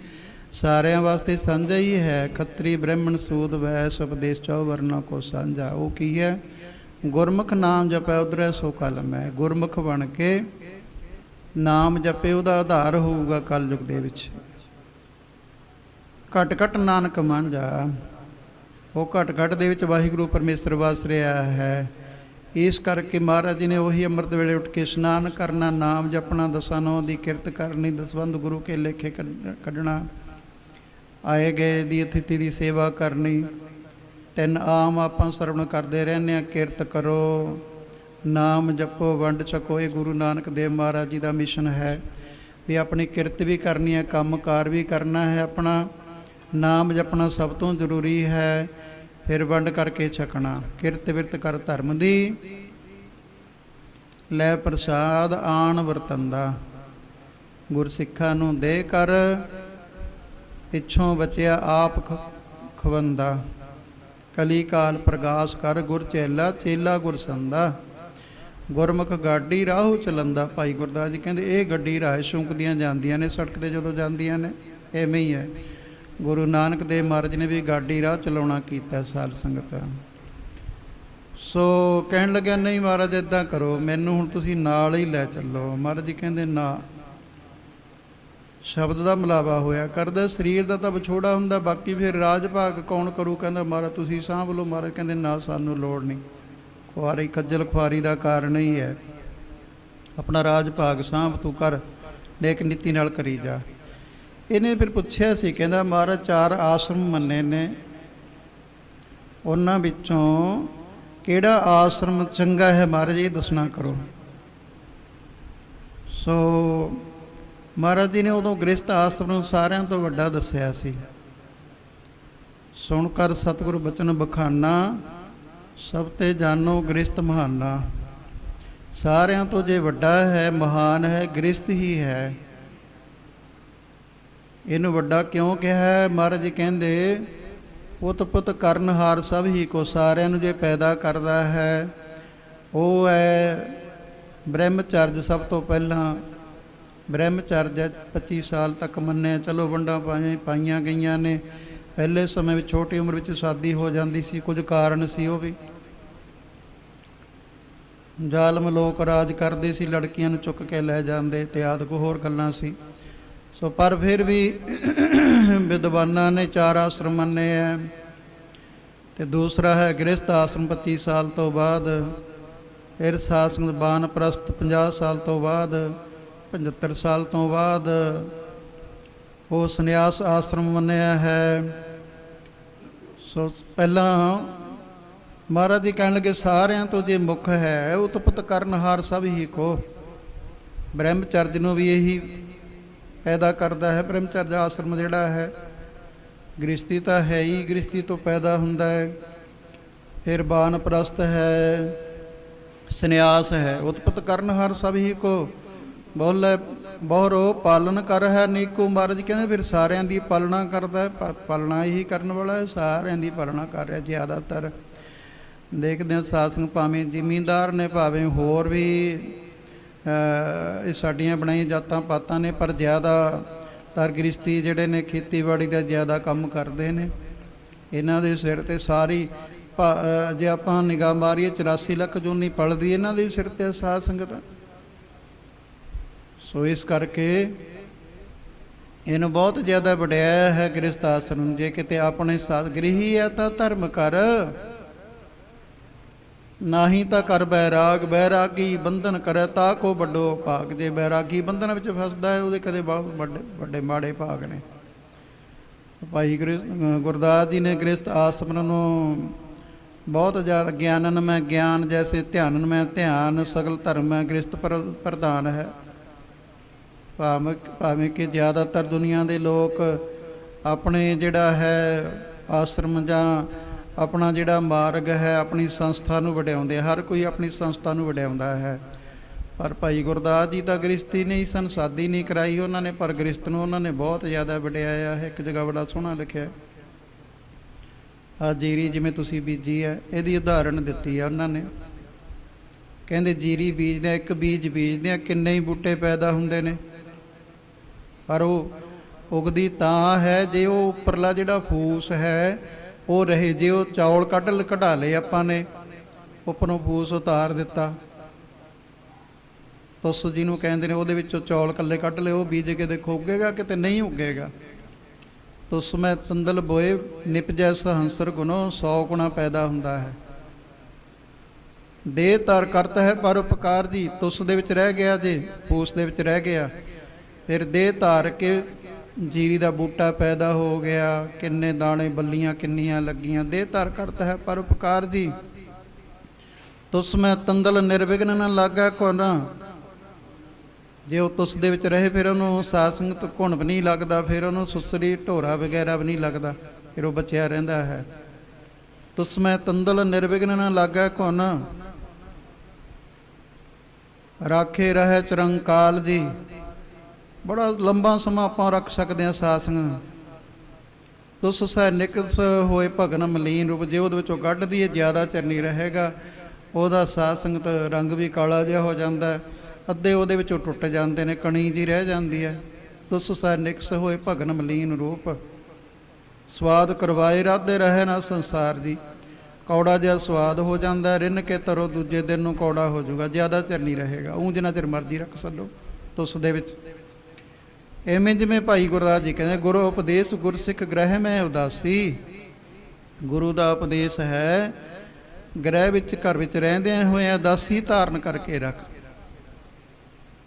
ਸਾਰਿਆਂ ਵਾਸਤੇ ਸਾਂਝਾ ਹੀ ਹੈ। ਖੱਤਰੀ ਬ੍ਰਾਹਮਣ ਸੂਦ ਵੈਸ ਉਪਦੇਸ਼ ਚੌ ਵਰਨਾ ਕੋ ਸਾਂਝਾ। ਉਹ ਕੀ ਹੈ? ਗੁਰਮੁਖ ਨਾਮ ਜਪੈ ਉਧਰੈ ਸੋ ਕਲਮ ਹੈ। ਗੁਰਮੁਖ ਬਣ ਕੇ ਨਾਮ ਜਪੇ, ਉਹਦਾ ਆਧਾਰ ਹੋਊਗਾ ਕਲਯੁਗ ਦੇ ਵਿੱਚ। ਘਟ ਘਟ ਨਾਨਕ ਮਾਂਝਾ, ਉਹ ਘਟ ਘਟ ਦੇ ਵਿੱਚ ਵਾਹਿਗੁਰੂ ਪਰਮੇਸ਼ਰ ਵਸ ਰਿਹਾ ਹੈ। ਇਸ ਕਰਕੇ ਮਹਾਰਾਜ ਜੀ ਨੇ ਉਹੀ ਅੰਮ੍ਰਿਤ ਵੇਲੇ ਉੱਠ ਕੇ ਇਸ਼ਨਾਨ ਕਰਨਾ, ਨਾਮ ਜਪਣਾ, 10 ਦੀ ਕਿਰਤ ਕਰਨੀ, ਦਸਵੰਧ ਗੁਰੂ ਕੇ ਲੇਖੇ ਕੱਢਣਾ, ਆਏ ਗਏ ਦੀ ਅਤਿਥੀ ਦੀ ਸੇਵਾ ਕਰਨੀ। 3 ਆਮ ਆਪਾਂ ਸਰਵਣ ਕਰਦੇ ਰਹਿੰਦੇ ਹਾਂ, ਕਿਰਤ ਕਰੋ, ਨਾਮ ਜਪੋ, ਵੰਡ ਛਕੋ। ਇਹ ਗੁਰੂ ਨਾਨਕ ਦੇਵ ਮਹਾਰਾਜ ਜੀ ਦਾ ਮਿਸ਼ਨ ਹੈ ਵੀ ਆਪਣੀ ਕਿਰਤ ਵੀ ਕਰਨੀ ਹੈ, ਕੰਮਕਾਰ ਵੀ ਕਰਨਾ ਹੈ, ਆਪਣਾ ਨਾਮ ਜਪਣਾ ਸਭ ਤੋਂ ਜ਼ਰੂਰੀ ਹੈ, ਫਿਰ ਵੰਡ ਕਰਕੇ ਛਕਣਾ। ਕਿਰਤ ਬਿਰਤ ਕਰ ਧਰਮ ਦੀ, ਲੈ ਪ੍ਰਸਾਦ ਆਣ ਵਰਤੰਦਾ। ਗੁਰਸਿੱਖਾਂ ਨੂੰ ਦੇ ਕਰ, ਪਿੱਛੋਂ ਬਚਿਆ ਆਪ ਖਵੰਦਾ। ਕਲੀ ਕਾਲ ਪ੍ਰਗਾਸ ਕਰ, ਗੁਰ ਚੇਲਾ ਚੇਲਾ ਗੁਰ ਸੰਦਾ। ਗੁਰਮੁਖ ਗਾਡੀ ਰਾਹੂ ਚਲੰਦਾ। ਭਾਈ ਗੁਰਦਾਸ ਜੀ ਕਹਿੰਦੇ ਇਹ ਗੱਡੀ ਰਾਹ ਸ਼ੌਂਕਦੀਆਂ ਜਾਂਦੀਆਂ ਨੇ, ਸੜਕ 'ਤੇ ਜਦੋਂ ਜਾਂਦੀਆਂ ਨੇ, ਐਵੇਂ ਹੀ ਹੈ। ਗੁਰੂ ਨਾਨਕ ਦੇਵ ਮਹਾਰਾਜ ਨੇ ਵੀ ਗਾਡੀ ਰਾਹ ਚਲਾਉਣਾ ਕੀਤਾ ਸਾਧ ਸੰਗਤ। ਸੋ ਕਹਿਣ ਲੱਗਿਆ ਨਹੀਂ ਮਹਾਰਾਜ ਇੱਦਾਂ ਕਰੋ, ਮੈਨੂੰ ਹੁਣ ਤੁਸੀਂ ਨਾਲ ਹੀ ਲੈ ਚੱਲੋ। ਮਹਾਰਾਜ ਜੀ ਕਹਿੰਦੇ ਨਾ, ਸ਼ਬਦ ਦਾ ਮਿਲਾਵਾ ਹੋਇਆ ਕਰਦਾ, ਸਰੀਰ ਦਾ ਤਾਂ ਵਿਛੋੜਾ ਹੁੰਦਾ, ਬਾਕੀ ਫਿਰ ਰਾਜ ਭਾਗ ਕੌਣ ਕਰੂ? ਕਹਿੰਦਾ ਮਹਾਰਾਜ ਤੁਸੀਂ ਸਾਂਭ ਲਓ। ਮਹਾਰਾਜ ਕਹਿੰਦੇ ਨਾ, ਸਾਨੂੰ ਲੋੜ ਨਹੀਂ, ਖੁਆਰੀ ਖੱਜਲ ਖੁਆਰੀ ਦਾ ਕਾਰਨ ਹੀ ਹੈ, ਆਪਣਾ ਰਾਜ ਭਾਗ ਸਾਂਭ ਤੂੰ ਕਰ, ਨੇਕ ਨੀਤੀ ਨਾਲ ਕਰੀ ਜਾ। ਇਹਨੇ ਫਿਰ ਪੁੱਛਿਆ ਸੀ, ਕਹਿੰਦਾ ਮਹਾਰਾਜ 4 ਆਸ਼ਰਮ ਮੰਨੇ ਨੇ, ਉਹਨਾਂ ਵਿੱਚੋਂ ਕਿਹੜਾ ਆਸ਼ਰਮ ਚੰਗਾ ਹੈ ਮਹਾਰਾਜ ਇਹ ਦੱਸਣਾ ਕਰੋ। ਸੋ ਮਹਾਰਾਜ ਜੀ ਨੇ ਉਦੋਂ ਗ੍ਰਸਤ ਆਸ਼ਰਮ ਨੂੰ ਸਾਰਿਆਂ ਤੋਂ ਵੱਡਾ ਦੱਸਿਆ ਸੀ। ਸੁਣ ਕਰ ਸਤਿਗੁਰ ਬਚਨ ਬਖਾਨਾ, ਸਭ ਤੇ ਜਾਨੋ ਗ੍ਰਸਤ ਮਹਾਨਾ। ਸਾਰਿਆਂ ਤੋਂ ਜੇ ਵੱਡਾ ਹੈ, ਮਹਾਨ ਹੈ, ਗ੍ਰਸਤ ਹੀ ਹੈ। ਇਹਨੂੰ ਵੱਡਾ ਕਿਉਂ ਕਿਹਾ ਹੈ? ਮਹਾਰਾਜ ਜੀ ਕਹਿੰਦੇ ਪੁੱਤ ਪੁੱਤ ਕਰਨਹਾਰ ਸਭ ਹੀ ਕੋ। ਸਾਰਿਆਂ ਨੂੰ ਜੇ ਪੈਦਾ ਕਰਦਾ ਹੈ ਉਹ ਹੈ ਬ੍ਰਹਮਚਰਜ। ਸਭ ਤੋਂ ਪਹਿਲਾਂ ਬ੍ਰਹਮਚਰਜ 25 ਸਾਲ ਤੱਕ ਮੰਨਿਆ। ਚਲੋ ਵੰਡਾਂ ਪਾਈਆਂ ਗਈਆਂ ਨੇ। ਪਹਿਲੇ ਸਮੇਂ ਵਿੱਚ ਛੋਟੀ ਉਮਰ ਵਿੱਚ ਸ਼ਾਦੀ ਹੋ ਜਾਂਦੀ ਸੀ, ਕੁਝ ਕਾਰਨ ਸੀ ਉਹ ਵੀ। ਜ਼ਾਲਮ ਲੋਕ ਰਾਜ ਕਰਦੇ ਸੀ, ਲੜਕੀਆਂ ਨੂੰ ਚੁੱਕ ਕੇ ਲੈ ਜਾਂਦੇ ਤੇ ਆਦਿ ਕੋ ਹੋਰ ਗੱਲਾਂ ਸੀ। ਸੋ ਪਰ ਫਿਰ ਵੀ ਵਿਦਵਾਨਾਂ ਨੇ 4 ਆਸ਼ਰਮ ਮੰਨੇ ਹੈ। ਤੇ ਦੂਸਰਾ ਹੈ ਗ੍ਰਸਤ ਆਸ਼ਰਮ, 25 ਸਾਲ ਤੋਂ ਬਾਅਦ ਫਿਰ ਸਾਧ ਸੰਗਤ ਬਾਨਪ੍ਰਸਤ 50 ਸਾਲ ਤੋਂ ਬਾਅਦ 75 ਸਾਲ ਤੋਂ ਬਾਅਦ ਉਹ ਸੰਨਿਆਸ ਆਸ਼ਰਮ ਮੰਨਿਆ ਹੈ। ਸੋ ਪਹਿਲਾਂ ਮਹਾਰਾਜ ਜੀ ਕਹਿਣ ਲੱਗੇ ਸਾਰਿਆਂ ਤੋਂ ਜੇ ਮੁੱਖ ਹੈ ਉਤਪਤ ਕਰਨਹਾਰ ਸਭ ਹੀ ਕੋ। ਬ੍ਰਹਮਚਰਜ ਨੂੰ ਵੀ ਇਹੀ ਪੈਦਾ ਕਰਦਾ ਹੈ। ਬ੍ਰਹਮਚਰਜ ਆਸ਼ਰਮ ਜਿਹੜਾ ਹੈ, ਗ੍ਰਸਤੀ ਤਾਂ ਹੈ ਹੀ, ਗ੍ਰਸਤੀ ਤੋਂ ਪੈਦਾ ਹੁੰਦਾ ਹੈ। ਫਿਰ ਬਾਨਪ੍ਰਸਤ ਹੈ, ਸੰਨਿਆਸ ਹੈ। ਉਤਪਤ ਕਰਨਹਾਰ ਸਭ ਹੀ ਕੋ ਬੋਲੇ ਬਹੁਰੋ ਪਾਲਨ ਕਰ ਹੈ ਨੀਕੂ। ਮਹਾਰਾਜ ਕਹਿੰਦੇ ਫਿਰ ਸਾਰਿਆਂ ਦੀ ਪਾਲਣਾ ਕਰਦਾ, ਪਾਲਣਾ ਹੀ ਕਰਨ ਵਾਲਾ ਹੈ, ਸਾਰਿਆਂ ਦੀ ਪਾਲਣਾ ਕਰ ਰਿਹਾ। ਜ਼ਿਆਦਾਤਰ ਦੇਖਦੇ ਹਾਂ ਸਾਧ ਸੰਗਤ ਭਾਵੇਂ ਜ਼ਿਮੀਂਦਾਰ ਨੇ, ਭਾਵੇਂ ਹੋਰ ਵੀ ਇਹ ਸਾਡੀਆਂ ਬਣਾਈਆਂ ਜਾਤਾਂ ਪਾਤਾਂ ਨੇ, ਪਰ ਜ਼ਿਆਦਾਤਰ ਗ੍ਰਸਤੀ ਜਿਹੜੇ ਨੇ ਖੇਤੀਬਾੜੀ ਦਾ ਜ਼ਿਆਦਾ ਕੰਮ ਕਰਦੇ ਨੇ। ਇਹਨਾਂ ਦੇ ਸਿਰ 'ਤੇ ਸਾਰੀ ਜੇ ਆਪਾਂ ਨਿਗਾਹ ਮਾਰੀਏ 84 ਲੱਖ ਜੂਨੀ ਪਲਦੀ ਇਹਨਾਂ ਦੇ ਸਿਰ 'ਤੇ ਸਾਧ ਸੰਗਤ। ਸੋ ਇਸ ਕਰਕੇ ਇਹਨੂੰ ਬਹੁਤ ਜ਼ਿਆਦਾ ਵਡਿਆਇਆ ਹੈ ਗ੍ਰਸਤ ਆਸ਼ਰਮ। ਜੇ ਕਿਤੇ ਆਪਣੇ ਸਾਥ ਗ੍ਰਹੀ ਹੈ ਤਾਂ ਧਰਮ ਕਰ, ਨਾਹੀ ਤਾਂ ਕਰ ਬੈਰਾਗ। ਬੈਰਾਗੀ ਬੰਧਨ ਕਰੇ ਤਾਂ ਕੋ ਵੱਡੋ ਭਾਗ। ਜੇ ਬੈਰਾਗੀ ਬੰਧਨ ਵਿੱਚ ਫਸਦਾ ਹੈ ਉਹਦੇ ਕਦੇ ਬਹੁਤ ਵੱਡੇ ਮਾੜੇ ਭਾਗ ਨੇ। ਭਾਈ ਗੁਰਦਾਸ ਜੀ ਨੇ ਗ੍ਰਸਤ ਆਸ਼ਰਮ ਨੂੰ ਬਹੁਤ ਜ਼ਿਆਦਾ ਗਿਆਨਨ ਮੈਂ ਗਿਆਨ ਜੈਸੇ ਧਿਆਨਨ ਮੈਂ ਧਿਆਨ ਸਗਲ ਧਰਮ ਮੈਂ ਗ੍ਰਸਤ ਪ੍ਰਧਾਨ ਹੈ। ਭਾਵੇਂ ਕਿ ਜ਼ਿਆਦਾਤਰ ਦੁਨੀਆ ਦੇ ਲੋਕ ਆਪਣੇ ਜਿਹੜਾ ਹੈ ਆਸ਼ਰਮ ਜਾਂ ਆਪਣਾ ਜਿਹੜਾ ਮਾਰਗ ਹੈ, ਆਪਣੀ ਸੰਸਥਾ ਨੂੰ ਵਡਿਆਉਂਦੇ। ਹਰ ਕੋਈ ਆਪਣੀ ਸੰਸਥਾ ਨੂੰ ਵਡਿਆਉਂਦਾ ਹੈ, ਪਰ ਭਾਈ ਗੁਰਦਾਸ ਜੀ ਤਾਂ ਗ੍ਰਸਤੀ ਨਹੀਂ ਸਨ, ਸ਼ਾਦੀ ਨਹੀਂ ਕਰਾਈ ਉਹਨਾਂ ਨੇ, ਪਰ ਗ੍ਰਸਤ ਨੂੰ ਉਹਨਾਂ ਨੇ ਬਹੁਤ ਜ਼ਿਆਦਾ ਵਡਿਆਇਆ ਹੈ। ਇੱਕ ਜਗ੍ਹਾ ਬੜਾ ਸੋਹਣਾ ਲਿਖਿਆ, ਆਹ ਜੀਰੀ ਜਿਵੇਂ ਤੁਸੀਂ ਬੀਜੀ ਹੈ, ਇਹਦੀ ਉਦਾਹਰਣ ਦਿੱਤੀ ਹੈ ਉਹਨਾਂ ਨੇ। ਕਹਿੰਦੇ ਜੀਰੀ ਬੀਜਦੇ, ਇੱਕ ਬੀਜ ਬੀਜਦੇ ਆ, ਕਿੰਨੇ ਹੀ ਬੂਟੇ ਪੈਦਾ ਹੁੰਦੇ ਨੇ, ਪਰ ਉਹ ਉਗਦੀ ਤਾਂ ਹੈ ਜੇ ਉਹ ਉੱਪਰਲਾ ਜਿਹੜਾ ਫੂਸ ਹੈ ਉਹ ਰਹੇ। ਜੇ ਉਹ ਚੌਲ ਕਢਾ ਲਏ ਆਪਾਂ ਨੇ, ਉੱਪਰੋਂ ਫੂਸ ਉਤਾਰ ਦਿੱਤਾ, ਤੁਸ ਜਿਹਨੂੰ ਕਹਿੰਦੇ ਨੇ, ਉਹਦੇ ਵਿੱਚੋਂ ਚੌਲ ਇਕੱਲੇ ਕੱਢ ਲਏ, ਉਹ ਬੀਜ ਕੇ ਦੇਖੋ ਉੱਗੇਗਾ ਕਿਤੇ ਨਹੀਂ ਉੱਗੇਗਾ। ਤੁਸ ਮੈਂ ਤੰਦਲ ਬੋਏ ਨਿਪਜੈ ਸਹੰਸਰ ਗੁਣੋ, 100 ਗੁਣਾ ਪੈਦਾ ਹੁੰਦਾ ਹੈ। ਦੇਹ ਧਾਰ ਕਰਤ ਹੈ ਪਰ ਉਪਕਾਰ ਜੀ। ਤੁਸ ਦੇ ਵਿੱਚ ਰਹਿ ਗਿਆ, ਜੇ ਫੂਸ ਦੇ ਵਿੱਚ ਰਹਿ ਗਿਆ, ਫਿਰ ਦੇਹ ਧਾਰ ਕੇ ਜੀਰੀ ਦਾ ਬੂਟਾ ਪੈਦਾ ਹੋ ਗਿਆ, ਕਿੰਨੇ ਦਾਣੇ ਬੱਲੀਆਂ ਕਿੰਨੀਆਂ ਲੱਗੀਆਂ। ਦੇਹ ਧਾਰ ਕਰਤਾ ਹੈ ਪਰ ਉਪਕਾਰ ਜੀ। ਤੁਸ ਮੈਂ ਤੰਦਲ ਨਿਰਵਿਘਨ ਨਾ ਲਾਗਾ ਕੋ ਨਾ। ਜੇ ਉਹ ਤੁਸ ਦੇ ਵਿੱਚ ਰਹੇ ਫਿਰ ਉਹਨੂੰ ਸਾਧ ਸੰਗਤ ਘੁਣ ਵੀ ਨਹੀਂ ਲੱਗਦਾ, ਫਿਰ ਉਹਨੂੰ ਸੁਸਰੀ ਢੋਰਾ ਵਗੈਰਾ ਵੀ ਨਹੀਂ ਲੱਗਦਾ, ਫਿਰ ਉਹ ਬਚਿਆ ਰਹਿੰਦਾ ਹੈ। ਤੁਸ ਮੈਂ ਤੰਦਲ ਨਿਰਵਿਘਨ ਨਾ ਲਾਗਾ ਕੋ ਨਾ, ਰਾਖੇ ਰਹਿ ਚਰੰਕਾਲ ਜੀ। ਬੜਾ ਲੰਬਾ ਸਮਾਂ ਆਪਾਂ ਰੱਖ ਸਕਦੇ ਹਾਂ ਸਾਧ ਸੰਗਤ। ਤੁਸ ਸਹਿ ਨਿਕਸ ਹੋਏ ਭਗਨ ਮਲੀਨ ਰੂਪ। ਜੇ ਉਹਦੇ ਵਿੱਚੋਂ ਕੱਢ ਦੀਏ ਜ਼ਿਆਦਾ ਚਿਰ ਨਹੀਂ ਰਹੇਗਾ, ਉਹਦਾ ਸਾਧ ਸੰਗਤ ਰੰਗ ਵੀ ਕਾਲਾ ਜਿਹਾ ਹੋ ਜਾਂਦਾ, ਅੱਧੇ ਉਹਦੇ ਵਿੱਚੋਂ ਟੁੱਟ ਜਾਂਦੇ ਨੇ, ਕਣੀ ਜੀ ਰਹਿ ਜਾਂਦੀ ਹੈ। ਤੁਸ ਸਹਿ ਨਿਕਸ ਹੋਏ ਭਗਨ ਮਲੀਨ ਰੂਪ, ਸਵਾਦ ਕਰਵਾਏ ਰਾਧੇ ਰਹੇ ਨਾ ਸੰਸਾਰ ਜੀ। ਕੌੜਾ ਜਿਹਾ ਸਵਾਦ ਹੋ ਜਾਂਦਾ, ਰਿੰਨ ਕੇ ਤਰੋ ਦੂਜੇ ਦਿਨ ਨੂੰ ਕੌੜਾ ਹੋ ਜਾਊਗਾ, ਜ਼ਿਆਦਾ ਚਿਰ ਨਹੀਂ ਰਹੇਗਾ। ਊਂ ਜਿੰਨਾ ਚਿਰ ਮਰਜ਼ੀ ਰੱਖ ਛੱਡੋ ਤੁਸ ਦੇ ਵਿੱਚ। ਐਵੇਂ ਜਿਵੇਂ ਭਾਈ ਗੁਰਦਾਸ ਜੀ ਕਹਿੰਦੇ, ਗੁਰੂ ਉਪਦੇਸ਼ ਗੁਰਸਿੱਖ ਗ੍ਰਹਿ ਮੈਂ ਉਦਾਸੀ। ਗੁਰੂ ਦਾ ਉਪਦੇਸ਼ ਹੈ, ਗ੍ਰਹਿ ਵਿੱਚ ਘਰ ਵਿੱਚ ਰਹਿੰਦਿਆਂ ਹੋਇਆਂ ਉਦਾਸੀ ਧਾਰਨ ਕਰਕੇ ਰੱਖ।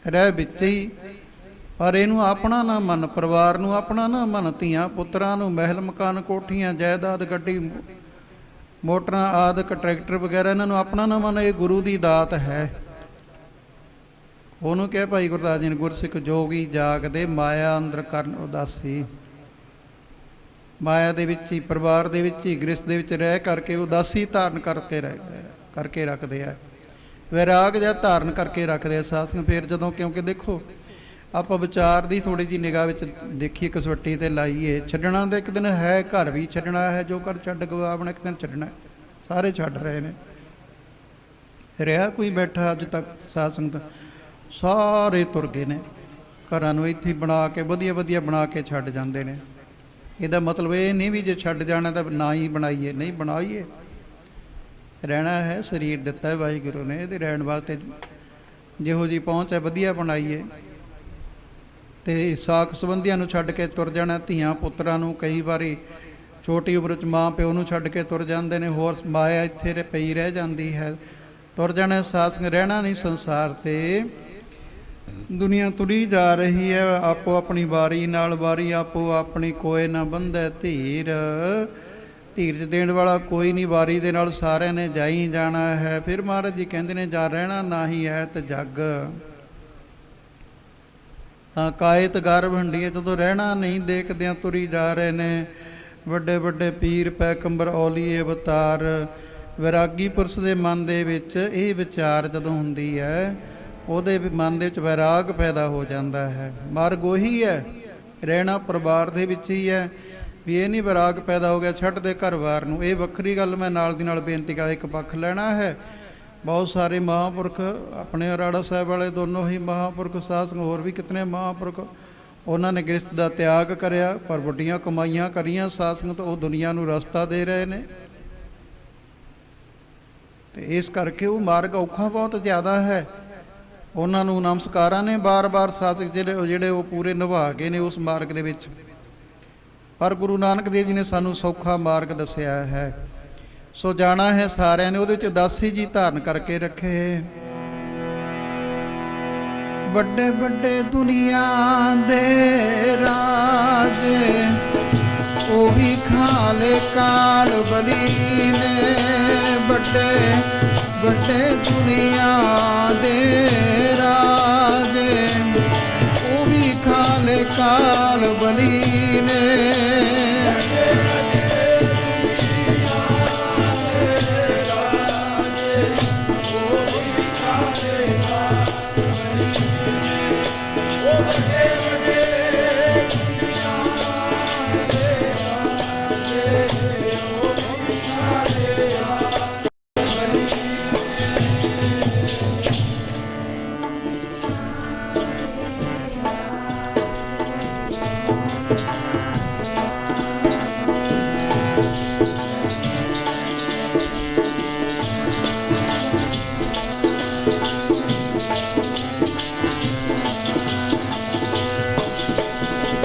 ਰਹਿ ਵਿੱਚ ਹੀ, ਪਰ ਇਹਨੂੰ ਆਪਣਾ ਨਾ ਮੰਨ, ਪਰਿਵਾਰ ਨੂੰ ਆਪਣਾ ਨਾ ਮੰਨ, ਧੀਆਂ ਪੁੱਤਰਾਂ ਨੂੰ ਮਹਿਲ ਮਕਾਨ ਕੋਠੀਆਂ ਜਾਇਦਾਦ ਗੱਡੀ ਮੋਟਰਾਂ ਆਦਿਕ ਟਰੈਕਟਰ ਵਗੈਰਾ ਇਹਨਾਂ ਨੂੰ ਆਪਣਾ ਨਾ ਮੰਨ। ਇਹ ਗੁਰੂ ਦੀ ਦਾਤ ਹੈ। ਉਹਨੂੰ ਕਿਹਾ ਭਾਈ ਗੁਰਦਾਸ ਜੀ ਨੇ, ਗੁਰਸਿੱਖ ਜੋਗੀ ਜਾਗਦੇ ਮਾਇਆ ਅੰਦਰ ਕਰਨ ਉਦਾਸੀ। ਮਾਇਆ ਦੇ ਵਿੱਚ ਹੀ, ਪਰਿਵਾਰ ਦੇ ਵਿੱਚ ਹੀ, ਗ੍ਰਸਤ ਦੇ ਵਿੱਚ ਰਹਿ ਕਰਕੇ ਉਦਾਸੀ ਧਾਰਨ ਕਰਕੇ ਰੱਖਦੇ ਆ, ਵੈਰਾਗ ਜਿਹਾ ਧਾਰਨ ਕਰਕੇ ਰੱਖਦੇ ਆ ਸਾਧ ਸੰਗਤ। ਫਿਰ ਜਦੋਂ, ਕਿਉਂਕਿ ਦੇਖੋ ਆਪਾਂ ਵਿਚਾਰ ਦੀ ਥੋੜ੍ਹੀ ਜਿਹੀ ਨਿਗਾਹ ਵਿੱਚ ਦੇਖੀਏ, ਕਸਵੱਟੀ 'ਤੇ ਲਾਈਏ। ਛੱਡਣਾ ਤਾਂ ਇੱਕ ਦਿਨ ਹੈ, ਘਰ ਵੀ ਛੱਡਣਾ ਹੈ, ਜੋ ਘਰ ਛੱਡ ਗਵਾਉਣਾ ਇੱਕ ਦਿਨ ਛੱਡਣਾ। ਸਾਰੇ ਛੱਡ ਰਹੇ ਨੇ, ਰਿਹਾ ਕੋਈ ਬੈਠਾ ਅੱਜ ਤੱਕ ਸਾਧ ਸੰਗਤ? ਸਾਰੇ ਤੁਰ ਗਏ ਨੇ, ਘਰਾਂ ਨੂੰ ਇੱਥੇ ਬਣਾ ਕੇ ਵਧੀਆ ਵਧੀਆ ਬਣਾ ਕੇ ਛੱਡ ਜਾਂਦੇ ਨੇ। ਇਹਦਾ ਮਤਲਬ ਇਹ ਨਹੀਂ ਵੀ ਜੇ ਛੱਡ ਜਾਣਾ ਤਾਂ ਨਾ ਹੀ ਬਣਾਈਏ, ਨਹੀਂ ਬਣਾਈਏ। ਰਹਿਣਾ ਹੈ, ਸਰੀਰ ਦਿੱਤਾ ਹੈ ਵਾਹਿਗੁਰੂ ਨੇ, ਇਹਦੇ ਰਹਿਣ ਵਾਸਤੇ ਜਿਹੋ ਜਿਹੀ ਪਹੁੰਚ ਹੈ ਵਧੀਆ ਬਣਾਈਏ। ਅਤੇ ਸਾਕ ਸੰਬੰਧੀਆਂ ਨੂੰ ਛੱਡ ਕੇ ਤੁਰ ਜਾਣਾ, ਧੀਆਂ ਪੁੱਤਰਾਂ ਨੂੰ ਕਈ ਵਾਰੀ ਛੋਟੀ ਉਮਰ 'ਚ ਮਾਂ ਪਿਓ ਨੂੰ ਛੱਡ ਕੇ ਤੁਰ ਜਾਂਦੇ ਨੇ। ਹੋਰ ਮਾਇਆ ਇੱਥੇ ਪਈ ਰਹਿ ਜਾਂਦੀ ਹੈ। ਤੁਰ ਜਾਣਾ ਸਾਧ ਸੰਗ, ਰਹਿਣਾ ਨਹੀਂ ਸੰਸਾਰ ਤੇ। ਦੁਨੀਆ ਤੁਰੀ ਜਾ ਰਹੀ ਹੈ ਆਪੋ ਆਪਣੀ ਵਾਰੀ ਨਾਲ, ਵਾਰੀ ਆਪੋ ਆਪਣੀ, ਕੋਏ ਨਾ ਬੰਧੈ ਧੀਰ। ਧੀਰਜ ਦੇਣ ਵਾਲਾ ਕੋਈ ਨਹੀਂ, ਵਾਰੀ ਦੇ ਨਾਲ ਸਾਰਿਆਂ ਨੇ ਜਾਈ ਜਾਣਾ ਹੈ। ਫਿਰ ਮਹਾਰਾਜ ਜੀ ਕਹਿੰਦੇ ਨੇ ਜਾ ਰਹਿਣਾ ਨਾਹੀ ਹੈ ਤੇ ਜੱਗ। ਤਾਂ ਕਾਇਤ ਗਰਭ ਹੰਡੀਏ, ਜਦੋਂ ਰਹਿਣਾ ਨਹੀਂ ਦੇਖਦਿਆਂ ਤੁਰੀ ਜਾ ਰਹੇ ਨੇ ਵੱਡੇ ਵੱਡੇ ਪੀਰ ਪੈਗੰਬਰ ਔਲੀਏ ਅਵਤਾਰ। ਵੈਰਾਗੀ ਪੁਰਸ਼ ਦੇ ਮਨ ਦੇ ਵਿੱਚ ਇਹ ਵਿਚਾਰ ਜਦੋਂ ਹੁੰਦੀ ਹੈ, ਉਹਦੇ ਮਨ ਦੇ ਵਿੱਚ ਵੈਰਾਗ ਪੈਦਾ ਹੋ ਜਾਂਦਾ ਹੈ। ਮਾਰਗ ਉਹੀ ਹੈ, ਰਹਿਣਾ ਪਰਿਵਾਰ ਦੇ ਵਿੱਚ ਹੀ ਹੈ। ਵੀ ਇਹ ਨਹੀਂ ਵੈਰਾਗ ਪੈਦਾ ਹੋ ਗਿਆ ਛੱਡ ਦੇ ਘਰ-ਬਾਰ ਨੂੰ, ਇਹ ਵੱਖਰੀ ਗੱਲ। ਮੈਂ ਨਾਲ ਦੀ ਨਾਲ ਬੇਨਤੀ ਕਰ, ਇੱਕ ਪੱਖ ਲੈਣਾ ਹੈ। ਬਹੁਤ ਸਾਰੇ ਮਹਾਂਪੁਰਖ ਆਪਣੇ ਅਰਾੜਾ ਸਾਹਿਬ ਵਾਲੇ ਦੋਨੋਂ ਹੀ ਮਹਾਂਪੁਰਖ, ਸਾਧ ਸੰਗ ਹੋਰ ਵੀ ਕਿਤਨੇ ਮਹਾਂਪੁਰਖ, ਉਹਨਾਂ ਨੇ ਗ੍ਰਸਤ ਦਾ ਤਿਆਗ ਕਰਿਆ ਪਰ ਵੱਡੀਆਂ ਕਮਾਈਆਂ ਕਰੀਆਂ। ਸਾਧ ਸੰਗਤ ਉਹ ਦੁਨੀਆ ਨੂੰ ਰਸਤਾ ਦੇ ਰਹੇ ਨੇ, ਤੇ ਇਸ ਕਰਕੇ ਉਹ ਮਾਰਗ ਔਖਾ ਬਹੁਤ ਜ਼ਿਆਦਾ ਹੈ। ਉਹਨਾਂ ਨੂੰ ਨਮਸਕਾਰਾਂ ਨੇ ਬਾਰ-ਬਾਰ ਸਾਧ ਸੰਗਤ ਜਿਹੜੇ ਉਹ ਪੂਰੇ ਨਿਭਾ ਗਏ ਨੇ ਉਸ ਮਾਰਗ ਦੇ ਵਿੱਚ। ਪਰ ਗੁਰੂ ਨਾਨਕ ਦੇਵ ਜੀ ਨੇ ਸਾਨੂੰ ਸੌਖਾ ਮਾਰਗ ਦੱਸਿਆ ਹੈ, ਸੋ ਜਾਣਾ ਹੈ ਸਾਰਿਆਂ ਨੇ। ਉਹਦੇ ਵਿੱਚ ਉਦਾਸੀ ਜੀ ਧਾਰਨ ਕਰਕੇ ਰੱਖੇ। ਵੱਡੇ ਵੱਡੇ ਦੁਨੀਆ ਦੇ ਰਾਜੇ, ਉਹ ਵੀ ਖਾਲੇ ਕਾਲ ਬਲੀ ਨੇ। ਵੱਡੇ ਵੱਡੇ ਦੁਨੀਆ ਦੇ ਰਾਜੇ, ਉਹ ਵੀ ਖਾਲੇ ਕਾਲ ਬਲੀ ਨੇ।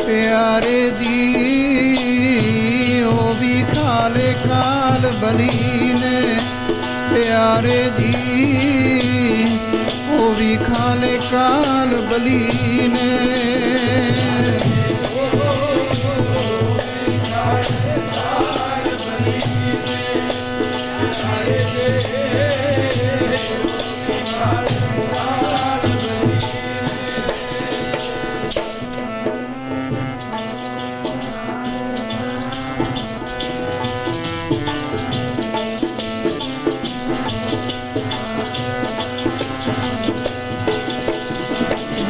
ਪਿਆਰੇ ਜੀ ਉਹ ਵੀ ਖਾਲੇ ਕਾਲ ਬਲੀ ਨੇ। ਪਿਆਰੇ ਜੀ ਉਹ ਵੀ ਖਾਲੇ ਕਾਲ ਬਲੀ ਨੇ।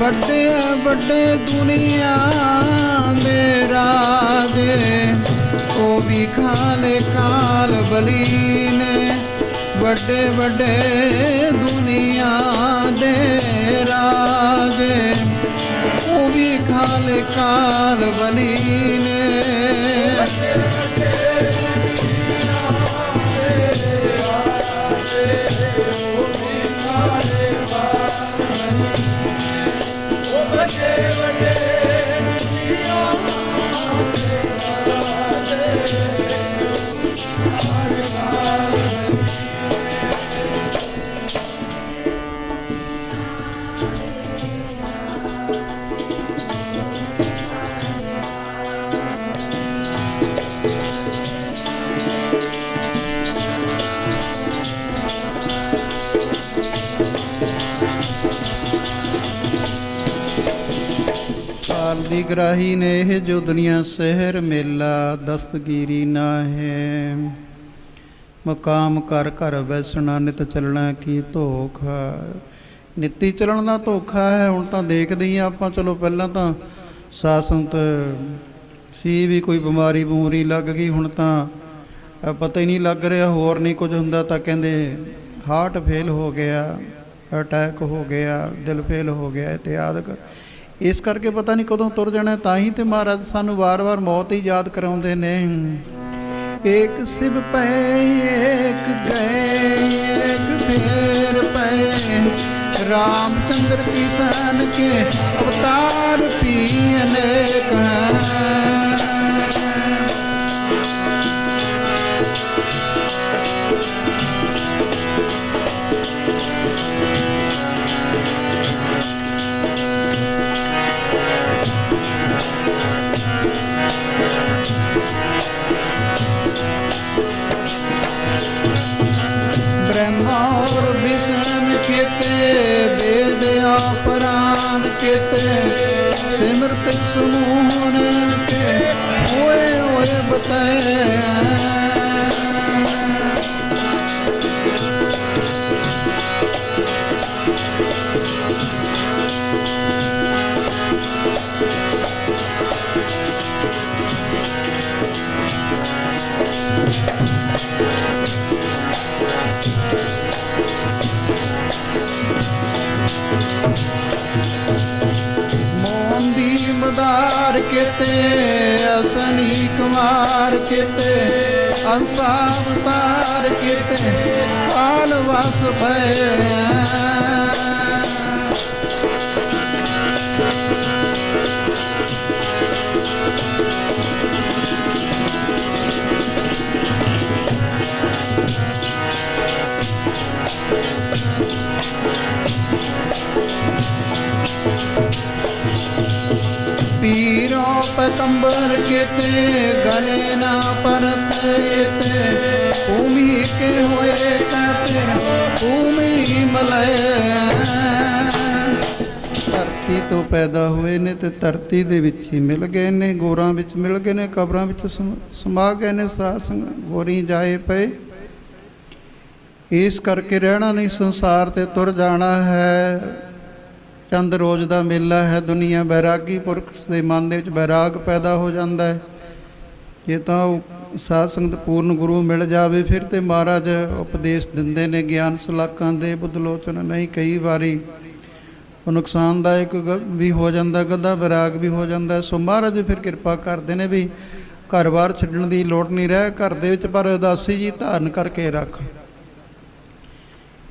ਵੱਡੇ ਵੱਡੇ ਦੁਨੀਆ ਦੇ ਰਾਜੇ, ਉਹ ਵੀ ਖਾਲੇ ਕਾਲ ਬਲੀ ਨੇ। ਵੱਡੇ ਵੱਡੇ ਦੁਨੀਆ ਦੇ ਰਾਜੇ, ਉਹ ਵੀ ਖਾਲੇ ਕਾਲ ਬਲੀ ਨੇ। ਦੀ ਗ੍ਰਾਹੀ ਨੇ ਇਹ ਜੋ ਦੁਨੀਆ ਸ਼ਹਿਰ ਮੇਲਾ, ਦਸਤਗੀਰੀ ਨਾ ਹੈ। ਮਕਾਮ ਕਰ ਘਰ ਵੈਸਣਾ, ਨਿਤ ਚੱਲਣਾ ਕੀ ਧੋਖਾ। ਨਿੱਤੀ ਚੱਲਣ ਦਾ ਧੋਖਾ ਹੈ। ਹੁਣ ਤਾਂ ਦੇਖਦੇ ਹੀ ਆਪਾਂ, ਚਲੋ ਪਹਿਲਾਂ ਤਾਂ ਸਾਧ ਸੰਗਤ ਸੀ ਵੀ ਕੋਈ ਬਿਮਾਰੀ ਬਮੂਰੀ ਲੱਗ ਗਈ, ਹੁਣ ਤਾਂ ਪਤਾ ਹੀ ਨਹੀਂ ਲੱਗ ਰਿਹਾ। ਹੋਰ ਨਹੀਂ ਕੁਝ ਹੁੰਦਾ ਤਾਂ ਕਹਿੰਦੇ ਹਾਰਟ ਫੇਲ ਹੋ ਗਿਆ, ਅਟੈਕ ਹੋ ਗਿਆ, ਦਿਲ ਫੇਲ ਹੋ ਗਿਆ ਇਤਿਆਦਿਕ। ਇਸ ਕਰਕੇ ਪਤਾ ਨਹੀਂ ਕਦੋਂ ਤੁਰ ਜਾਣਾ। ਤਾਂ ਹੀ ਤੇ ਮਹਾਰਾਜ ਸਾਨੂੰ ਵਾਰ-ਵਾਰ ਮੌਤ ਹੀ ਯਾਦ ਕਰਾਉਂਦੇ ਨੇ। ਏਕ ਸਿਵ ਪਏ ਏਕ ਗਏ, ਏਕ ਫੇਰ ਪਏ। रामचंद्र की सन के अवतार भी अनेक हैं। ब्रह्मा और विष्णु केते वेद अपराण केते सिमरत समूहन के ओए ओए बताए। मदार केते असनी कुमार केते अंसावतार केते काल वास भय। पीरों पैगंबर केते गले ना परते भूमि के होए कहते भूमि मलय। धरती तो पैदा हुए ने ते धरती दे विच ही मिल गए ने, गोरां विच मिल गए ने, कबरां विच समा गए ने, साथ संग गोरी जाए पे। इस करके रहना नहीं, संसार ते तुर जाना है। चंद रोज़ का मेला है, दुनिया बैरागी पुरख के मन में बैराग पैदा हो जाता है। जे तो साध संगत पूर्ण गुरु मिल जाए फिर तो महाराज उपदेश देंदे ने ज्ञान सलाकां दे बुद्धलोचन। नहीं कई बारी नुकसानदायक भी हो जाता, गधा बैराग भी हो जाता है। सो महाराज फिर कृपा करते हैं भी घर बार छड्डण की लोड़ नहीं रह, घर दे विच पर उदासी जी धारण करके रख।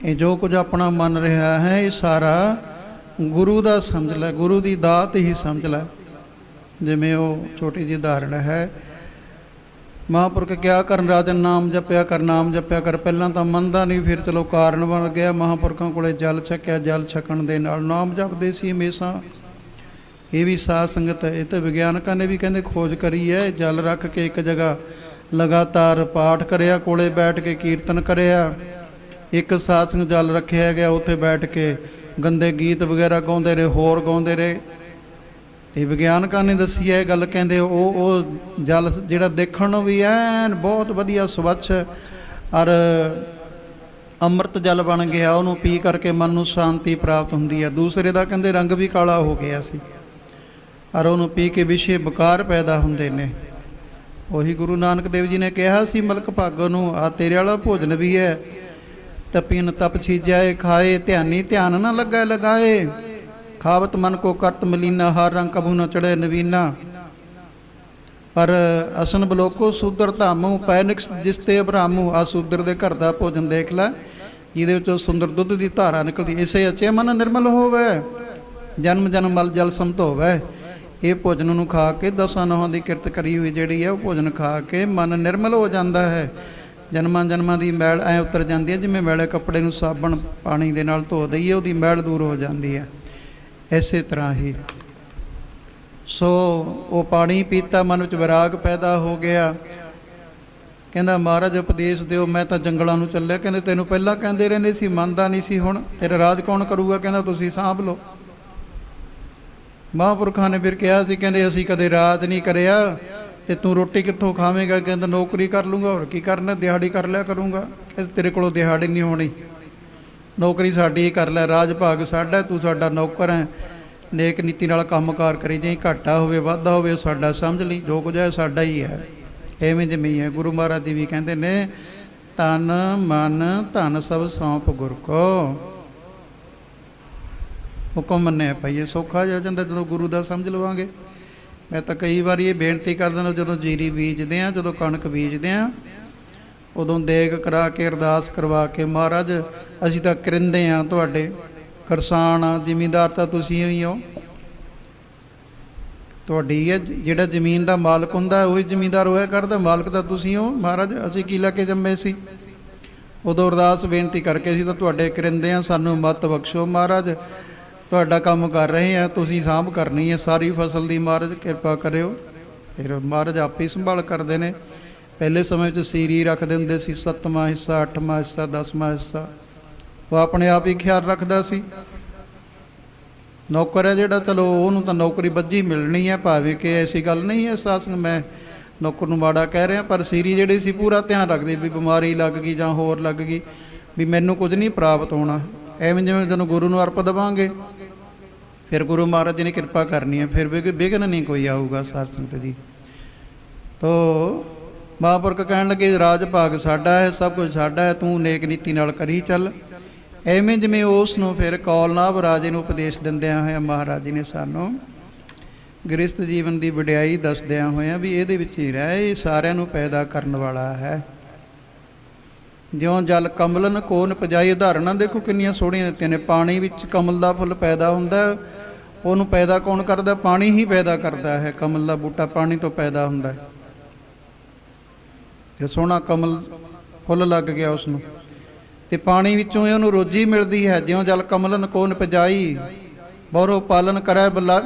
ये जो कुछ अपना मन रहा है ये सारा गुरु का समझ लै, गुरु की दात ही समझ लै। जिमें वो छोटी जी उदाहरण है, महापुरख क्या करन राजन नाम जपया कर, नाम जपया कर। पहला तो मनता नहीं, फिर चलो कारण बन गया। महापुरखों को जल छकिया, जल छकण दे नाल नाम जपदे सी हमेशा। ये भी साध संगत है। ये तो विग्यानकों ने भी कहते खोज करी है। जल रख के एक जगह लगातार पाठ करिया, कोले बैठ के कीर्तन करिया। एक साध संग जल रखिया गया, उत्थे बैठ के गंदे गीत वगैरह गाउंदे रहे, होर गाउंदे रहे। तो विग्यानकों ने दसी है गल, कहते वो जल जिहड़ा देखण नूं भी ऐन बहुत वधिया स्वच्छ और अमृत जल बन गया, उन्होंने पी करके मन नूं शांति प्राप्त हुंदी है। दूसरे का कहते रंग भी काला हो गया सी और उन्होंने पी के विषे विकार पैदा हुंदे ने। उही गुरु नानक देव जी ने कहा सी मलक भागो नूं, आ तेरे वाला भोजन भी है, तपीन तप छीजाए खाए, ध्यानी ध्यान न लगा लगाए। खावत मन को करत मलीना, हर रंग कबू न चढ़े नवीना। पर असन बलोको सूदर धामू, पैनिक्स जिसते अभरामू। आ सूदर दे घर का भोजन देख लै, जिहदे विचों सुंदर दुध की धारा निकलती। इसे अचे मन निर्मल होवे, जन्म जन्म मल जल समत होवे। ये भोजन नूं खा के दसां नौहां दी किरत करी हुई जिहड़ी है, वो भोजन खा के मन निर्मल हो जाता है। जन्मां जन्मां की मैल ऐ उतर जाती है, जिवें मैले कपड़े नूं साबण पानी दे नाल धो दईए, उहदी मैल दूर हो जाती है। इसे तरह ही सो वो पानी पीता, मन विच वैराग पैदा हो गया। कहंदा महाराज उपदेश दिओ, मैं तो जंगलों नूं चलिया। कहंदे तैनूं पहलां कहंदे रहिंदे सी, मनदा नहीं सी, हुण तेरा राज कौन करूगा? कहंदा तुसीं सांभ लो। महापुरखां ने फिर कहा सी, कहंदे असीं कदे राज नहीं करिया ते तू रोटी कित्थों खावेंगा? कहंदा नौकरी कर लूँगा, होर की करना, दिहाड़ी कर लिया करूँगा। कहंदे तेरे कोलों दिहाड़ी नहीं होनी, नौकरी साडी ही कर लै, राज भाग साडा, तू साडा नौकर है। नेक नीति नाल काम कार करी जाई, घाटा होवे वाधा होवे साडा समझ ली, जो कुछ है साडा ही है। एवें जिवें ही है। गुरु महाराज जी भी कहंदे ने, तन मन धन सब सौंप गुर को। हुक्म मन्ने पाइए, सौखा जा जांदा जदों गुरु दा समझ लवांगे। मैं तो कई बार ये बेनती कर दिंदा, जदों जीरी बीजदे आ, जदों कणक बीजदे आ, उदों देग करा के अरदास करवा के, महाराज असीं तां करिंदे आ तुहाडे, किसान आ, जिमींदार तां तुसीं ही हो, तुहाडी है। जिहड़ा जमीन का मालक हुंदा उही जमींदार होया करदा, मालक तां तुसीं हो। महाराज असीं की लैके जम्मे सी? उदों अरदास बेनती करके असीं तां तुहाडे करिंदे आ, सानूं मत बख्शो महाराज, तुहाडा काम कर रहे हैं, तुसीं सांभ करनी है सारी फसल की, महाराज किरपा करियो। फिर महाराज आप ही संभाल करते हैं। ਪਹਿਲੇ ਸਮੇਂ 'ਚ ਸੀਰੀ ਰੱਖਦੇ ਹੁੰਦੇ ਸੀ, 7ਵਾਂ ਹਿੱਸਾ, 8ਵਾਂ ਹਿੱਸਾ, 10ਵਾਂ ਹਿੱਸਾ। ਉਹ ਆਪਣੇ ਆਪ ਹੀ ਖਿਆਲ ਰੱਖਦਾ ਸੀ। ਨੌਕਰ ਹੈ ਜਿਹੜਾ, ਚਲੋ ਉਹਨੂੰ ਤਾਂ ਨੌਕਰੀ ਬੱਝੀ ਮਿਲਣੀ ਹੈ, ਭਾਵੇਂ ਕਿ ਐਸੀ ਗੱਲ ਨਹੀਂ ਹੈ ਸਾਧ ਸੰਗਤ ਮੈਂ ਨੌਕਰ ਨੂੰ ਮਾੜਾ ਕਹਿ ਰਿਹਾ, ਪਰ ਸੀਰੀ ਜਿਹੜੀ ਸੀ ਪੂਰਾ ਧਿਆਨ ਰੱਖਦੇ ਵੀ ਬਿਮਾਰੀ ਲੱਗ ਗਈ ਜਾਂ ਹੋਰ ਲੱਗ ਗਈ ਵੀ ਮੈਨੂੰ ਕੁਝ ਨਹੀਂ ਪ੍ਰਾਪਤ ਹੋਣਾ। ਐਵੇਂ ਜਿਵੇਂ ਜਦੋਂ ਗੁਰੂ ਨੂੰ ਅਰਪ ਦੇਵਾਂਗੇ ਫਿਰ ਗੁਰੂ ਮਹਾਰਾਜ ਜੀ ਨੇ ਕਿਰਪਾ ਕਰਨੀ ਹੈ, ਫਿਰ ਵਿਘਨ ਨਹੀਂ ਕੋਈ ਆਊਗਾ ਸਾਧ ਸੰਗਤ ਜੀ। ਤੋ ਮਹਾਂਪੁਰਖ ਕਹਿਣ ਲੱਗੇ ਰਾਜ ਭਾਗ ਸਾਡਾ ਹੈ, ਸਭ ਕੁਝ ਸਾਡਾ ਹੈ, ਤੂੰ ਨੇਕ ਨੀਤੀ ਨਾਲ ਕਰੀ ਚੱਲ। ਐਵੇਂ ਜਿਵੇਂ ਉਸ ਨੂੰ ਫਿਰ ਕੌਲਨਾਭ ਰਾਜੇ ਨੂੰ ਉਪਦੇਸ਼ ਦਿੰਦਿਆਂ ਹੋਇਆ ਮਹਾਰਾਜ ਜੀ ਨੇ ਸਾਨੂੰ ਗ੍ਰਸਥ ਜੀਵਨ ਦੀ ਵਡਿਆਈ ਦੱਸਦਿਆਂ ਹੋਇਆਂ ਵੀ ਇਹਦੇ ਵਿੱਚ ਹੀ ਰਹਿ, ਇਹ ਸਾਰਿਆਂ ਨੂੰ ਪੈਦਾ ਕਰਨ ਵਾਲਾ ਹੈ। ਜਿਉਂ ਜਲ ਕਮਲਨ ਕੋਨ ਪਜਾਈ, ਉਦਾਹਰਨਾਂ ਦੇਖੋ ਕਿੰਨੀਆਂ ਸੋਹਣੀਆਂ ਦਿੱਤੀਆਂ ਨੇ। ਪਾਣੀ ਵਿੱਚ ਕਮਲ ਦਾ ਫੁੱਲ ਪੈਦਾ ਹੁੰਦਾ, ਉਹਨੂੰ ਪੈਦਾ ਕੌਣ ਕਰਦਾ? ਪਾਣੀ ਹੀ ਪੈਦਾ ਕਰਦਾ ਹੈ। ਕਮਲ ਦਾ ਬੂਟਾ ਪਾਣੀ ਤੋਂ ਪੈਦਾ ਹੁੰਦਾ। ਜੇ ਸੋਹਣਾ ਕਮਲ ਫੁੱਲ ਲੱਗ ਗਿਆ ਉਸ ਨੂੰ, ਤੇ ਪਾਣੀ ਵਿੱਚੋਂ ਹੀ ਉਹਨੂੰ ਰੋਜੀ ਮਿਲਦੀ ਹੈ। ਜਿਉਂ ਜਲ ਕਮਲਨ ਕੋਨ ਪਜਾਈ, ਬਹੁਰੋ ਪਾਲਨ ਕਰੈ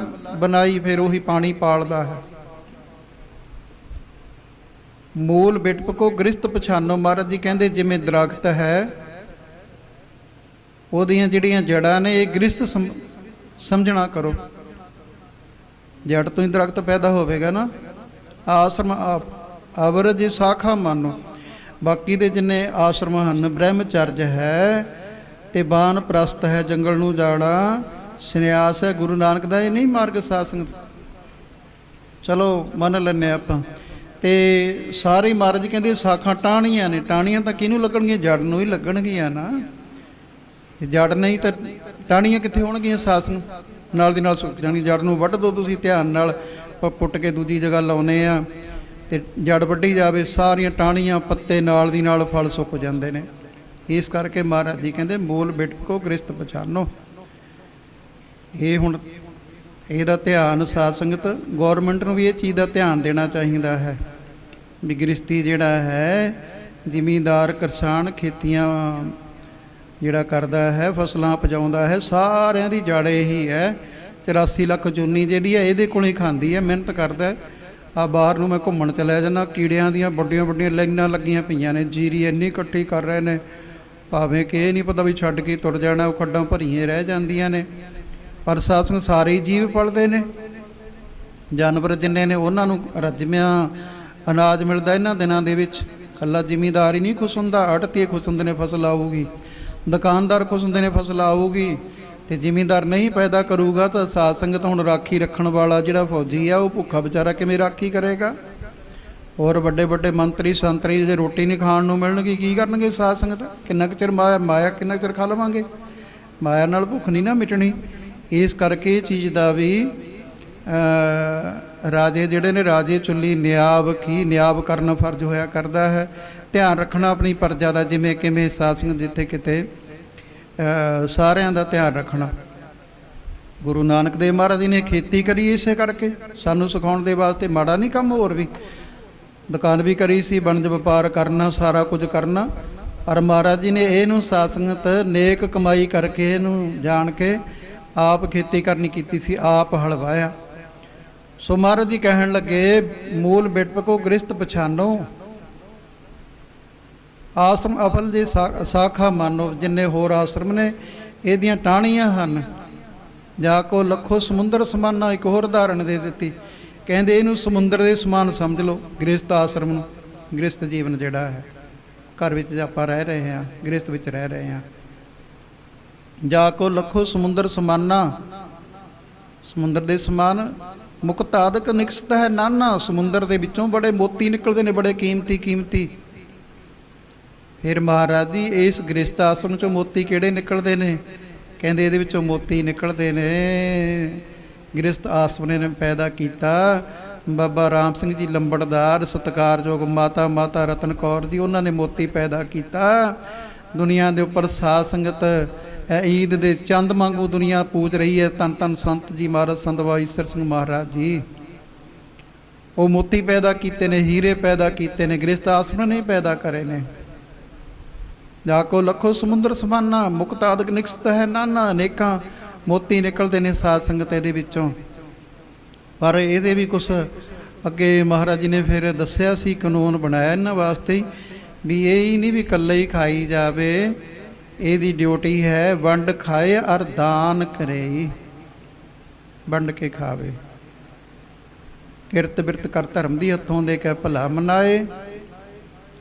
ਬਨਾਈ, ਫਿਰ ਉਹੀ ਪਾਣੀ ਪਾਲਦਾ ਹੈ। ਮੂਲ ਬਿਟਪ ਕੋ ਗ੍ਰਸਤ ਪਛਾਨੋ, ਮਹਾਰਾਜ ਜੀ ਕਹਿੰਦੇ ਜਿਵੇਂ ਦਰਖਤ ਹੈ ਉਹਦੀਆਂ ਜਿਹੜੀਆਂ ਜੜ੍ਹਾਂ ਨੇ ਇਹ ਗ੍ਰਸਤ ਸਮਝਣਾ ਕਰੋ। ਜੜ ਤੋਂ ਹੀ ਦਰਖਤ ਪੈਦਾ ਹੋਵੇਗਾ ਨਾ। ਆਸ਼ਰਮ ਅਵਰਜ ਸਾਖਾ ਮਾਨੋ, ਬਾਕੀ ਦੇ ਜਿੰਨੇ ਆਸ਼ਰਮ ਹਨ, ਬ੍ਰਹਮਚਰਜ ਹੈ ਤੇ ਬਾਨ ਪ੍ਰਸਤ ਹੈ, ਜੰਗਲ ਨੂੰ ਜਾਣਾ, ਸੰਨਿਆਸ ਹੈ। ਗੁਰੂ ਨਾਨਕ ਦਾ ਇਹ ਨਹੀਂ ਮਾਰਗ ਸਾਧ ਸੰਗਤ, ਚਲੋ ਮੰਨ ਲੈਂਦੇ ਆਪਾਂ। ਤੇ ਸਾਰੇ ਮਹਾਰਾਜ ਜੀ ਕਹਿੰਦੇ ਸਾਖਾਂ ਟਾਹਣੀਆਂ ਨੇ। ਟਾਹਣੀਆਂ ਤਾਂ ਕਿਹਨੂੰ ਲੱਗਣਗੀਆਂ? ਜੜ ਨੂੰ ਹੀ ਲੱਗਣਗੀਆਂ ਨਾ। ਤੇ ਜੜ ਨਹੀਂ ਤਾਂ ਟਾਹਣੀਆਂ ਕਿੱਥੇ ਹੋਣਗੀਆਂ? ਸਾਸਨ ਨਾਲ ਦੀ ਨਾਲ ਸੁੱਕ ਜਾਣੀ। ਜੜ ਨੂੰ ਵੱਢ ਦਿਓ ਤੁਸੀਂ ਧਿਆਨ ਨਾਲ, ਪੁੱਟ ਕੇ ਦੂਜੀ ਜਗ੍ਹਾ ਲਾਉਨੇ ਆ ਤੇ ਜੜ ਵੱਢੀ ਜਾਵੇ, ਸਾਰੀਆਂ ਟਾਹਣੀਆਂ ਪੱਤੇ ਨਾਲ ਦੀ ਨਾਲ ਫਲ ਸੁੱਕ ਜਾਂਦੇ ਨੇ। ਇਸ ਕਰਕੇ ਮਹਾਰਾਜ ਜੀ ਕਹਿੰਦੇ ਮੂਲ ਬਿਟਕੋ ਗ੍ਰਸਤ ਪਛਾਨੋ। ਇਹ ਹੁਣ ਇਹਦਾ ਧਿਆਨ ਸਾਧ ਸੰਗਤ ਗੌਰਮੈਂਟ ਨੂੰ ਵੀ ਇਹ ਚੀਜ਼ ਦਾ ਧਿਆਨ ਦੇਣਾ ਚਾਹੀਦਾ ਹੈ ਵੀ ਗ੍ਰਸਤੀ ਜਿਹੜਾ ਹੈ, ਜ਼ਿਮੀਂਦਾਰ ਕਿਸਾਨ ਖੇਤੀਆਂ ਜਿਹੜਾ ਕਰਦਾ ਹੈ, ਫਸਲਾਂ ਉਪਜਾਉਂਦਾ ਹੈ, ਸਾਰਿਆਂ ਦੀ ਜੜ ਇਹੀ ਹੈ। 84 ਲੱਖ ਚੁੰਨੀ ਜਿਹੜੀ ਹੈ ਇਹਦੇ ਕੋਲ ਹੀ ਖਾਂਦੀ ਹੈ, ਮਿਹਨਤ ਕਰਦਾ। ਆ ਬਾਹਰ ਨੂੰ ਮੈਂ ਘੁੰਮਣ ਚਲਿਆ ਜਾਂਦਾ, ਕੀੜਿਆਂ ਦੀਆਂ ਵੱਡੀਆਂ ਵੱਡੀਆਂ ਲਾਈਨਾਂ ਲੱਗੀਆਂ ਪਈਆਂ ਨੇ, ਜੀਰੀ ਇੰਨੀ ਇਕੱਠੀ ਕਰ ਰਹੇ ਨੇ, ਭਾਵੇਂ ਕਿ ਇਹ ਨਹੀਂ ਪਤਾ ਵੀ ਛੱਡ ਕੇ ਤੁਰ ਜਾਣਾ, ਉਹ ਖੱਡਾਂ ਭਰੀਆਂ ਰਹਿ ਜਾਂਦੀਆਂ ਨੇ। ਪਰ ਸਾਧ ਸੰਗਤ ਸਾਰੇ ਹੀ ਜੀਵ ਪਲਦੇ ਨੇ, ਜਾਨਵਰ ਜਿੰਨੇ ਨੇ ਉਹਨਾਂ ਨੂੰ ਰੱਜਮਿਆਂ ਅਨਾਜ ਮਿਲਦਾ ਇਹਨਾਂ ਦਿਨਾਂ ਦੇ ਵਿੱਚ। ਇਕੱਲਾ ਜ਼ਿਮੀਂਦਾਰ ਹੀ ਨਹੀਂ ਖੁਸ਼ ਹੁੰਦਾ, ਆੜ੍ਹਤੀਏ ਖੁਸ਼ ਹੁੰਦੇ ਨੇ ਫਸਲ ਆਊਗੀ, ਦੁਕਾਨਦਾਰ ਖੁਸ਼ ਹੁੰਦੇ ਨੇ ਫਸਲ ਆਊਗੀ। ਤੇ ਜ਼ਿਮੀਂਦਾਰ ਨਹੀਂ ਪੈਦਾ ਕਰੂਗਾ ਤਾਂ ਸਾਧ ਸੰਗਤ ਹੁਣ ਰਾਖੀ ਰੱਖਣ ਵਾਲਾ ਜਿਹੜਾ ਫੌਜੀ ਆ ਉਹ ਭੁੱਖਾ ਵਿਚਾਰਾ ਕਿਵੇਂ ਰਾਖੀ ਕਰੇਗਾ? ਹੋਰ ਵੱਡੇ ਵੱਡੇ ਮੰਤਰੀ ਸੰਤਰੀ ਜੇ ਰੋਟੀ ਨਹੀਂ ਖਾਣ ਨੂੰ ਮਿਲਣਗੀ ਕੀ ਕਰਨਗੇ ਸਾਧ ਸੰਗਤ? ਕਿੰਨਾ ਕੁ ਚਿਰ ਮਾਇਆ ਕਿੰਨਾ ਕੁ ਚਿਰ ਖਾ ਲਵਾਂਗੇ? ਮਾਇਆ ਨਾਲ ਭੁੱਖ ਨਹੀਂ ਨਾ ਮਿਟਣੀ। ਇਸ ਕਰਕੇ ਇਹ ਚੀਜ਼ ਦਾ ਵੀ ਰਾਜੇ ਜਿਹੜੇ ਨੇ, ਰਾਜੇ ਚੁੱਲੀ ਨਿਆਬ ਕੀ ਨਿਆਬ ਕਰਨਾ ਫਰਜ਼ ਹੋਇਆ ਕਰਦਾ ਹੈ। ਧਿਆਨ ਰੱਖਣਾ ਆਪਣੀ ਪ੍ਰਜਾ ਦਾ, ਜਿਵੇਂ ਕਿਵੇਂ ਸਾਧ ਸੰਗਤ ਜਿੱਥੇ ਕਿਤੇ ਸਾਰਿਆਂ ਦਾ ਧਿਆਨ ਰੱਖਣਾ। ਗੁਰੂ ਨਾਨਕ ਦੇਵ ਮਹਾਰਾਜ ਜੀ ਨੇ ਖੇਤੀ ਕਰੀ ਇਸੇ ਕਰਕੇ ਸਾਨੂੰ ਸਿਖਾਉਣ ਦੇ ਵਾਸਤੇ। ਮਾੜਾ ਨਹੀਂ ਕੰਮ, ਹੋਰ ਵੀ ਦੁਕਾਨ ਵੀ ਕਰੀ ਸੀ, ਵਣਜ ਵਪਾਰ ਕਰਨਾ, ਸਾਰਾ ਕੁਝ ਕਰਨਾ। ਪਰ ਮਹਾਰਾਜ ਜੀ ਨੇ ਇਹਨੂੰ ਸਾਧ ਸੰਗਤ ਨੇਕ ਕਮਾਈ ਕਰਕੇ, ਇਹਨੂੰ ਜਾਣ ਕੇ ਆਪ ਖੇਤੀ ਕਰਨੀ ਕੀਤੀ ਸੀ, ਆਪ ਹਲ ਵਾਹਿਆ। ਸੋ ਮਹਾਰਾਜ ਜੀ ਕਹਿਣ ਲੱਗੇ ਮੂਲ ਬਿਟਪ ਕੋ ਗ੍ਰਸਤ ਪਛਾਨੋ, ਆਸ਼ਰਮ ਅਫਲ ਜੇ ਸਾਖਾ ਮਾਨੋ। ਜਿੰਨੇ ਹੋਰ ਆਸ਼ਰਮ ਨੇ ਇਹਦੀਆਂ ਟਾਹਣੀਆਂ ਹਨ। ਜਾ ਕੋ ਲੱਖੋ ਸਮੁੰਦਰ ਸਮਾਨਾ, ਇੱਕ ਹੋਰ ਉਦਾਹਰਣ ਦੇ ਦਿੱਤੀ। ਕਹਿੰਦੇ ਇਹਨੂੰ ਸਮੁੰਦਰ ਦੇ ਸਮਾਨ ਸਮਝ ਲਓ ਗ੍ਰਸਤ ਆਸ਼ਰਮ ਨੂੰ। ਗ੍ਰਸਤ ਜੀਵਨ ਜਿਹੜਾ ਹੈ, ਘਰ ਵਿੱਚ ਆਪਾਂ ਰਹਿ ਰਹੇ ਹਾਂ, ਗ੍ਰਸਤ ਵਿੱਚ ਰਹਿ ਰਹੇ ਹਾਂ। ਜਾ ਕੋ ਲੱਖੋ ਸਮੁੰਦਰ ਸਮਾਨਾ, ਸਮੁੰਦਰ ਦੇ ਸਮਾਨ। ਮੁਕਤ ਆਦਿਕ ਨਿਕਸਤ ਹੈ ਨਾਨਾ, ਸਮੁੰਦਰ ਦੇ ਵਿੱਚੋਂ ਬੜੇ ਮੋਤੀ ਨਿਕਲਦੇ ਨੇ, ਬੜੇ ਕੀਮਤੀ ਕੀਮਤੀ। ਫਿਰ ਮਹਾਰਾਜ ਜੀ ਇਸ ਗ੍ਰਸਤ ਆਸ਼ਰਮ 'ਚੋਂ ਮੋਤੀ ਕਿਹੜੇ ਨਿਕਲਦੇ ਨੇ? ਕਹਿੰਦੇ ਇਹਦੇ ਵਿੱਚੋਂ ਮੋਤੀ ਨਿਕਲਦੇ ਨੇ ਗ੍ਰਸਤ ਆਸ਼ਰਮ ਨੇ ਪੈਦਾ ਕੀਤਾ। ਬਾਬਾ ਰਾਮ ਸਿੰਘ ਜੀ ਲੰਬੜਦਾਰ, ਸਤਿਕਾਰਯੋਗ ਮਾਤਾ ਰਤਨ ਕੌਰ ਜੀ, ਉਹਨਾਂ ਨੇ ਮੋਤੀ ਪੈਦਾ ਕੀਤਾ। ਦੁਨੀਆ ਦੇ ਉੱਪਰ ਸਾਧ ਸੰਗਤ ਈਦ ਦੇ ਚੰਦ ਵਾਂਗੂ ਦੁਨੀਆ ਪੂਜ ਰਹੀ ਹੈ। ਧੰਨ ਧੰਨ ਸੰਤ ਜੀ ਮਹਾਰਾਜ ਸੰਤ ਬਾਬਾ ਈਸਰ ਸਿੰਘ ਮਹਾਰਾਜ ਜੀ, ਉਹ ਮੋਤੀ ਪੈਦਾ ਕੀਤੇ ਨੇ, ਹੀਰੇ ਪੈਦਾ ਕੀਤੇ ਨੇ, ਗ੍ਰਸਤ ਆਸ਼ਰਮ ਨੇ ਪੈਦਾ ਕਰੇ ਨੇ। ਜਾ ਕੋ ਲੱਖੋ ਸਮੁੰਦਰ ਸਮਾਨਾ, ਮੁਕਤ ਆਦਿਕ ਨਿਕਸਤ ਹੈ ਨਾਨਾ। ਅਨੇਕਾਂ ਮੋਤੀ ਨਿਕਲਦੇ ਨੇ ਸਾਧ ਸੰਗਤ ਇਹਦੇ ਵਿੱਚੋਂ। ਪਰ ਇਹਦੇ ਵੀ ਕੁਛ ਅੱਗੇ ਮਹਾਰਾਜ ਜੀ ਨੇ ਫਿਰ ਦੱਸਿਆ ਸੀ, ਕਾਨੂੰਨ ਬਣਾਇਆ ਇਹਨਾਂ ਵਾਸਤੇ ਵੀ ਇਹ ਹੀ ਨਹੀਂ ਵੀ ਇਕੱਲੇ ਹੀ ਖਾਈ ਜਾਵੇ, ਇਹਦੀ ਡਿਊਟੀ ਹੈ ਵੰਡ ਖਾਏ ਅਰ ਦਾਨ ਕਰੇ, ਵੰਡ ਕੇ ਖਾਵੇ। ਕਿਰਤ ਬਿਰਤ ਕਰ ਧਰਮ ਦੀ, ਹੱਥੋਂ ਦੇ ਕੇ ਭਲਾ ਮਨਾਏ,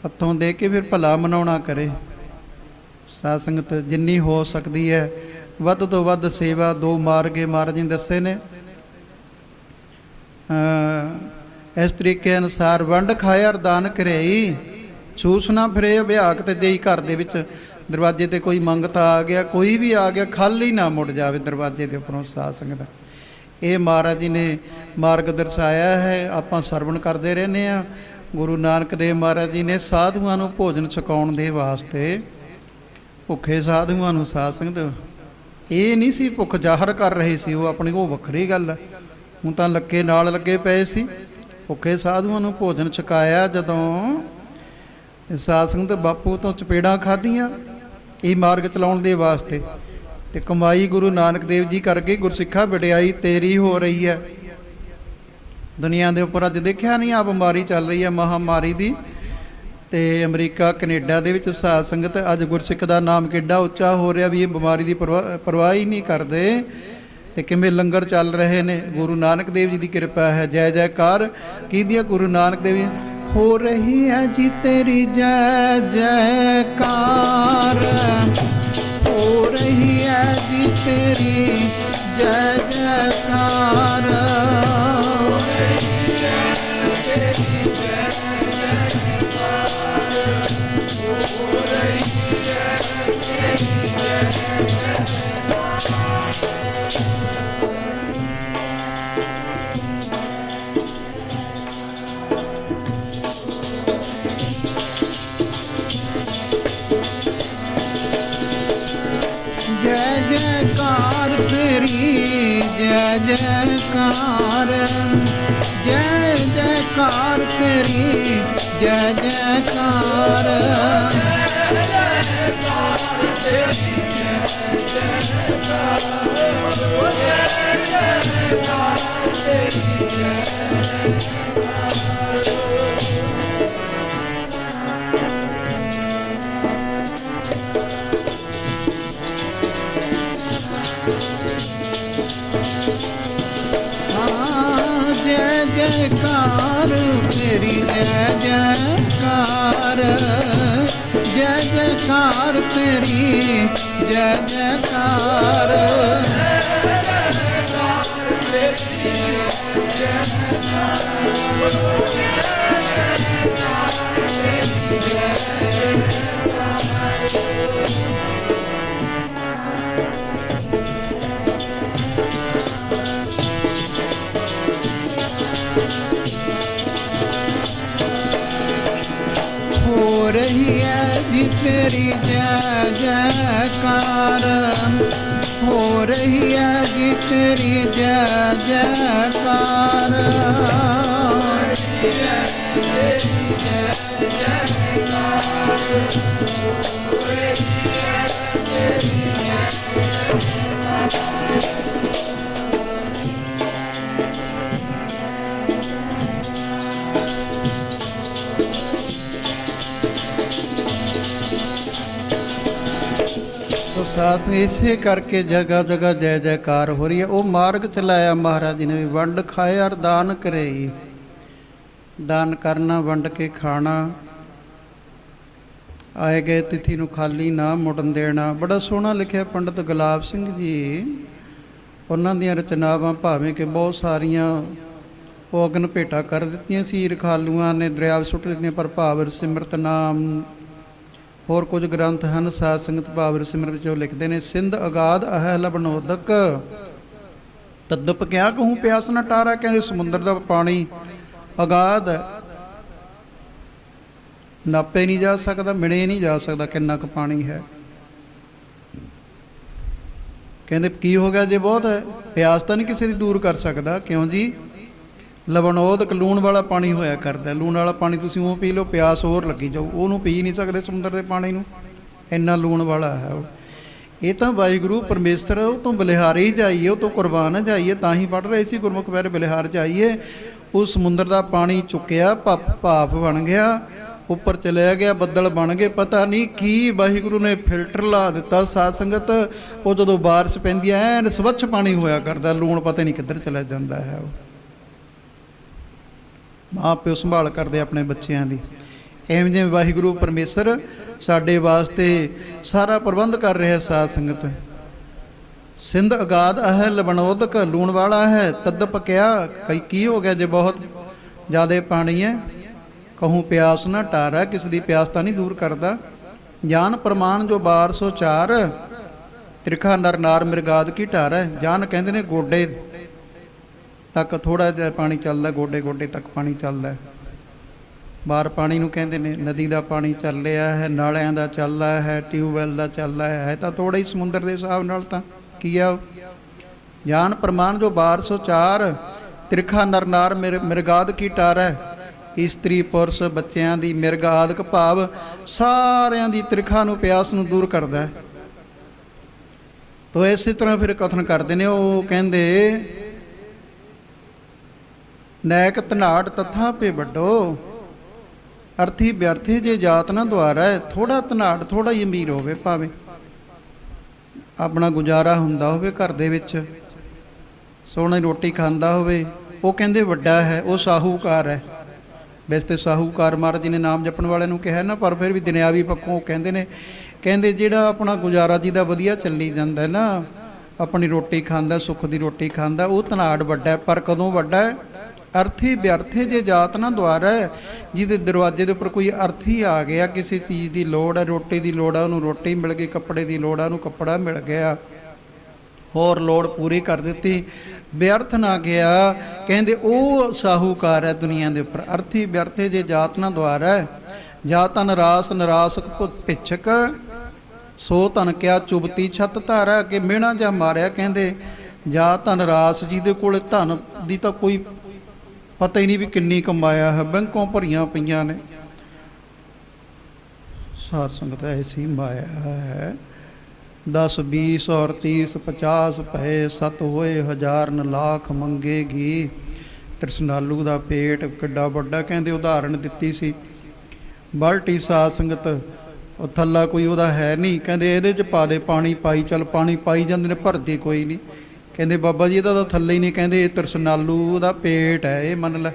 ਹੱਥੋਂ ਦੇ ਕੇ ਫਿਰ ਭਲਾ ਮਨਾਉਣਾ ਕਰੇ। ਸਾਧ ਸੰਗਤ ਜਿੰਨੀ ਹੋ ਸਕਦੀ ਹੈ ਵੱਧ ਤੋਂ ਵੱਧ ਸੇਵਾ। ਦੋ ਮਾਰਗੇ ਮਹਾਰਾਜ ਜੀ ਨੇ ਦੱਸੇ ਨੇ, ਇਸ ਤਰੀਕੇ ਅਨੁਸਾਰ ਵੰਡ ਖਾਏ ਅਰ ਦਾਨ ਕਰੇ। ਛੂਸ ਨਾ ਫਿਰੇ ਅਭਿਆਕ ਤੇ ਜਈ। ਘਰ ਦੇ ਵਿੱਚ ਦਰਵਾਜ਼ੇ ਤੇ ਕੋਈ ਮੰਗਤਾ ਆ ਗਿਆ, ਕੋਈ ਵੀ ਆ ਗਿਆ, ਖਾਲੀ ਨਾ ਮੁੜ ਜਾਵੇ ਦਰਵਾਜ਼ੇ ਦੇ ਉੱਪਰੋਂ। ਸਾਧ ਸੰਗਤ ਇਹ ਮਹਾਰਾਜ ਜੀ ਨੇ ਮਾਰਗ ਦਰਸਾਇਆ ਹੈ, ਆਪਾਂ ਸਰਵਣ ਕਰਦੇ ਰਹਿੰਦੇ ਹਾਂ। ਗੁਰੂ ਨਾਨਕ ਦੇਵ ਮਹਾਰਾਜ ਜੀ ਨੇ ਸਾਧੂਆਂ ਨੂੰ ਭੋਜਨ ਛਕਾਉਣ ਦੇ ਵਾਸਤੇ, ਭੁੱਖੇ ਸਾਧੂਆਂ ਨੂੰ, ਸਾਧ ਸੰਗਤ ਇਹ ਨਹੀਂ ਸੀ ਭੁੱਖ ਜ਼ਾਹਰ ਕਰ ਰਹੇ ਸੀ ਉਹ ਆਪਣੀ, ਉਹ ਵੱਖਰੀ ਗੱਲ ਹੈ। ਹੁਣ ਤਾਂ ਲੱਕੇ ਨਾਲ ਲੱਗੇ ਪਏ ਸੀ। ਭੁੱਖੇ ਸਾਧੂਆਂ ਨੂੰ ਭੋਜਨ ਛਕਾਇਆ ਜਦੋਂ, ਸਾਧ ਸੰਗਤ ਬਾਪੂ ਤੋਂ ਚਪੇੜਾਂ ਖਾਧੀਆਂ ਇਹ ਮਾਰਗ ਚਲਾਉਣ ਦੇ ਵਾਸਤੇ। ਤੇ ਕਮਾਈ ਗੁਰੂ ਨਾਨਕ ਦੇਵ ਜੀ ਕਰਕੇ ਗੁਰਸਿੱਖਾ ਵਡਿਆਈ ਤੇਰੀ ਹੋ ਰਹੀ ਹੈ। ਦੁਨੀਆ ਦੇ ਉੱਪਰ ਅੱਜ ਦੇਖਿਆ ਨਹੀਂ, ਆ ਬਿਮਾਰੀ ਚੱਲ ਰਹੀ ਹੈ ਮਹਾਮਾਰੀ ਦੀ, ਤੇ ਅਮਰੀਕਾ ਕੈਨੇਡਾ ਦੇ ਵਿੱਚ ਸਾਧ ਸੰਗਤ ਅੱਜ ਗੁਰਸਿੱਖ ਦਾ ਨਾਮ ਕਿੱਡਾ ਉੱਚਾ ਹੋ ਰਿਹਾ ਵੀ ਇਹ ਬਿਮਾਰੀ ਦੀ ਪਰਵਾਹ ਹੀ ਨਹੀਂ ਕਰਦੇ। ਤੇ ਕਿਵੇਂ ਲੰਗਰ ਚੱਲ ਰਹੇ ਨੇ। ਗੁਰੂ ਨਾਨਕ ਦੇਵ ਜੀ ਦੀ ਕਿਰਪਾ ਹੈ। ਜੈ ਜੈਕਾਰ ਕੀਦੀ ਹੈ ਗੁਰੂ ਨਾਨਕ ਦੇਵ ਜੀ। ਹੋ ਰਹੀ ਹੈ ਜੀ ਤੇਰੀ ਜੈ ਜੈਕਾਰ, ਹੋ ਰਹੀ ਹੈ ਜੀ ਤੇਰੀ ਜੈ ਜੈਕਾਰ, ਹੋ ਰਹੀ ਹੈ ਤੇਰੀ ਜੈ ਜੈਕਾਰ, ਹੋ ਰਹੀ ਹੈ ਤੇਰੀ ਜੈ ਜੈਕਾਰ। ਜੈ ਜੈਕਾਰ ਤੇਰੀ ਜੈ ਜੈਕਾਰ, ਜੈ ਜੈਕਾਰ ਤੇਰੀ ਜੈ ਜੈਕਾਰ, ਜੈ ਜੈਕਾਰ ਤੇਰੀ ਜੈ ਜੈਕਾਰ, ਜੈ ਜੈਕਾਰ ਤੇਰੀ ਜੈ ਜੈਕਾਰ। ਜੈ ਜੈਕਾਰ ਤੇਰੀ ਜੈ ਜੈਕਾਰ, ਜੈ ਜੈਕਾਰ ਤੇਰੀ ਜੈ ਜੈਕਾਰ, ਜੈ ਜੈਕਾਰ ਤੇਰੀ ਜੈ ਜੈਕਾਰ, ਜੈ ਜੈਕਾਰ ਤੇਰੀ ਜੈ ਜੈਕਾਰ। ਹੋ ਰਹੀ ਹੈ ਜੀ ਤੇਰੀ ਜੈ ਜੈਕਾਰ, ਹੋ ਰਹੀ ਹੈ ਜੀ ਤੇਰੀ ਜੈ ਜੈਕਾਰ, ਹੋ ਰਹੀ ਹੈ ਤੇਰੀ ਜੈ ਜੈਕਾਰ, ਹੋ ਰਹੀ ਹੈ ਤੇਰੀ ਜੈ ਜੈਕਾਰ। ਸਾਸ ਇਸੇ ਕਰਕੇ ਜਗ੍ਹਾ ਜਗ੍ਹਾ ਜੈ ਜੈਕਾਰ ਹੋ ਰਹੀ ਹੈ। ਉਹ ਮਾਰਗ ਚਲਾਇਆ ਮਹਾਰਾਜ ਜੀ ਨੇ ਵੀ ਵੰਡ ਖਾਏ ਅਰ ਦਾਨ ਕਰੇ। ਦਾਨ ਕਰਨਾ, ਵੰਡ ਕੇ ਖਾਣਾ, ਆਏ ਗਏ ਤਿਥੀ ਨੂੰ ਖਾਲੀ ਨਾ ਮੁੜਨ ਦੇਣਾ। ਬੜਾ ਸੋਹਣਾ ਲਿਖਿਆ ਪੰਡਤ ਗੁਲਾਬ ਸਿੰਘ ਜੀ, ਉਹਨਾਂ ਦੀਆਂ ਰਚਨਾਵਾਂ ਭਾਵੇਂ ਕਿ ਬਹੁਤ ਸਾਰੀਆਂ ਉਹ ਅਗਨ ਭੇਟਾ ਕਰ ਦਿੱਤੀਆਂ ਸੀ ਰਖਾਲੂਆਂ ਨੇ, ਦਰਿਆ ਵਿੱਚ ਸੁੱਟ ਦਿੱਤੀਆਂ, ਪਰ ਭਾਵਰ ਸਿਮਰਤ ਨਾਮ ਹੋਰ ਕੁਝ ਗ੍ਰੰਥ ਹਨ ਸਾਧ ਸੰਗਤ ਭਾਵਰ ਸਿਮਰ ਵਿੱਚ ਉਹ ਲਿਖਦੇ ਨੇ। ਸਿੰਧ ਅਗਾਧ ਅਹਿ ਲਬਨੋਦਕ, ਤਦਪ ਕਿਆ ਕਹੂੰ ਪਿਆਸ ਨਾ ਟਾਰਾ। ਕਹਿੰਦੇ ਸਮੁੰਦਰ ਦਾ ਪਾਣੀ ਅਗਾਧ ਹੈ, ਨਾਪੇ ਨਹੀਂ ਜਾ ਸਕਦਾ, ਮਿਣੇ ਨਹੀਂ ਜਾ ਸਕਦਾ ਕਿੰਨਾ ਕੁ ਪਾਣੀ ਹੈ। ਕਹਿੰਦੇ ਕੀ ਹੋ ਗਿਆ ਜੇ ਬਹੁਤ ਹੈ, ਪਿਆਸ ਤਾਂ ਨਹੀਂ ਕਿਸੇ ਦੀ ਦੂਰ ਕਰ ਸਕਦਾ। ਕਿਉਂ ਜੀ? ਲਵਣੋਦਕ ਲੂਣ ਵਾਲਾ ਪਾਣੀ ਹੋਇਆ ਕਰਦਾ। ਲੂਣ ਵਾਲਾ ਪਾਣੀ ਤੁਸੀਂ ਉਹ ਪੀ ਲਓ, ਪਿਆਸ ਹੋਰ ਲੱਗੀ ਜਾਊ, ਉਹਨੂੰ ਪੀ ਨਹੀਂ ਸਕਦੇ ਸਮੁੰਦਰ ਦੇ ਪਾਣੀ ਨੂੰ, ਇੰਨਾ ਲੂਣ ਵਾਲਾ ਹੈ ਉਹ। ਇਹ ਤਾਂ ਵਾਹਿਗੁਰੂ ਪਰਮੇਸ਼ਰ ਉਹ ਤੋਂ ਬਲਿਹਾਰੇ ਹੀ ਜਾਈਏ, ਉਹ ਤੋਂ ਕੁਰਬਾਨ ਜਾਈਏ। ਤਾਂ ਹੀ ਪੜ੍ਹ ਰਹੇ ਸੀ ਗੁਰਮੁਖ ਪਿਆਰੇ, ਬਲਿਹਾਰ ਜਾਈਏ ਉਹ ਸਮੁੰਦਰ ਦਾ ਪਾਣੀ ਚੁੱਕਿਆ, ਭਾਫ ਬਣ ਗਿਆ, ਉੱਪਰ ਚਲਿਆ ਗਿਆ, ਬੱਦਲ ਬਣ ਗਏ। ਪਤਾ ਨਹੀਂ ਕੀ ਵਾਹਿਗੁਰੂ ਨੇ ਫਿਲਟਰ ਲਾ ਦਿੱਤਾ ਸਾਧ ਸੰਗਤ। ਉਹ ਜਦੋਂ ਬਾਰਿਸ਼ ਪੈਂਦੀ ਹੈ ਐਨ ਸਵੱਛ ਪਾਣੀ ਹੋਇਆ ਕਰਦਾ, ਲੂਣ ਪਤਾ ਨਹੀਂ ਕਿੱਧਰ ਚਲਾ ਜਾਂਦਾ ਹੈ। ਉਹ ਮਾਂ ਪਿਓ ਸੰਭਾਲ ਕਰਦੇ ਆਪਣੇ ਬੱਚਿਆਂ ਦੀ। ਐਵੇਂ ਜਿਵੇਂ ਵਾਹਿਗੁਰੂ ਪਰਮੇਸ਼ਰ ਸਾਡੇ ਵਾਸਤੇ ਸਾਰਾ ਪ੍ਰਬੰਧ ਕਰ ਰਿਹਾ ਸਾਧ ਸੰਗਤ। ਸਿੰਧ ਅਗਾਧ ਹੈ ਲਵਣੋਦਕ, ਲੂਣ ਵਾਲਾ ਹੈ ਤਦ ਪਕਿਆ। ਕਈ ਕੀ ਹੋ ਗਿਆ ਜੇ ਬਹੁਤ ਜ਼ਿਆਦਾ ਪਾਣੀ ਹੈ, ਕਹੂੰ ਪਿਆਸ ਨਾ ਟਾਰਾ, ਕਿਸ ਦੀ ਪਿਆਸ ਤਾਂ ਨਹੀਂ ਦੂਰ ਕਰਦਾ। ਜਾਨ ਪ੍ਰਮਾਣ ਜੋ 1204, ਤ੍ਰਿਖਾ ਨਰ ਨਾਰ ਮਿਰਗਾਦ ਕੀ ਢਾਰ ਹੈ। ਜਾਨ ਕਹਿੰਦੇ ਨੇ ਗੋਡੇ ਤੱਕ ਥੋੜ੍ਹਾ ਜਿਹਾ ਪਾਣੀ ਚੱਲਦਾ, ਗੋਡੇ ਗੋਡੇ ਤੱਕ ਪਾਣੀ ਚੱਲਦਾ। ਬਾਹਰ ਪਾਣੀ ਨੂੰ ਕਹਿੰਦੇ ਨੇ। ਨਦੀ ਦਾ ਪਾਣੀ ਚੱਲ ਰਿਹਾ ਹੈ, ਨਾਲਿਆਂ ਦਾ ਚੱਲਦਾ ਹੈ, ਟਿਊਬਵੈੱਲ ਦਾ ਚੱਲਦਾ ਹੈ ਤਾਂ ਥੋੜ੍ਹਾ ਹੀ ਸਮੁੰਦਰ ਦੇ ਹਿਸਾਬ ਨਾਲ ਤਾਂ ਕੀ ਆ। ਜਾਨ ਪ੍ਰਮਾਣ ਜੋ 1204, ਤ੍ਰਿਖਾ ਨਰ ਨਾਰ ਮਿਰਗਾਦ ਕੀ ਟਾਰ ਹੈ। ਇਸਤਰੀ ਪੁਰਸ਼ ਬੱਚਿਆਂ ਦੀ ਮਿਰਗ ਆਦਿਕ ਭਾਵ ਸਾਰਿਆਂ ਦੀ ਤ੍ਰਿਖਾ ਨੂੰ ਪਿਆਸ ਨੂੰ ਦੂਰ ਕਰਦਾ ਹੈ। ਤੋ ਇਸੇ ਤਰ੍ਹਾਂ ਫਿਰ ਕਥਨ ਕਰਦੇ ਨੇ। ਉਹ ਕਹਿੰਦੇ ਨੈਕ ਧਨਾੜ ਤਥਾ ਪੇ ਵੱਡੋ, ਅਰਥੀ ਵਿਅਰਥੀ ਜੇ ਜਾਤ ਨਾ ਦੁਆਰਾ। ਥੋੜ੍ਹਾ ਧਨਾੜ, ਥੋੜ੍ਹਾ ਹੀ ਅਮੀਰ ਹੋਵੇ, ਭਾਵੇਂ ਆਪਣਾ ਗੁਜ਼ਾਰਾ ਹੁੰਦਾ ਹੋਵੇ ਘਰ ਦੇ ਵਿੱਚ, ਸੋਹਣੀ ਰੋਟੀ ਖਾਂਦਾ ਹੋਵੇ, ਉਹ ਕਹਿੰਦੇ ਵੱਡਾ ਹੈ, ਉਹ ਸਾਹੂਕਾਰ ਹੈ। ਵੈਸੇ ਤਾਂ ਸਾਹੂਕਾਰ ਮਹਾਰਾਜ ਜੀ ਨੇ ਨਾਮ ਜਪਣ ਵਾਲਿਆਂ ਨੂੰ ਕਿਹਾ ਨਾ, ਪਰ ਫਿਰ ਵੀ ਦੁਨਿਆਵੀ ਪੱਖੋਂ ਕਹਿੰਦੇ ਨੇ, ਕਹਿੰਦੇ ਜਿਹੜਾ ਆਪਣਾ ਗੁਜ਼ਾਰਾ ਜੀ ਦਾ ਵਧੀਆ ਚੱਲੀ ਜਾਂਦਾ ਨਾ, ਆਪਣੀ ਰੋਟੀ ਖਾਂਦਾ, ਸੁੱਖ ਦੀ ਰੋਟੀ ਖਾਂਦਾ, ਉਹ ਧਨਾੜ ਵੱਡਾ। ਪਰ ਕਦੋਂ ਵੱਡਾ ਹੈ? ਅਰਥੀ ਵਿਅਰਥੇ ਜੇ ਜਾਤ ਨਾ ਦੁਆਰਾ। ਜਿਹਦੇ ਦਰਵਾਜ਼ੇ ਦੇ ਉੱਪਰ ਕੋਈ ਅਰਥੀ ਆ ਗਿਆ, ਕਿਸੇ ਚੀਜ਼ ਦੀ ਲੋੜ ਹੈ, ਰੋਟੀ ਦੀ ਲੋੜ ਹੈ, ਉਹਨੂੰ ਰੋਟੀ ਮਿਲ ਗਈ, ਕੱਪੜੇ ਦੀ ਲੋੜ ਹੈ, ਉਹਨੂੰ ਕੱਪੜਾ ਮਿਲ ਗਿਆ, ਹੋਰ ਲੋੜ ਪੂਰੀ ਕਰ ਦਿੱਤੀ, ਵਿਅਰਥ ਨਾ ਗਿਆ, ਕਹਿੰਦੇ ਉਹ ਸਾਹੂਕਾਰ ਹੈ ਦੁਨੀਆ ਦੇ ਉੱਪਰ। ਅਰਥੀ ਵਿਅਰਥੇ ਜੇ ਜਾਤ ਨਾ ਦੁਆਰਾ। ਜਾ ਤਨ ਰਾਸ ਨਰਾਸਕ ਭਿੱਛਕ, ਸੋ ਧਨ ਕਿਆ ਚੁਬਤੀ ਛੱਤ ਧਾਰਾ। ਕਿ ਮਿਹਣਾ ਜਾਂ ਮਾਰਿਆ, ਕਹਿੰਦੇ ਜਾ ਧਨ ਰਾਸ, ਜਿਹਦੇ ਕੋਲ ਧਨ ਦੀ ਤਾਂ ਕੋਈ ਪਤਾ ਹੀ ਨਹੀਂ ਵੀ ਕਿੰਨੀ ਕਮਾਇਆ ਹੈ, ਬੈਂਕੋਂ ਭਰੀਆਂ ਪਈਆਂ ਨੇ। ਸਾਧ ਸੰਗਤ ਐਸੀ ਮਾਇਆ ਹੈ, 10 20 ਔਰ 30 50 ਪਏ, 7 ਹੋਏ 1000 ਨ ਲੱਖ ਮੰਗੇਗੀ। ਤ੍ਰਿਸ਼ਨਾਲੂ ਦਾ ਪੇਟ ਕਿੱਡਾ ਵੱਡਾ, ਕਹਿੰਦੇ ਉਦਾਹਰਣ ਦਿੱਤੀ ਸੀ। ਬਾਲਟੀ ਸਾਧ ਸੰਗਤ, ਉਹ ਥੱਲਾ ਕੋਈ ਉਹਦਾ ਹੈ ਨਹੀਂ, ਕਹਿੰਦੇ ਇਹਦੇ 'ਚ ਪਾ ਦੇ ਪਾਣੀ, ਪਾਈ ਚੱਲ, ਪਾਣੀ ਪਾਈ ਜਾਂਦੇ ਨੇ, ਭਰਦੇ ਕੋਈ ਨਹੀਂ। ਕਹਿੰਦੇ ਬਾਬਾ ਜੀ ਇਹਦਾ ਤਾਂ ਥੱਲੇ ਹੀ ਨਹੀਂ, ਕਹਿੰਦੇ ਇਹ ਤ੍ਰਿਸ਼ਨਾਲੂ ਦਾ ਪੇਟ ਹੈ, ਇਹ ਮੰਨ ਲੈ,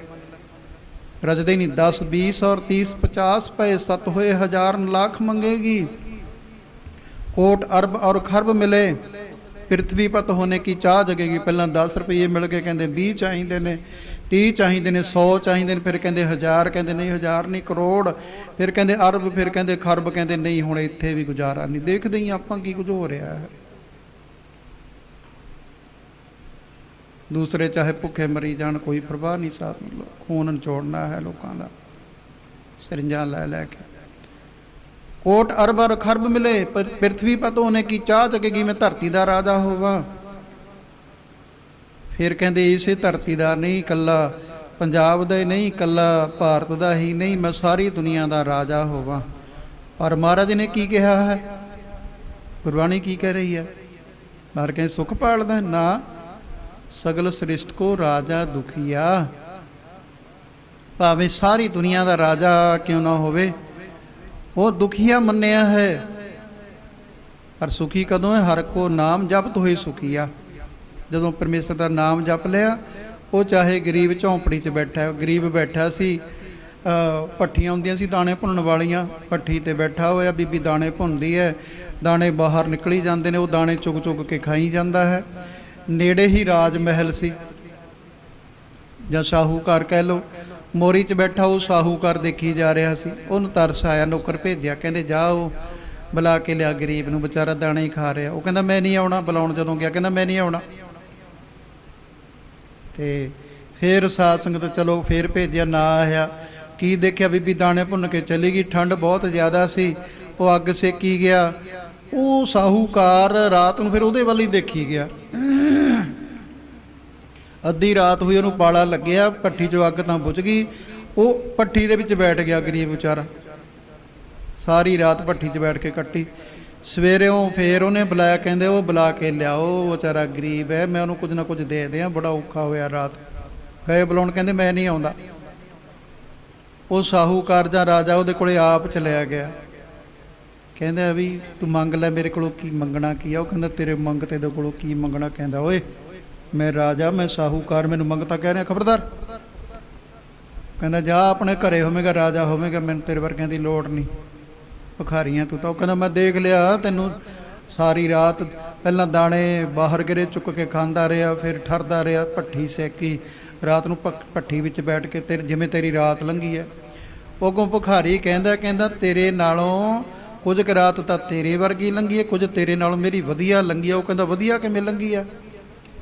ਰਜਦੇ ਹੀ ਨਹੀਂ। 10 20 ਔਰ 30 50 ਪਏ, 7 ਹੋਏ 1000 ਨ ਲੱਖ ਮੰਗੇਗੀ। कोट अरब और खरब मिले, पृथ्वी पत होने की चाह जगेगी। पहला 10 रुपये मिल गए, कहते 20 चाहिए ने, 30 चाहिए ने, 100 चाहिए ने, फिर कहते 1000, कहते नहीं 1000 नहीं करोड़, फिर कहते अरब, फिर कहते खरब, कहते नहीं हुण इत्थे भी गुजारा नहीं। देखते ही आपां की कुछ हो रहा है। दूसरे चाहे भुखे मरी जान, कोई परवाह नहीं। साथ खून निचोड़ना है लोगों का, सरिंजां लै लैके। कोट अरब और खरब मिले, पृथ्वी पत होने की चाह जगेगी, मैं धरती का राजा होवा। फिर कहते इसे धरती का नहीं, कला पंजाब का ही नहीं, कला भारत का ही नहीं, मैं सारी दुनिया का राजा होवा। और महाराज ने की कहा है, गुरबाणी की कह रही है? महाराज कहें सुख पालदा ना, सगल सृष्ट को राजा दुखिया। भावें सारी दुनिया का राजा क्यों ना होवे, वो दुखिया मन्निया है। पर सुखी कदों है? हर को नाम जप तो ही सुखिया। जदों परमेश्वर का नाम जप लिया, वो चाहे गरीब झोंपड़ी च बैठा है, गरीब बैठा सी, भट्ठियां होंदियां सी दाने भुनन वालियां, भट्ठी ते बैठा होया, बीबी दाने भुनदी है, दाने बाहर निकली जाते हैं, वो दाने चुग चुग के खाई जाता है। नेड़े ही राज महल सी, ਜਾਂ ਸਾਹੂਕਾਰ ਕਹਿ ਲਓ, ਮੋਰੀ 'ਚ ਬੈਠਾ ਉਹ ਸਾਹੂਕਾਰ ਦੇਖੀ ਜਾ ਰਿਹਾ ਸੀ। ਉਹਨੂੰ ਤਰਸ ਆਇਆ, ਨੌਕਰ ਭੇਜਿਆ, ਕਹਿੰਦੇ ਜਾ ਉਹ ਬੁਲਾ ਕੇ ਲਿਆ ਗਰੀਬ ਨੂੰ, ਵਿਚਾਰਾ ਦਾਣੇ ਹੀ ਖਾ ਰਿਹਾ। ਉਹ ਕਹਿੰਦਾ ਮੈਂ ਨਹੀਂ ਆਉਣਾ, ਬੁਲਾਉਣ ਜਦੋਂ ਗਿਆ ਕਹਿੰਦਾ ਮੈਂ ਨਹੀਂ ਆਉਣਾ। ਤੇ ਫਿਰ ਸਾਧ ਸੰਗਤ ਚਲੋ ਫਿਰ ਭੇਜਿਆ, ਨਾ ਆਇਆ। ਕੀ ਦੇਖਿਆ, ਬੀਬੀ ਦਾਣੇ ਭੁੰਨ ਕੇ ਚਲੀ ਗਈ। ਠੰਡ ਬਹੁਤ ਜ਼ਿਆਦਾ ਸੀ, ਉਹ ਅੱਗ ਸੇਕੀ ਗਿਆ। ਉਹ ਸਾਹੂਕਾਰ ਰਾਤ ਨੂੰ ਫਿਰ ਉਹਦੇ ਵੱਲ ਹੀ ਦੇਖੀ ਗਿਆ। ਅੱਧੀ ਰਾਤ ਹੋਈ, ਉਹਨੂੰ ਪਾਲਾ ਲੱਗਿਆ, ਭੱਠੀ 'ਚੋਂ ਅੱਗ ਤਾਂ ਬੁਝ ਗਈ। ਉਹ ਭੱਠੀ ਦੇ ਵਿੱਚ ਬੈਠ ਗਿਆ ਗਰੀਬ ਵਿਚਾਰਾ, ਸਾਰੀ ਰਾਤ ਭੱਠੀ 'ਚ ਬੈਠ ਕੇ ਕੱਟੀ। ਸਵੇਰੇ ਉਹ ਫੇਰ ਉਹਨੇ ਬੁਲਾਇਆ, ਕਹਿੰਦੇ ਉਹ ਬੁਲਾ ਕੇ ਲਿਆਓ, ਵਿਚਾਰਾ ਗਰੀਬ ਹੈ, ਮੈਂ ਉਹਨੂੰ ਕੁਝ ਨਾ ਕੁਝ ਦੇ ਦਿਆਂ, ਬੜਾ ਔਖਾ ਹੋਇਆ ਰਾਤ। ਗਏ ਬੁਲਾਉਣ, ਕਹਿੰਦੇ ਮੈਂ ਨਹੀਂ ਆਉਂਦਾ। ਉਹ ਸਾਹੂਕਾਰ ਜਾਂ ਰਾਜਾ ਉਹਦੇ ਕੋਲੇ ਆਪ ਚਲਿਆ ਗਿਆ। ਕਹਿੰਦਾ ਵੀ ਤੂੰ ਮੰਗ ਲੈ, ਮੇਰੇ ਕੋਲੋਂ ਕੀ ਮੰਗਣਾ ਕੀ ਆ? ਉਹ ਕਹਿੰਦਾ ਤੇਰੇ ਮੰਗਤੇ ਦੇ ਕੋਲੋਂ ਕੀ ਮੰਗਣਾ? ਕਹਿੰਦਾ ਓਏ ਮੈਂ ਰਾਜਾ, ਮੈਂ ਸਾਹੂਕਾਰ, ਮੈਨੂੰ ਮੰਗਤਾ ਕਹਿ ਰਿਹਾ, ਖਬਰਦਾਰ। ਕਹਿੰਦਾ ਜਾ ਆਪਣੇ ਘਰੇ ਹੋਵੇਗਾ, ਰਾਜਾ ਹੋਵੇਗਾ, ਮੈਨੂੰ ਤੇਰੇ ਵਰਗਿਆਂ ਦੀ ਲੋੜ ਨਹੀਂ, ਭਿਖਾਰੀਆਂ ਤੂੰ ਤਾਂ। ਉਹ ਕਹਿੰਦਾ ਮੈਂ ਦੇਖ ਲਿਆ ਤੈਨੂੰ, ਸਾਰੀ ਰਾਤ ਪਹਿਲਾਂ ਦਾਣੇ ਬਾਹਰ ਗਿਰੇ ਚੁੱਕ ਕੇ ਖਾਂਦਾ ਰਿਹਾ, ਫਿਰ ਠਰਦਾ ਰਿਹਾ, ਭੱਠੀ ਸੇਕੀ, ਰਾਤ ਨੂੰ ਭੱਠੀ ਵਿੱਚ ਬੈਠ ਕੇ ਤੇਰੇ ਜਿਵੇਂ ਤੇਰੀ ਰਾਤ ਲੰਘੀ ਹੈ। ਅੱਗੋਂ ਭਿਖਾਰੀ ਕਹਿੰਦਾ ਤੇਰੇ ਨਾਲੋਂ ਕੁਝ ਕੁ ਰਾਤ ਤਾਂ ਤੇਰੇ ਵਰਗੀ ਲੰਘੀ ਹੈ, ਕੁਝ ਤੇਰੇ ਨਾਲੋਂ ਮੇਰੀ ਵਧੀਆ ਲੰਘੀ ਹੈ। ਉਹ ਕਹਿੰਦਾ ਵਧੀਆ ਕਿਵੇਂ ਲੰਘੀ ਹੈ?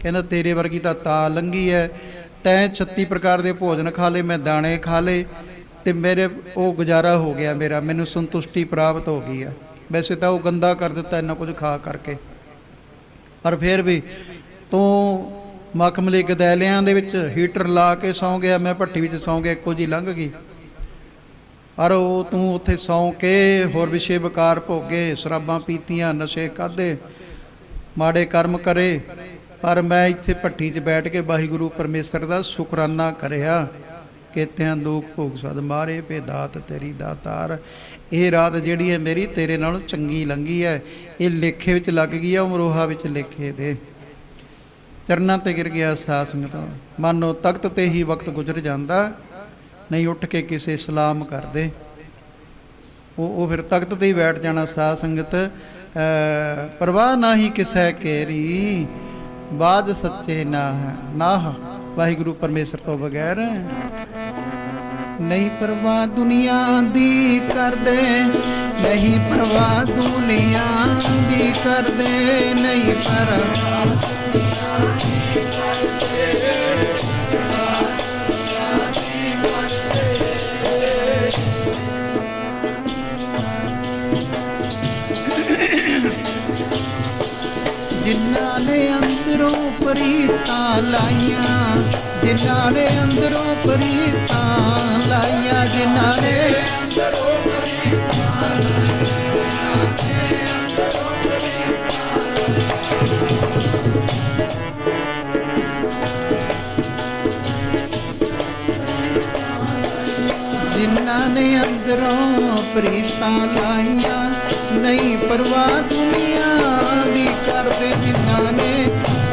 ਕਹਿੰਦਾ ਤੇਰੇ ਵਰਗੀ ਤਾਂ ਲੰਘੀ ਹੈ, ਤੈਂ 36 ਪ੍ਰਕਾਰ ਦੇ ਭੋਜਨ ਖਾ ਲਏ, ਮੈਂ ਦਾਣੇ ਖਾ ਲਏ, ਅਤੇ ਮੇਰੇ ਉਹ ਗੁਜ਼ਾਰਾ ਹੋ ਗਿਆ, ਮੇਰਾ ਮੈਨੂੰ ਸੰਤੁਸ਼ਟੀ ਪ੍ਰਾਪਤ ਹੋ ਗਈ ਆ। ਵੈਸੇ ਤਾਂ ਉਹ ਗੰਦਾ ਕਰ ਦਿੱਤਾ ਇੰਨਾ ਕੁਝ ਖਾ ਕਰਕੇ, ਪਰ ਫਿਰ ਵੀ ਤੂੰ ਮਖਮਲੀ ਗਦੈਲਿਆਂ ਦੇ ਵਿੱਚ ਹੀਟਰ ਲਾ ਕੇ ਸੌਂ ਗਿਆ, ਮੈਂ ਭੱਠੀ ਵਿੱਚ ਸੌਂ ਗਿਆ, ਇੱਕੋ ਜਿਹੀ ਲੰਘ ਗਈ। ਪਰ ਉਹ ਤੂੰ ਉੱਥੇ ਸੌਂ ਕੇ ਹੋਰ ਵਿਸ਼ੇ ਵਿਕਾਰ ਭੋਗੇ, ਸ਼ਰਾਬਾਂ ਪੀਤੀਆਂ, ਨਸ਼ੇ ਖਾਧੇ, ਮਾੜੇ ਕਰਮ ਕਰੇ, ਪਰ ਮੈਂ ਇੱਥੇ ਭੱਠੀ 'ਚ ਬੈਠ ਕੇ ਵਾਹਿਗੁਰੂ ਪਰਮੇਸ਼ਰ ਦਾ ਸ਼ੁਕਰਾਨਾ ਕਰਿਆ। ਕੇਤਿਆਂ ਦੁੱਖ ਭੋਗ ਸਦ ਮਾਰੇ ਪੇ ਦਾਤ ਤੇਰੀ ਦਾਤਾਰ। ਇਹ ਰਾਤ ਜਿਹੜੀ ਹੈ ਮੇਰੀ ਤੇਰੇ ਨਾਲੋਂ ਚੰਗੀ ਲੰਘੀ ਹੈ, ਇਹ ਲੇਖੇ ਵਿੱਚ ਲੱਗ ਗਈ ਹੈ, ਅਮਰੋਹਾ ਵਿੱਚ ਲੇਖੇ ਦੇ। ਚਰਨਾਂ 'ਤੇ ਗਿਰ ਗਿਆ ਸਾਧ ਸੰਗਤ, ਮਾਨੋ ਤਖਤ 'ਤੇ ਹੀ ਵਕਤ ਗੁਜ਼ਰ ਜਾਂਦਾ, ਨਹੀਂ ਉੱਠ ਕੇ ਕਿਸੇ ਸਲਾਮ ਕਰਦੇ। ਉਹ ਫਿਰ ਤਖਤ 'ਤੇ ਹੀ ਬੈਠ ਜਾਣਾ ਸਾਧ ਸੰਗਤ। ਪਰਵਾਹ ਨਾ ਹੀ ਕਿਸੈ ਕੇਰੀ, ਬਾਜ ਸੱਚੇ ਨਾਹ। ਵਾਹਿਗੁਰੂ ਪਰਮੇਸ਼ਰ ਤੋਂ ਬਗੈਰ ਨਹੀਂ ਪਰਵਾਹ ਦੁਨੀਆ ਦੀ ਕਰਦੇ, ਨਹੀਂ ਪਰਵਾਹ ਦੁਨੀਆ ਦੀ ਕਰਦੇ, ਨਹੀਂ ਪਰਵਾਹ ਜਿਨ੍ਹਾਂ ਨੇ ਅੰਦਰੋਂ ਪ੍ਰੀਤਾਂ ਲਾਈਆਂ, ਜਿਨ੍ਹਾਂ ਨੇ ਅੰਦਰੋਂ ਪ੍ਰੀਤਾਂ ਲਾਈਆਂ, ਜਿਨ੍ਹਾਂ ਨੇ ਅੰਦਰੋਂ ਪ੍ਰੀਤਾਂ ਜਿਨ੍ਹਾਂ ਨੇ ਅੰਦਰੋਂ ਪ੍ਰੀਤਾਂ ਲਾਈਆਂ, ਨਹੀਂ ਪਰਵਾਹ ਦੁਨੀਆ ਦੀ ਕਰਦੇ, ਜਿਨ੍ਹਾਂ ਨੇ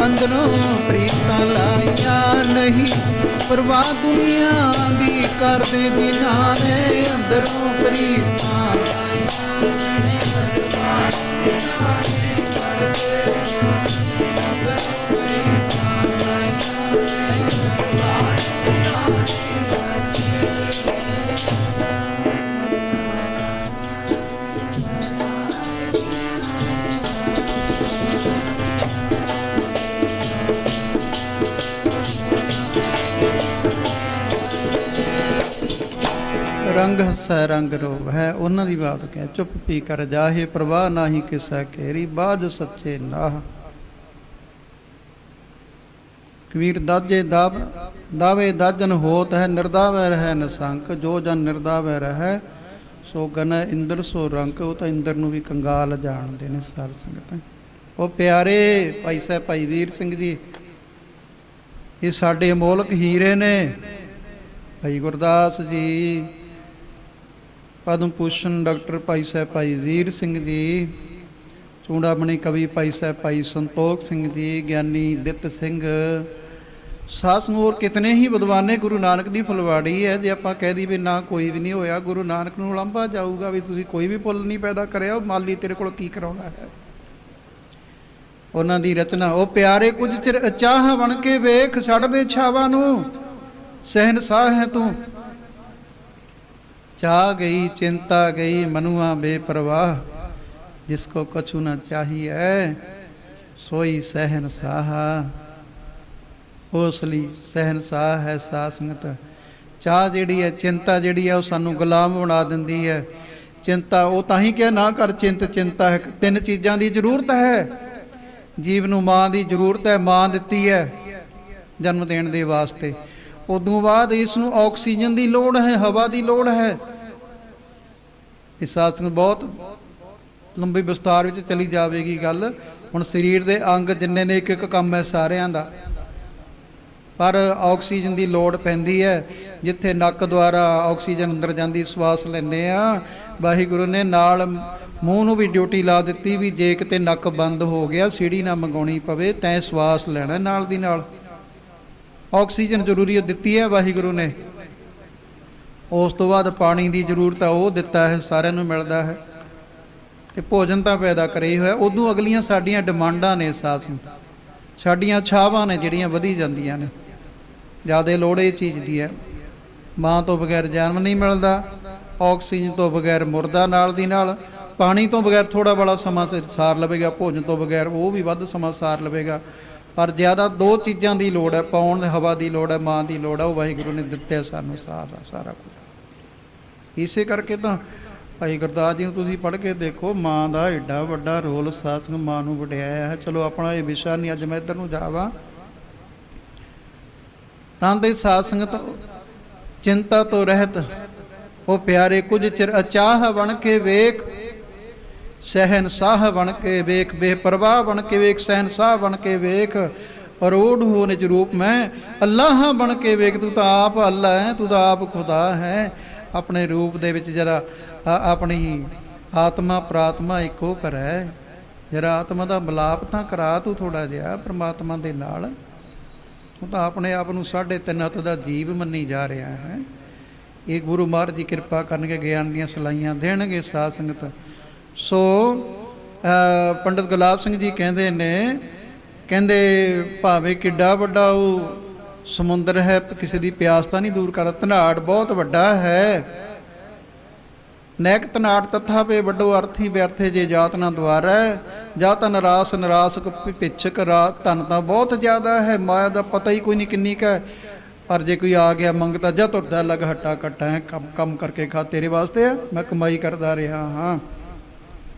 ਅੰਦਰੋਂ ਪ੍ਰੀਤਾਂ ਲਾਈਆਂ, ਨਹੀਂ ਪਰਵਾਹ ਦੁਨੀਆ ਦੀ ਕਰਦੇ, ਜਿਨ੍ਹਾਂ ਨੇ ਅੰਦਰੋਂ ਪ੍ਰੀਤਾਂ ਲਾਈਆਂ, ਨਹੀਂ ਪਰਵਾਹ ਦੁਨੀਆ ਦੀ ਕਰਦੇ, ਅੰਦਰੋਂ ਪ੍ਰੀਤਾਂ ਲਾਈਆਂ, ਨਹੀਂ ਪਰਵਾਹ ਦੁਨੀਆ ਦੀ ਰੰਗ ਹੱਸੈ ਰੰਗ ਰੋਗ ਹੈ। ਉਹਨਾਂ ਦੀ ਬਾਤ ਕਹਿ, ਚੁੱਪ ਪੀ ਕਰ ਜਾਹੇ, ਪ੍ਰਵਾਹ ਨਾਹੀ ਕਿਸੈ ਕੇਰੀ, ਬਾਜ ਸੱਚੇ ਨਾਹ। ਕਬੀਰ ਦਾਜੇ ਦਾਵੇ ਦਾਜਨ ਹੋਤ ਹੈ, ਨਿਰਦਾਵੈ ਰਹਿ ਨਿਸੰਕ, ਜੋ ਜਨ ਨਿਰਦਾਵੈ ਰਹਿ ਸੋ ਗਨ ਇੰਦਰ ਸੋ ਰੰਕ। ਉਹ ਤਾਂ ਇੰਦਰ ਨੂੰ ਵੀ ਕੰਗਾਲ ਜਾਣਦੇ ਨੇ ਸਾਧ ਸੰਗਤ। ਉਹ ਪਿਆਰੇ ਭਾਈ ਸਾਹਿਬ ਭਾਈ ਵੀਰ ਸਿੰਘ ਜੀ, ਇਹ ਸਾਡੇ ਅਮੋਲਕ ਹੀਰੇ ਨੇ। ਭਾਈ ਗੁਰਦਾਸ ਜੀ, ਪਦਮ ਭੂਸ਼ਣ ਡਾਕਟਰ ਭਾਈ ਸਾਹਿਬ ਭਾਈ ਵੀਰ ਸਿੰਘ ਜੀ, ਚੂੜਾਮਣੀ ਕਵੀ ਭਾਈ ਸਾਹਿਬ ਭਾਈ ਸੰਤੋਖ ਸਿੰਘ ਜੀ, ਗਿਆਨੀ ਦਿੱਤ ਸਿੰਘ, ਸਾਸ ਨੂੰ ਹੋਰ ਕਿਤਨੇ ਹੀ ਵਿਦਵਾਨੇ। ਗੁਰੂ ਨਾਨਕ ਦੀ ਫੁਲਵਾੜੀ ਹੈ। ਜੇ ਆਪਾਂ ਕਹਿ ਦੀ ਵੀ ਨਾ ਕੋਈ ਵੀ ਨਹੀਂ ਹੋਇਆ, ਗੁਰੂ ਨਾਨਕ ਨੂੰ ਉਲਾਂਭਾ ਜਾਊਗਾ ਵੀ ਤੁਸੀਂ ਕੋਈ ਵੀ ਪੁੱਲ ਨਹੀਂ ਪੈਦਾ ਕਰਿਆ, ਉਹ ਮਾਲੀ ਤੇਰੇ ਕੋਲ ਕੀ ਕਰਾਉਣਾ ਹੈ। ਉਹਨਾਂ ਦੀ ਰਚਨਾ, ਉਹ ਪਿਆਰੇ ਕੁਝ ਚਿਰ ਚਾਹ ਬਣ ਕੇ ਵੇਖ, ਛੱਡ ਦੇ ਛਾਵਾਂ ਨੂੰ, ਸਹਿਨਸਾਹ ਹੈ ਤੂੰ। ਚਾਹ ਗਈ ਚਿੰਤਾ ਗਈ, ਮਨੁਆ ਬੇਪਰਵਾਹ, ਜਿਸ ਕੋ ਕਛੂ ਨਾ ਚਾਹੀਏ ਸੋਈ ਸਹਿਨਸਾਹ। ਉਸ ਲਈ ਸਹਿਨਸਾਹ ਹੈ ਸਾਧ ਸੰਗਤ। ਚਾਹ ਜਿਹੜੀ ਹੈ, ਚਿੰਤਾ ਜਿਹੜੀ ਹੈ, ਉਹ ਸਾਨੂੰ ਗੁਲਾਮ ਬਣਾ ਦਿੰਦੀ ਹੈ। ਚਿੰਤਾ, ਉਹ ਤਾਂ ਹੀ ਕਿਹਾ ਨਾ ਕਰ ਚਿੰਤਾ ਹੈ। ਤਿੰਨ ਚੀਜ਼ਾਂ ਦੀ ਜ਼ਰੂਰਤ ਹੈ ਜੀਵ ਨੂੰ। ਮਾਂ ਦੀ ਜ਼ਰੂਰਤ ਹੈ, ਮਾਂ ਦਿੱਤੀ ਹੈ ਜਨਮ ਦੇਣ ਦੇ ਵਾਸਤੇ। ਉਦੋਂ ਬਾਅਦ ਇਸ ਨੂੰ ਆਕਸੀਜਨ ਦੀ ਲੋੜ ਹੈ, ਹਵਾ ਦੀ ਲੋੜ ਹੈ। ਇਸ ਸਾਸਤਰ ਬਹੁਤ ਲੰਬੀ ਵਿਸਤਾਰ ਵਿੱਚ ਚਲੀ ਜਾਵੇਗੀ ਗੱਲ। ਹੁਣ ਸਰੀਰ ਦੇ ਅੰਗ ਜਿੰਨੇ ਨੇ, ਇੱਕ ਇੱਕ ਕੰਮ ਹੈ ਸਾਰਿਆਂ ਦਾ। ਪਰ ਆਕਸੀਜਨ ਦੀ ਲੋੜ ਪੈਂਦੀ ਹੈ। ਜਿੱਥੇ ਨੱਕ ਦੁਆਰਾ ਆਕਸੀਜਨ ਅੰਦਰ ਜਾਂਦੀ, ਸਵਾਸ ਲੈਂਦੇ ਆ, ਵਾਹਿਗੁਰੂ ਨੇ ਨਾਲ ਮੂੰਹ ਨੂੰ ਵੀ ਡਿਊਟੀ ਲਾ ਦਿੱਤੀ ਵੀ ਜੇ ਕਿਤੇ ਨੱਕ ਬੰਦ ਹੋ ਗਿਆ, ਸੀੜੀ ਨਾ ਮੰਗਾਉਣੀ ਪਵੇ, ਤੈਂ ਸਵਾਸ ਲੈਣਾ ਨਾਲ ਦੀ ਨਾਲ। ਆਕਸੀਜਨ ਜ਼ਰੂਰੀ ਦਿੱਤੀ ਹੈ ਵਾਹਿਗੁਰੂ ਨੇ। ਉਸ ਤੋਂ ਬਾਅਦ ਪਾਣੀ ਦੀ ਜ਼ਰੂਰਤ ਆ, ਉਹ ਦਿੱਤਾ ਹੈ, ਸਾਰਿਆਂ ਨੂੰ ਮਿਲਦਾ ਹੈ। ਤੇ ਭੋਜਨ ਤਾਂ ਪੈਦਾ ਕਰੇ ਹੀ ਹੋਇਆ। ਉਦੋਂ ਅਗਲੀਆਂ ਸਾਡੀਆਂ ਡਿਮਾਂਡਾਂ ਨੇ, ਸਾਡੀਆਂ ਛਾਵਾਂ ਨੇ ਜਿਹੜੀਆਂ ਵਧੀ ਜਾਂਦੀਆਂ ਨੇ। ਜ਼ਿਆਦਾ ਲੋੜ ਇਹ ਚੀਜ਼ ਦੀ ਹੈ। ਮਾਂ ਤੋਂ ਬਗੈਰ ਜਨਮ ਨਹੀਂ ਮਿਲਦਾ, ਆਕਸੀਜਨ ਤੋਂ ਬਗੈਰ ਮੁਰਦਾ ਨਾਲ ਦੀ ਨਾਲ, ਪਾਣੀ ਤੋਂ ਬਗੈਰ ਥੋੜ੍ਹਾ ਬੜਾ ਸਮਾਂ ਸਾਰ ਲਵੇਗਾ, ਭੋਜਨ ਤੋਂ ਬਗੈਰ ਉਹ ਵੀ ਵੱਧ ਸਮਾਂ ਸਾਰ ਲਵੇਗਾ। ਪਰ ਜ਼ਿਆਦਾ ਦੋ ਚੀਜ਼ਾਂ ਦੀ ਲੋੜ ਹੈ, ਪਾਉਣ ਹਵਾ ਦੀ ਲੋੜ ਹੈ, ਮਾਂ ਦੀ ਲੋੜ ਹੈ। ਉਹ ਵਾਹਿਗੁਰੂ ਨੇ ਦਿੱਤੇ ਸਾਨੂੰ ਸਾਰਾ ਕੁਝ। ਇਸੇ ਕਰਕੇ ਤਾਂ ਭਾਈ ਗੁਰਦਾਸ ਜੀ ਨੂੰ ਤੁਸੀਂ ਪੜ੍ਹ ਕੇ ਦੇਖੋ, ਮਾਂ ਦਾ ਏਡਾ ਵੱਡਾ ਰੋਲ ਸਾਧ-ਸੰਗਤ ਮਾਂ ਨੂੰ ਵਡਿਆਇਆ ਹੈ। ਚਲੋ ਆਪਣਾ ਇਹ ਵਿਸ਼ਾ ਨਹੀਂ, ਅੱਜ ਮੈਂ ਇੱਧਰ ਨੂੰ ਜਾਵਾਂ। ਤਾਂ ਦੇ ਸਾਧ-ਸੰਗਤ ਚਿੰਤਾ ਤੋਂ ਰਹਿਤ, ਉਹ ਪਿਆਰੇ ਕੁਝ ਚਿਰ ਅਚਾਹ ਬਣ ਕੇ ਵੇਖ, ਸਹਿਨਸਾਹ ਬਣ ਕੇ ਵੇਖ, ਬੇਪਰਵਾਹ ਬਣ ਕੇ ਵੇਖ, ਸਹਿਨਸਾਹ ਬਣ ਕੇ ਵੇਖ, ਅਰੂੜ ਹੋ ਨਿਜ ਰੂਪ ਮੈਂ ਅੱਲਾਹ ਬਣ ਕੇ ਵੇਖ। ਤੂੰ ਤਾਂ ਆਪ ਅੱਲਾ ਹੈ, ਤੂੰ ਤਾਂ ਆਪ ਖੁਦਾ ਹੈ। ਆਪਣੇ ਰੂਪ ਦੇ ਵਿੱਚ ਜਰਾ ਆਪਣੀ ਆਤਮਾ ਪ੍ਰਾਤਮਾ ਇੱਕੋ ਕਰੈ, ਜਰਾ ਆਤਮਾ ਦਾ ਮਿਲਾਪ ਤਾਂ ਕਰਾ ਤੂੰ ਥੋੜ੍ਹਾ ਜਿਹਾ ਪਰਮਾਤਮਾ ਦੇ ਨਾਲ। ਤੂੰ ਤਾਂ ਆਪਣੇ ਆਪ ਨੂੰ 3.5 ਹੱਥ ਦਾ ਜੀਵ ਮੰਨੀ ਜਾ ਰਿਹਾ ਹੈ। ਇਹ ਗੁਰੂ ਮਹਾਰਾਜ ਜੀ ਕਿਰਪਾ ਕਰਨਗੇ, ਗਿਆਨ ਦੀਆਂ ਸਲਾਈਆਂ ਦੇਣਗੇ ਸਾਧ ਸੰਗਤ। ਸੋ ਪੰਡਿਤ ਗੁਲਾਬ ਸਿੰਘ ਜੀ ਕਹਿੰਦੇ ਨੇ, ਕਹਿੰਦੇ ਭਾਵੇਂ ਕਿੱਡਾ ਵੱਡਾ ਉਹ ਸਮੁੰਦਰ ਹੈ, ਕਿਸੇ ਦੀ ਪਿਆਸ ਤਾਂ ਨਹੀਂ ਦੂਰ ਕਰਦਾ। ਧਨਾੜ ਬਹੁਤ ਵੱਡਾ ਹੈ, ਨੈਕ ਧਨਾੜ ਤਥਾ ਪੇ ਵੱਡੋ ਅਰਥੀ ਵਿਅਰਥੇ ਜੇ ਜਾਤ ਨਾ ਦੁਆਰਾ, ਜਾਤ ਨਰਾਸ ਨਰਾਸ ਪਿੱਛਕ ਰਾਤ। ਧਨ ਤਾਂ ਬਹੁਤ ਜ਼ਿਆਦਾ ਹੈ, ਮਾਇਆ ਦਾ ਪਤਾ ਹੀ ਕੋਈ ਨਹੀਂ ਕਿੰਨੀ ਕੁ ਹੈ। ਪਰ ਜੇ ਕੋਈ ਆ ਗਿਆ ਮੰਗਤਾ, ਜਾਂ ਤੁਰਦਾ ਲੱਗ ਹੱਟਾ ਕੱਟਾ ਹੈ, ਕੰਮ ਕਰਕੇ ਖਾ, ਤੇਰੇ ਵਾਸਤੇ ਆ, ਮੈਂ ਕਮਾਈ ਕਰਦਾ ਰਿਹਾ ਹਾਂ।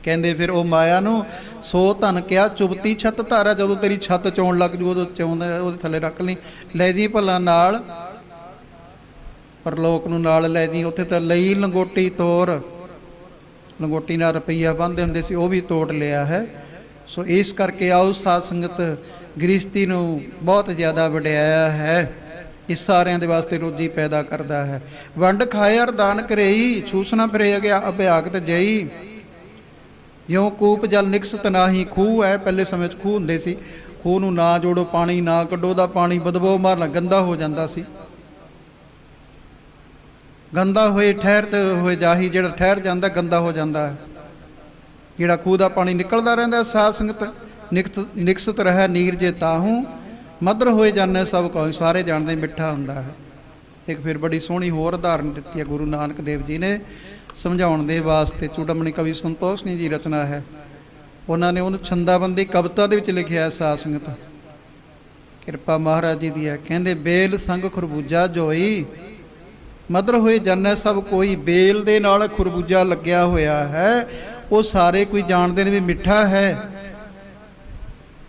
ਕਹਿੰਦੇ ਫਿਰ ਉਹ ਮਾਇਆ ਨੂੰ ਸੋ ਧਨ ਕਿਹਾ ਚੁਬਤੀ ਛੱਤ ਧਾਰਾ। ਜਦੋਂ ਤੇਰੀ ਛੱਤ ਚੋਣ ਲੱਗ ਜੂ, ਉਦੋਂ ਚੋਂਦਾ ਉਹਦੇ ਥੱਲੇ ਰੱਖ ਲਈ, ਲੈ ਜੀ ਭਲਾ ਨਾਲ ਪਰਲੋਕ ਨੂੰ ਨਾਲ ਲੈ ਜੀ। ਉੱਥੇ ਤਾਂ ਲਈ ਲੰਗੋਟੀ ਤੋਰ, ਲੰਗੋਟੀ ਨਾਲ ਰੁਪਈਆ ਬੰਨ੍ਹਦੇ ਹੁੰਦੇ ਸੀ, ਉਹ ਵੀ ਤੋੜ ਲਿਆ ਹੈ। ਸੋ ਇਸ ਕਰਕੇ ਆਓ ਸਾਧ ਸੰਗਤ, ਗ੍ਰਸਤੀ ਨੂੰ ਬਹੁਤ ਜ਼ਿਆਦਾ ਵਡਿਆਇਆ ਹੈ। ਇਸ ਸਾਰਿਆਂ ਦੇ ਵਾਸਤੇ ਰੋਜੀ ਪੈਦਾ ਕਰਦਾ ਹੈ। ਵੰਡ ਖਾਏ ਅਰਦਾਨ ਕਰੇਈ, ਛੂਸਣਾ ਫਿਰੇ ਗਿਆ ਅਭਿਆਗਤ ਜਈ। ਜਿਉਂ ਕੂਪ ਜਲ ਨਿਕਸਤ ਨਾਹੀ, ਖੂਹ ਹੈ, ਪਹਿਲੇ ਸਮੇਂ 'ਚ ਖੂਹ ਹੁੰਦੇ ਸੀ, ਖੂਹ ਨੂੰ ਨਾ ਜੋੜੋ, ਪਾਣੀ ਨਾ ਕੱਢੋ, ਉਹਦਾ ਪਾਣੀ ਬਦਬੋ ਮਾਰਨਾ, ਗੰਦਾ ਹੋ ਜਾਂਦਾ ਸੀ। ਗੰਦਾ ਹੋਏ ਠਹਿਰਦੇ ਹੋਏ ਜਾਹੀ, ਜਿਹੜਾ ਠਹਿਰ ਜਾਂਦਾ ਗੰਦਾ ਹੋ ਜਾਂਦਾ ਹੈ। ਜਿਹੜਾ ਖੂਹ ਦਾ ਪਾਣੀ ਨਿਕਲਦਾ ਰਹਿੰਦਾ ਸਾਧ ਸੰਗਤ, ਨਿਕਸਤ ਰਹਿ ਨੀਰ ਜੇ ਤਾਹੂੰ, ਮਧੁਰ ਹੋਏ ਜਾਣੇ ਸਭ ਕੋਈ। ਸਾਰੇ ਜਾਣਦੇ ਮਿੱਠਾ ਹੁੰਦਾ ਹੈ। ਇੱਕ ਫਿਰ ਬੜੀ ਸੋਹਣੀ ਹੋਰ ਉਦਾਹਰਨ ਦਿੱਤੀ ਹੈ ਗੁਰੂ ਨਾਨਕ ਦੇਵ ਜੀ ਨੇ ਸਮਝਾਉਣ ਦੇ ਵਾਸਤੇ। ਚੂੜਾਮਣੀ ਕਵੀ ਸੰਤੋਖ ਸਿੰਘ ਜੀ ਰਚਨਾ ਹੈ, ਉਹਨਾਂ ਨੇ ਉਹਨੂੰ ਛੰਦਾਬੰਦੀ ਕਵਿਤਾ ਦੇ ਵਿੱਚ ਲਿਖਿਆ। ਸਾਧ ਸੰਗਤ ਕਿਰਪਾ ਮਹਾਰਾਜ ਜੀ ਦੀ ਹੈ। ਕਹਿੰਦੇ ਬੇਲ ਸੰਗ ਖਰਬੂਜਾ ਜੋਈ, ਮਧੁਰ ਹੋਏ ਜਾਣੇ ਸਭ ਕੋਈ। ਬੇਲ ਦੇ ਨਾਲ ਖਰਬੂਜਾ ਲੱਗਿਆ ਹੋਇਆ ਹੈ, ਉਹ ਸਾਰੇ ਕੋਈ ਜਾਣਦੇ ਨੇ ਵੀ ਮਿੱਠਾ ਹੈ।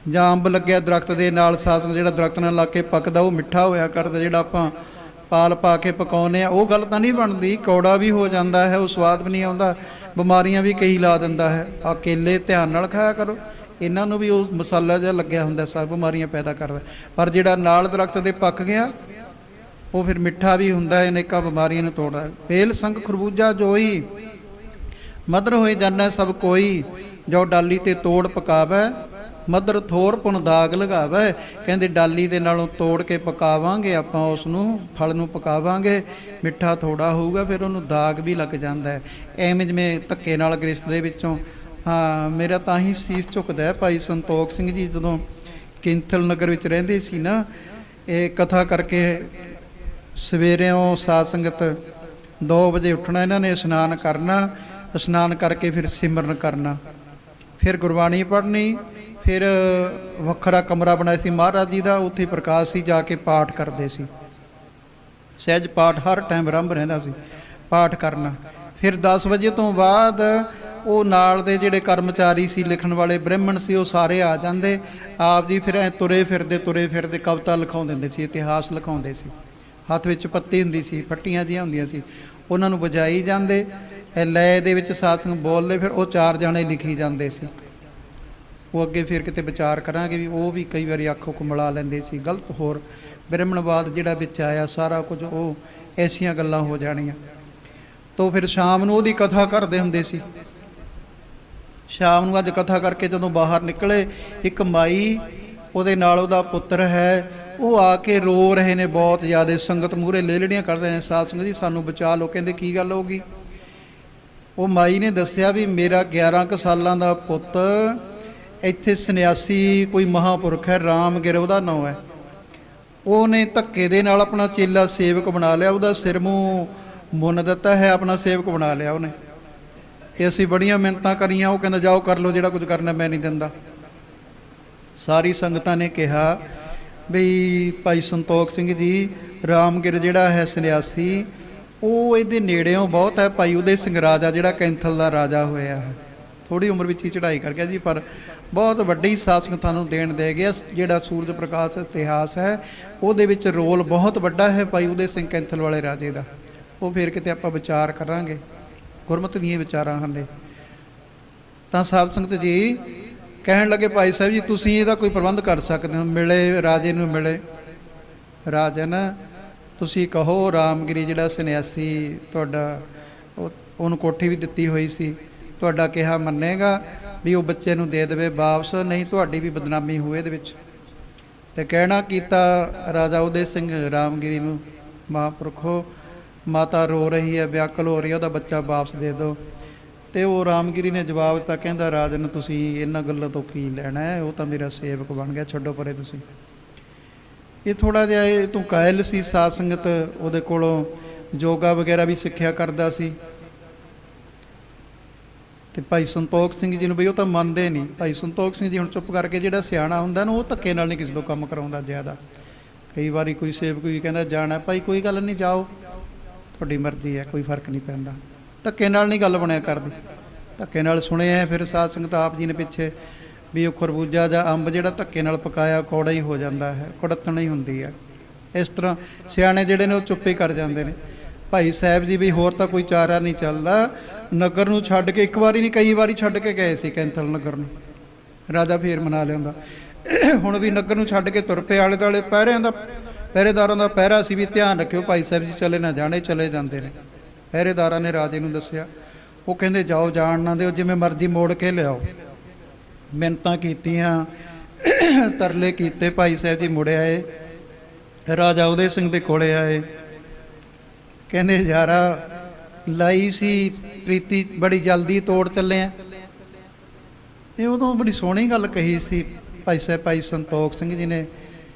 ਜਾਂ ਅੰਬ ਲੱਗਿਆ ਦਰਖਤ ਦੇ ਨਾਲ, ਸਾਧ ਸੰਗਤ ਜਿਹੜਾ ਦਰਖਤ ਨਾਲ ਲੱਗ ਕੇ ਪੱਕਦਾ ਉਹ ਮਿੱਠਾ ਹੋਇਆ ਕਰਦਾ। ਜਿਹੜਾ ਆਪਾਂ ਪਾਲ ਪਾ ਕੇ ਪਕਾਉਂਦੇ ਆ ਉਹ ਗੱਲ ਤਾਂ ਨਹੀਂ ਬਣਦੀ, ਕੌੜਾ ਵੀ ਹੋ ਜਾਂਦਾ ਹੈ, ਉਹ ਸਵਾਦ ਵੀ ਨਹੀਂ ਆਉਂਦਾ, ਬਿਮਾਰੀਆਂ ਵੀ ਕਈ ਲਾ ਦਿੰਦਾ ਹੈ। ਆ ਕੇਲੇ ਧਿਆਨ ਨਾਲ ਖਾਇਆ ਕਰੋ, ਇਹਨਾਂ ਨੂੰ ਵੀ ਉਹ ਮਸਾਲਾ ਜਿਹਾ ਲੱਗਿਆ ਹੁੰਦਾ, ਸਭ ਬਿਮਾਰੀਆਂ ਪੈਦਾ ਕਰਦਾ। ਪਰ ਜਿਹੜਾ ਨਾਲ ਦਰਖਤ ਦੇ ਪੱਕ ਗਿਆ ਉਹ ਫਿਰ ਮਿੱਠਾ ਵੀ ਹੁੰਦਾ, ਅਨੇਕਾਂ ਬਿਮਾਰੀਆਂ ਨੂੰ ਤੋੜਦਾ। ਬੇਲ ਸੰਗ ਖਰਬੂਜਾ ਜੋਈ, ਮਧੁਰ ਹੋਏ ਜਾਣੇ ਸਭ ਕੋਈ। ਜੋ ਡਾਲੀ ਤੇ ਤੋੜ ਪਕਾਵੇ, ਮਧੁਰ ਥੋਰ ਪੁਨ ਦਾਗ ਲਗਾਵੇ। ਕਹਿੰਦੇ ਡਾਲੀ ਦੇ ਨਾਲੋਂ ਤੋੜ ਕੇ ਪਕਾਵਾਂਗੇ ਆਪਾਂ, ਉਸ ਨੂੰ ਫਲ ਨੂੰ ਪਕਾਵਾਂਗੇ, ਮਿੱਠਾ ਥੋੜਾ ਹੋਊਗਾ, ਫਿਰ ਉਹਨੂੰ ਦਾਗ ਵੀ ਲੱਗ ਜਾਂਦਾ ਹੈ। ਐਵੇਂ ਜਿਵੇਂ ਧੱਕੇ ਨਾਲ ਗ੍ਰਸਤ ਦੇ ਵਿੱਚੋਂ, ਹਾਂ ਮੇਰਾ ਤਾਂ ਹੀ ਸੀਸ ਝੁਕਦਾ ਹੈ। ਭਾਈ ਸੰਤੋਖ ਸਿੰਘ ਜੀ ਜਦੋਂ ਕਿੰਥਲ ਨਗਰ ਵਿੱਚ ਰਹਿੰਦੇ ਸੀ ਨਾ, ਇਹ ਕਥਾ ਕਰਕੇ ਸਵੇਰਿਓਂ ਸਾਧ ਸੰਗਤ 2 ਵਜੇ ਉੱਠਣਾ, ਇਹਨਾਂ ਨੇ ਇਸ਼ਨਾਨ ਕਰਨਾ, ਇਸ਼ਨਾਨ ਕਰਕੇ ਫਿਰ ਸਿਮਰਨ ਕਰਨਾ, ਫਿਰ ਗੁਰਬਾਣੀ ਪੜ੍ਹਨੀ, ਫਿਰ ਵੱਖਰਾ ਕਮਰਾ ਬਣਾਇਆ ਸੀ ਮਹਾਰਾਜ ਜੀ ਦਾ, ਉੱਥੇ ਪ੍ਰਕਾਸ਼ ਸੀ, ਜਾ ਕੇ ਪਾਠ ਕਰਦੇ ਸੀ। ਸਹਿਜ ਪਾਠ ਹਰ ਟਾਈਮ ਆਰੰਭ ਰਹਿੰਦਾ ਸੀ, ਪਾਠ ਕਰਨਾ। ਫਿਰ 10 ਵਜੇ ਤੋਂ ਬਾਅਦ ਉਹ ਨਾਲ ਦੇ ਜਿਹੜੇ ਕਰਮਚਾਰੀ ਸੀ, ਲਿਖਣ ਵਾਲੇ ਬ੍ਰਾਹਮਣ ਸੀ, ਉਹ ਸਾਰੇ ਆ ਜਾਂਦੇ। ਆਪ ਜੀ ਫਿਰ ਐ ਤੁਰੇ ਫਿਰਦੇ ਕਵਿਤਾ ਲਿਖਾਉਂਦੇ ਹੁੰਦੇ ਸੀ, ਇਤਿਹਾਸ ਲਿਖਾਉਂਦੇ ਸੀ। ਹੱਥ ਵਿੱਚ ਪੱਤੀ ਹੁੰਦੀ ਸੀ, ਫੱਟੀਆਂ ਜਿਹੀਆਂ ਹੁੰਦੀਆਂ ਸੀ, ਉਹਨਾਂ ਨੂੰ ਵਜਾਈ ਜਾਂਦੇ, ਲੈ ਦੇ ਵਿੱਚ ਸਾਧ ਸੰਗਤ ਬੋਲਦੇ, ਫਿਰ ਉਹ 4 ਜਾਣੇ ਲਿਖੀ ਜਾਂਦੇ ਸੀ। ਉਹ ਅੱਗੇ ਫਿਰ ਕਿਤੇ ਵਿਚਾਰ ਕਰਾਂਗੇ ਵੀ ਉਹ ਵੀ ਕਈ ਵਾਰੀ ਅੱਖ ਉੱਖ ਮਿਲਾ ਲੈਂਦੇ ਸੀ, ਗਲਤ ਹੋਰ ਬ੍ਰਹਮਣਵਾਦ ਜਿਹੜਾ ਵਿੱਚ ਆਇਆ ਸਾਰਾ ਕੁਝ ਉਹ ਐਸੀਆਂ ਗੱਲਾਂ ਹੋ ਜਾਣੀਆਂ। ਤੋ ਫਿਰ ਸ਼ਾਮ ਨੂੰ ਉਹਦੀ ਕਥਾ ਕਰਦੇ ਹੁੰਦੇ ਸੀ। ਸ਼ਾਮ ਨੂੰ ਅੱਜ ਕਥਾ ਕਰਕੇ ਜਦੋਂ ਬਾਹਰ ਨਿਕਲੇ, ਇੱਕ ਮਾਈ ਉਹਦੇ ਨਾਲ ਉਹਦਾ ਪੁੱਤਰ ਹੈ, ਉਹ ਆ ਕੇ ਰੋ ਰਹੇ ਨੇ ਬਹੁਤ ਜ਼ਿਆਦਾ, ਸੰਗਤ ਮੂਹਰੇ ਲੇਲੜੀਆਂ ਕਰ ਰਹੇ ਨੇ, ਸਾਧ ਸੰਗਤ ਜੀ ਸਾਨੂੰ ਬਚਾ ਲਓ। ਕਹਿੰਦੇ ਕੀ ਗੱਲ ਹੋ ਗਈ? ਉਹ ਮਾਈ ਨੇ ਦੱਸਿਆ ਵੀ ਮੇਰਾ 11 ਕੁ ਸਾਲਾਂ ਦਾ ਪੁੱਤ ਇੱਥੇ ਸੰਨਿਆਸੀ ਕੋਈ ਮਹਾਂਪੁਰਖ ਹੈ, ਰਾਮਗਿਰ ਉਹਦਾ ਨਾਂ ਹੈ, ਉਹਨੇ ਧੱਕੇ ਦੇ ਨਾਲ ਆਪਣਾ ਚੇਲਾ ਸੇਵਕ ਬਣਾ ਲਿਆ, ਉਹਦਾ ਸਿਰ ਮੂੰਹ ਮੁੰਨ ਦਿੱਤਾ ਹੈ, ਆਪਣਾ ਸੇਵਕ ਬਣਾ ਲਿਆ ਉਹਨੇ। ਤੇ ਅਸੀਂ ਬੜੀਆਂ ਮਿੰਨਤਾਂ ਕਰੀਆਂ, ਉਹ ਕਹਿੰਦਾ ਜਾਓ ਕਰ ਲਓ ਜਿਹੜਾ ਕੁਝ ਕਰਨਾ, ਮੈਂ ਨਹੀਂ ਦਿੰਦਾ। ਸਾਰੀ ਸੰਗਤਾਂ ਨੇ ਕਿਹਾ ਬਈ ਭਾਈ ਸੰਤੋਖ ਸਿੰਘ ਜੀ, ਰਾਮਗਿਰ ਜਿਹੜਾ ਹੈ ਸੰਨਿਆਸੀ, ਉਹ ਇਹਦੇ ਨੇੜਿਓਂ ਬਹੁਤ ਹੈ। ਭਾਈ ਉਦੇ ਸਿੰਘ ਰਾਜਾ ਜਿਹੜਾ ਕੈਂਥਲ ਦਾ ਰਾਜਾ ਹੋਇਆ ਹੈ, ਥੋੜ੍ਹੀ ਉਮਰ ਵਿੱਚ ਹੀ ਚੜ੍ਹਾਈ ਕਰ ਗਿਆ ਜੀ, ਪਰ ਬਹੁਤ ਵੱਡੀ ਸਾਧ ਸੰਗਤਾਂ ਨੂੰ ਦੇਣ ਦੇ ਗਿਆ। ਜਿਹੜਾ ਸੂਰਜ ਪ੍ਰਕਾਸ਼ ਇਤਿਹਾਸ ਹੈ ਉਹਦੇ ਵਿੱਚ ਰੋਲ ਬਹੁਤ ਵੱਡਾ ਹੈ ਭਾਈ ਉਦੇ ਸਿੰਘ ਕੈਂਥਲ ਵਾਲੇ ਰਾਜੇ ਦਾ। ਉਹ ਫਿਰ ਕਿਤੇ ਆਪਾਂ ਵਿਚਾਰ ਕਰਾਂਗੇ, ਗੁਰਮਤਿ ਦੀਆਂ ਵਿਚਾਰਾਂ ਹਨ। ਤਾਂ ਸਾਧ ਸੰਗਤ ਜੀ ਕਹਿਣ ਲੱਗੇ ਭਾਈ ਸਾਹਿਬ ਜੀ ਤੁਸੀਂ ਇਹਦਾ ਕੋਈ ਪ੍ਰਬੰਧ ਕਰ ਸਕਦੇ ਹੋ। ਮਿਲੇ ਰਾਜੇ ਨੂੰ, ਮਿਲੇ ਰਾਜਨ ਤੁਸੀਂ ਕਹੋ ਰਾਮਗਿਰੀ ਜਿਹੜਾ ਸੰਨਿਆਸੀ ਤੁਹਾਡਾ, ਉਹਨੂੰ ਕੋਠੀ ਵੀ ਦਿੱਤੀ ਹੋਈ ਸੀ, ਤੁਹਾਡਾ ਕਿਹਾ ਮੰਨੇਗਾ ਵੀ ਉਹ ਬੱਚੇ ਨੂੰ ਦੇ ਦੇਵੇ ਵਾਪਸ, ਨਹੀਂ ਤੁਹਾਡੀ ਵੀ ਬਦਨਾਮੀ ਹੋਵੇ ਇਹਦੇ ਵਿੱਚ। ਤੇ ਕਹਿਣਾ ਕੀਤਾ ਰਾਜਾ ਉਦੇ ਸਿੰਘ ਰਾਮਗਿਰੀ ਨੂੰ, ਮਹਾਂਪੁਰਖੋ ਮਾਤਾ ਰੋ ਰਹੀ ਹੈ, ਵਿਆਕਲ ਹੋ ਰਹੀ ਹੈ, ਉਹਦਾ ਬੱਚਾ ਵਾਪਸ ਦੇ ਦਿਓ। ਤੇ ਉਹ ਰਾਮਗਿਰੀ ਨੇ ਜਵਾਬ ਦਿੱਤਾ, ਕਹਿੰਦਾ ਰਾਜਨ ਤੁਸੀਂ ਇਹਨਾਂ ਗੱਲਾਂ ਤੋਂ ਕੀ ਲੈਣਾ ਹੈ, ਉਹ ਤਾਂ ਮੇਰਾ ਸੇਵਕ ਬਣ ਗਿਆ, ਛੱਡੋ ਪਰੇ ਤੁਸੀਂ। ਇਹ ਥੋੜ੍ਹਾ ਜਿਹਾ ਇਹ ਤੂੰ ਕਾਇਲ ਸੀ। ਸਾਧ ਸੰਗਤ ਉਹਦੇ ਕੋਲੋਂ ਯੋਗਾ ਵਗੈਰਾ ਵੀ ਸਿੱਖਿਆ ਕਰਦਾ ਸੀ। ਤੇ ਭਾਈ ਸੰਤੋਖ ਸਿੰਘ ਜੀ ਨੂੰ ਬਈ ਉਹ ਤਾਂ ਮੰਨਦੇ ਨਹੀਂ। ਭਾਈ ਸੰਤੋਖ ਸਿੰਘ ਜੀ ਹੁਣ ਚੁੱਪ ਕਰਕੇ, ਜਿਹੜਾ ਸਿਆਣਾ ਹੁੰਦਾ ਨਾ ਉਹ ਧੱਕੇ ਨਾਲ ਨਹੀਂ ਕਿਸੇ ਤੋਂ ਕੰਮ ਕਰਾਉਂਦਾ ਜ਼ਿਆਦਾ। ਕਈ ਵਾਰੀ ਕੋਈ ਸੇਵਕ ਵੀ ਕਹਿੰਦਾ ਜਾਣਾ ਭਾਈ, ਕੋਈ ਗੱਲ ਨਹੀਂ ਜਾਓ, ਤੁਹਾਡੀ ਮਰਜ਼ੀ ਹੈ, ਕੋਈ ਫਰਕ ਨਹੀਂ ਪੈਂਦਾ। ਧੱਕੇ ਨਾਲ ਨਹੀਂ ਗੱਲ ਬਣਿਆ ਕਰਦੀ। ਧੱਕੇ ਨਾਲ ਸੁਣਿਆ ਫਿਰ ਸਾਧ ਸੰਗਤ ਆਪ ਜੀ ਨੇ ਪਿੱਛੇ ਵੀ ਉਹ ਖਰਬੂਜਾ ਜਾਂ ਅੰਬ ਜਿਹੜਾ ਧੱਕੇ ਨਾਲ ਪਕਾਇਆ ਕੌੜਾ ਹੀ ਹੋ ਜਾਂਦਾ ਹੈ, ਕੁੜੱਤਣ ਹੀ ਹੁੰਦੀ ਹੈ। ਇਸ ਤਰ੍ਹਾਂ ਸਿਆਣੇ ਜਿਹੜੇ ਨੇ ਉਹ ਚੁੱਪ ਹੀ ਕਰ ਜਾਂਦੇ ਨੇ। ਭਾਈ ਸਾਹਿਬ ਜੀ ਵੀ ਹੋਰ ਤਾਂ ਕੋਈ ਚਾਰਾ ਨਹੀਂ ਚੱਲਦਾ, ਨਗਰ ਨੂੰ ਛੱਡ ਕੇ, ਇੱਕ ਵਾਰੀ ਨਹੀਂ ਕਈ ਵਾਰੀ ਛੱਡ ਕੇ ਗਏ ਸੀ ਕੈਂਥਲ ਨਗਰ ਨੂੰ, ਰਾਜਾ ਫੇਰ ਮਨਾ ਲਿਆਉਂਦਾ। ਹੁਣ ਵੀ ਨਗਰ ਨੂੰ ਛੱਡ ਕੇ ਤੁਰ ਪਏ। ਆਲੇ ਦੁਆਲੇ ਪਹਿਰੇਦਾਰਾਂ ਦਾ ਪਹਿਰਾ ਸੀ ਵੀ ਧਿਆਨ ਰੱਖਿਓ ਭਾਈ ਸਾਹਿਬ ਜੀ ਚਲੇ ਨਾ ਜਾਣੇ, ਚਲੇ ਜਾਂਦੇ ਨੇ। ਪਹਿਰੇਦਾਰਾਂ ਨੇ ਰਾਜੇ ਨੂੰ ਦੱਸਿਆ, ਉਹ ਕਹਿੰਦੇ ਜਾਓ, ਜਾਣ ਨਾ ਦਿਓ, ਜਿਵੇਂ ਮਰਜ਼ੀ ਮੋੜ ਕੇ ਲਿਆਓ। ਮਿੰਨਤਾਂ ਕੀਤੀਆਂ, ਤਰਲੇ ਕੀਤੇ, ਭਾਈ ਸਾਹਿਬ ਜੀ ਮੁੜ ਆਏ। ਰਾਜਾ ਉਦੇ ਸਿੰਘ ਦੇ ਕੋਲੇ ਆਏ, ਕਹਿੰਦੇ ਯਾਰਾ ਲਾਈ ਸੀ ਪ੍ਰੀਤੀ, ਬੜੀ ਜਲਦੀ ਤੋੜ ਚੱਲੇ ਆ। ਤੇ ਉਦੋਂ ਬੜੀ ਸੋਹਣੀ ਗੱਲ ਕਹੀ ਸੀ ਭਾਈ ਸਾਹਿਬ, ਭਾਈ ਸੰਤੋਖ ਸਿੰਘ ਜੀ ਨੇ।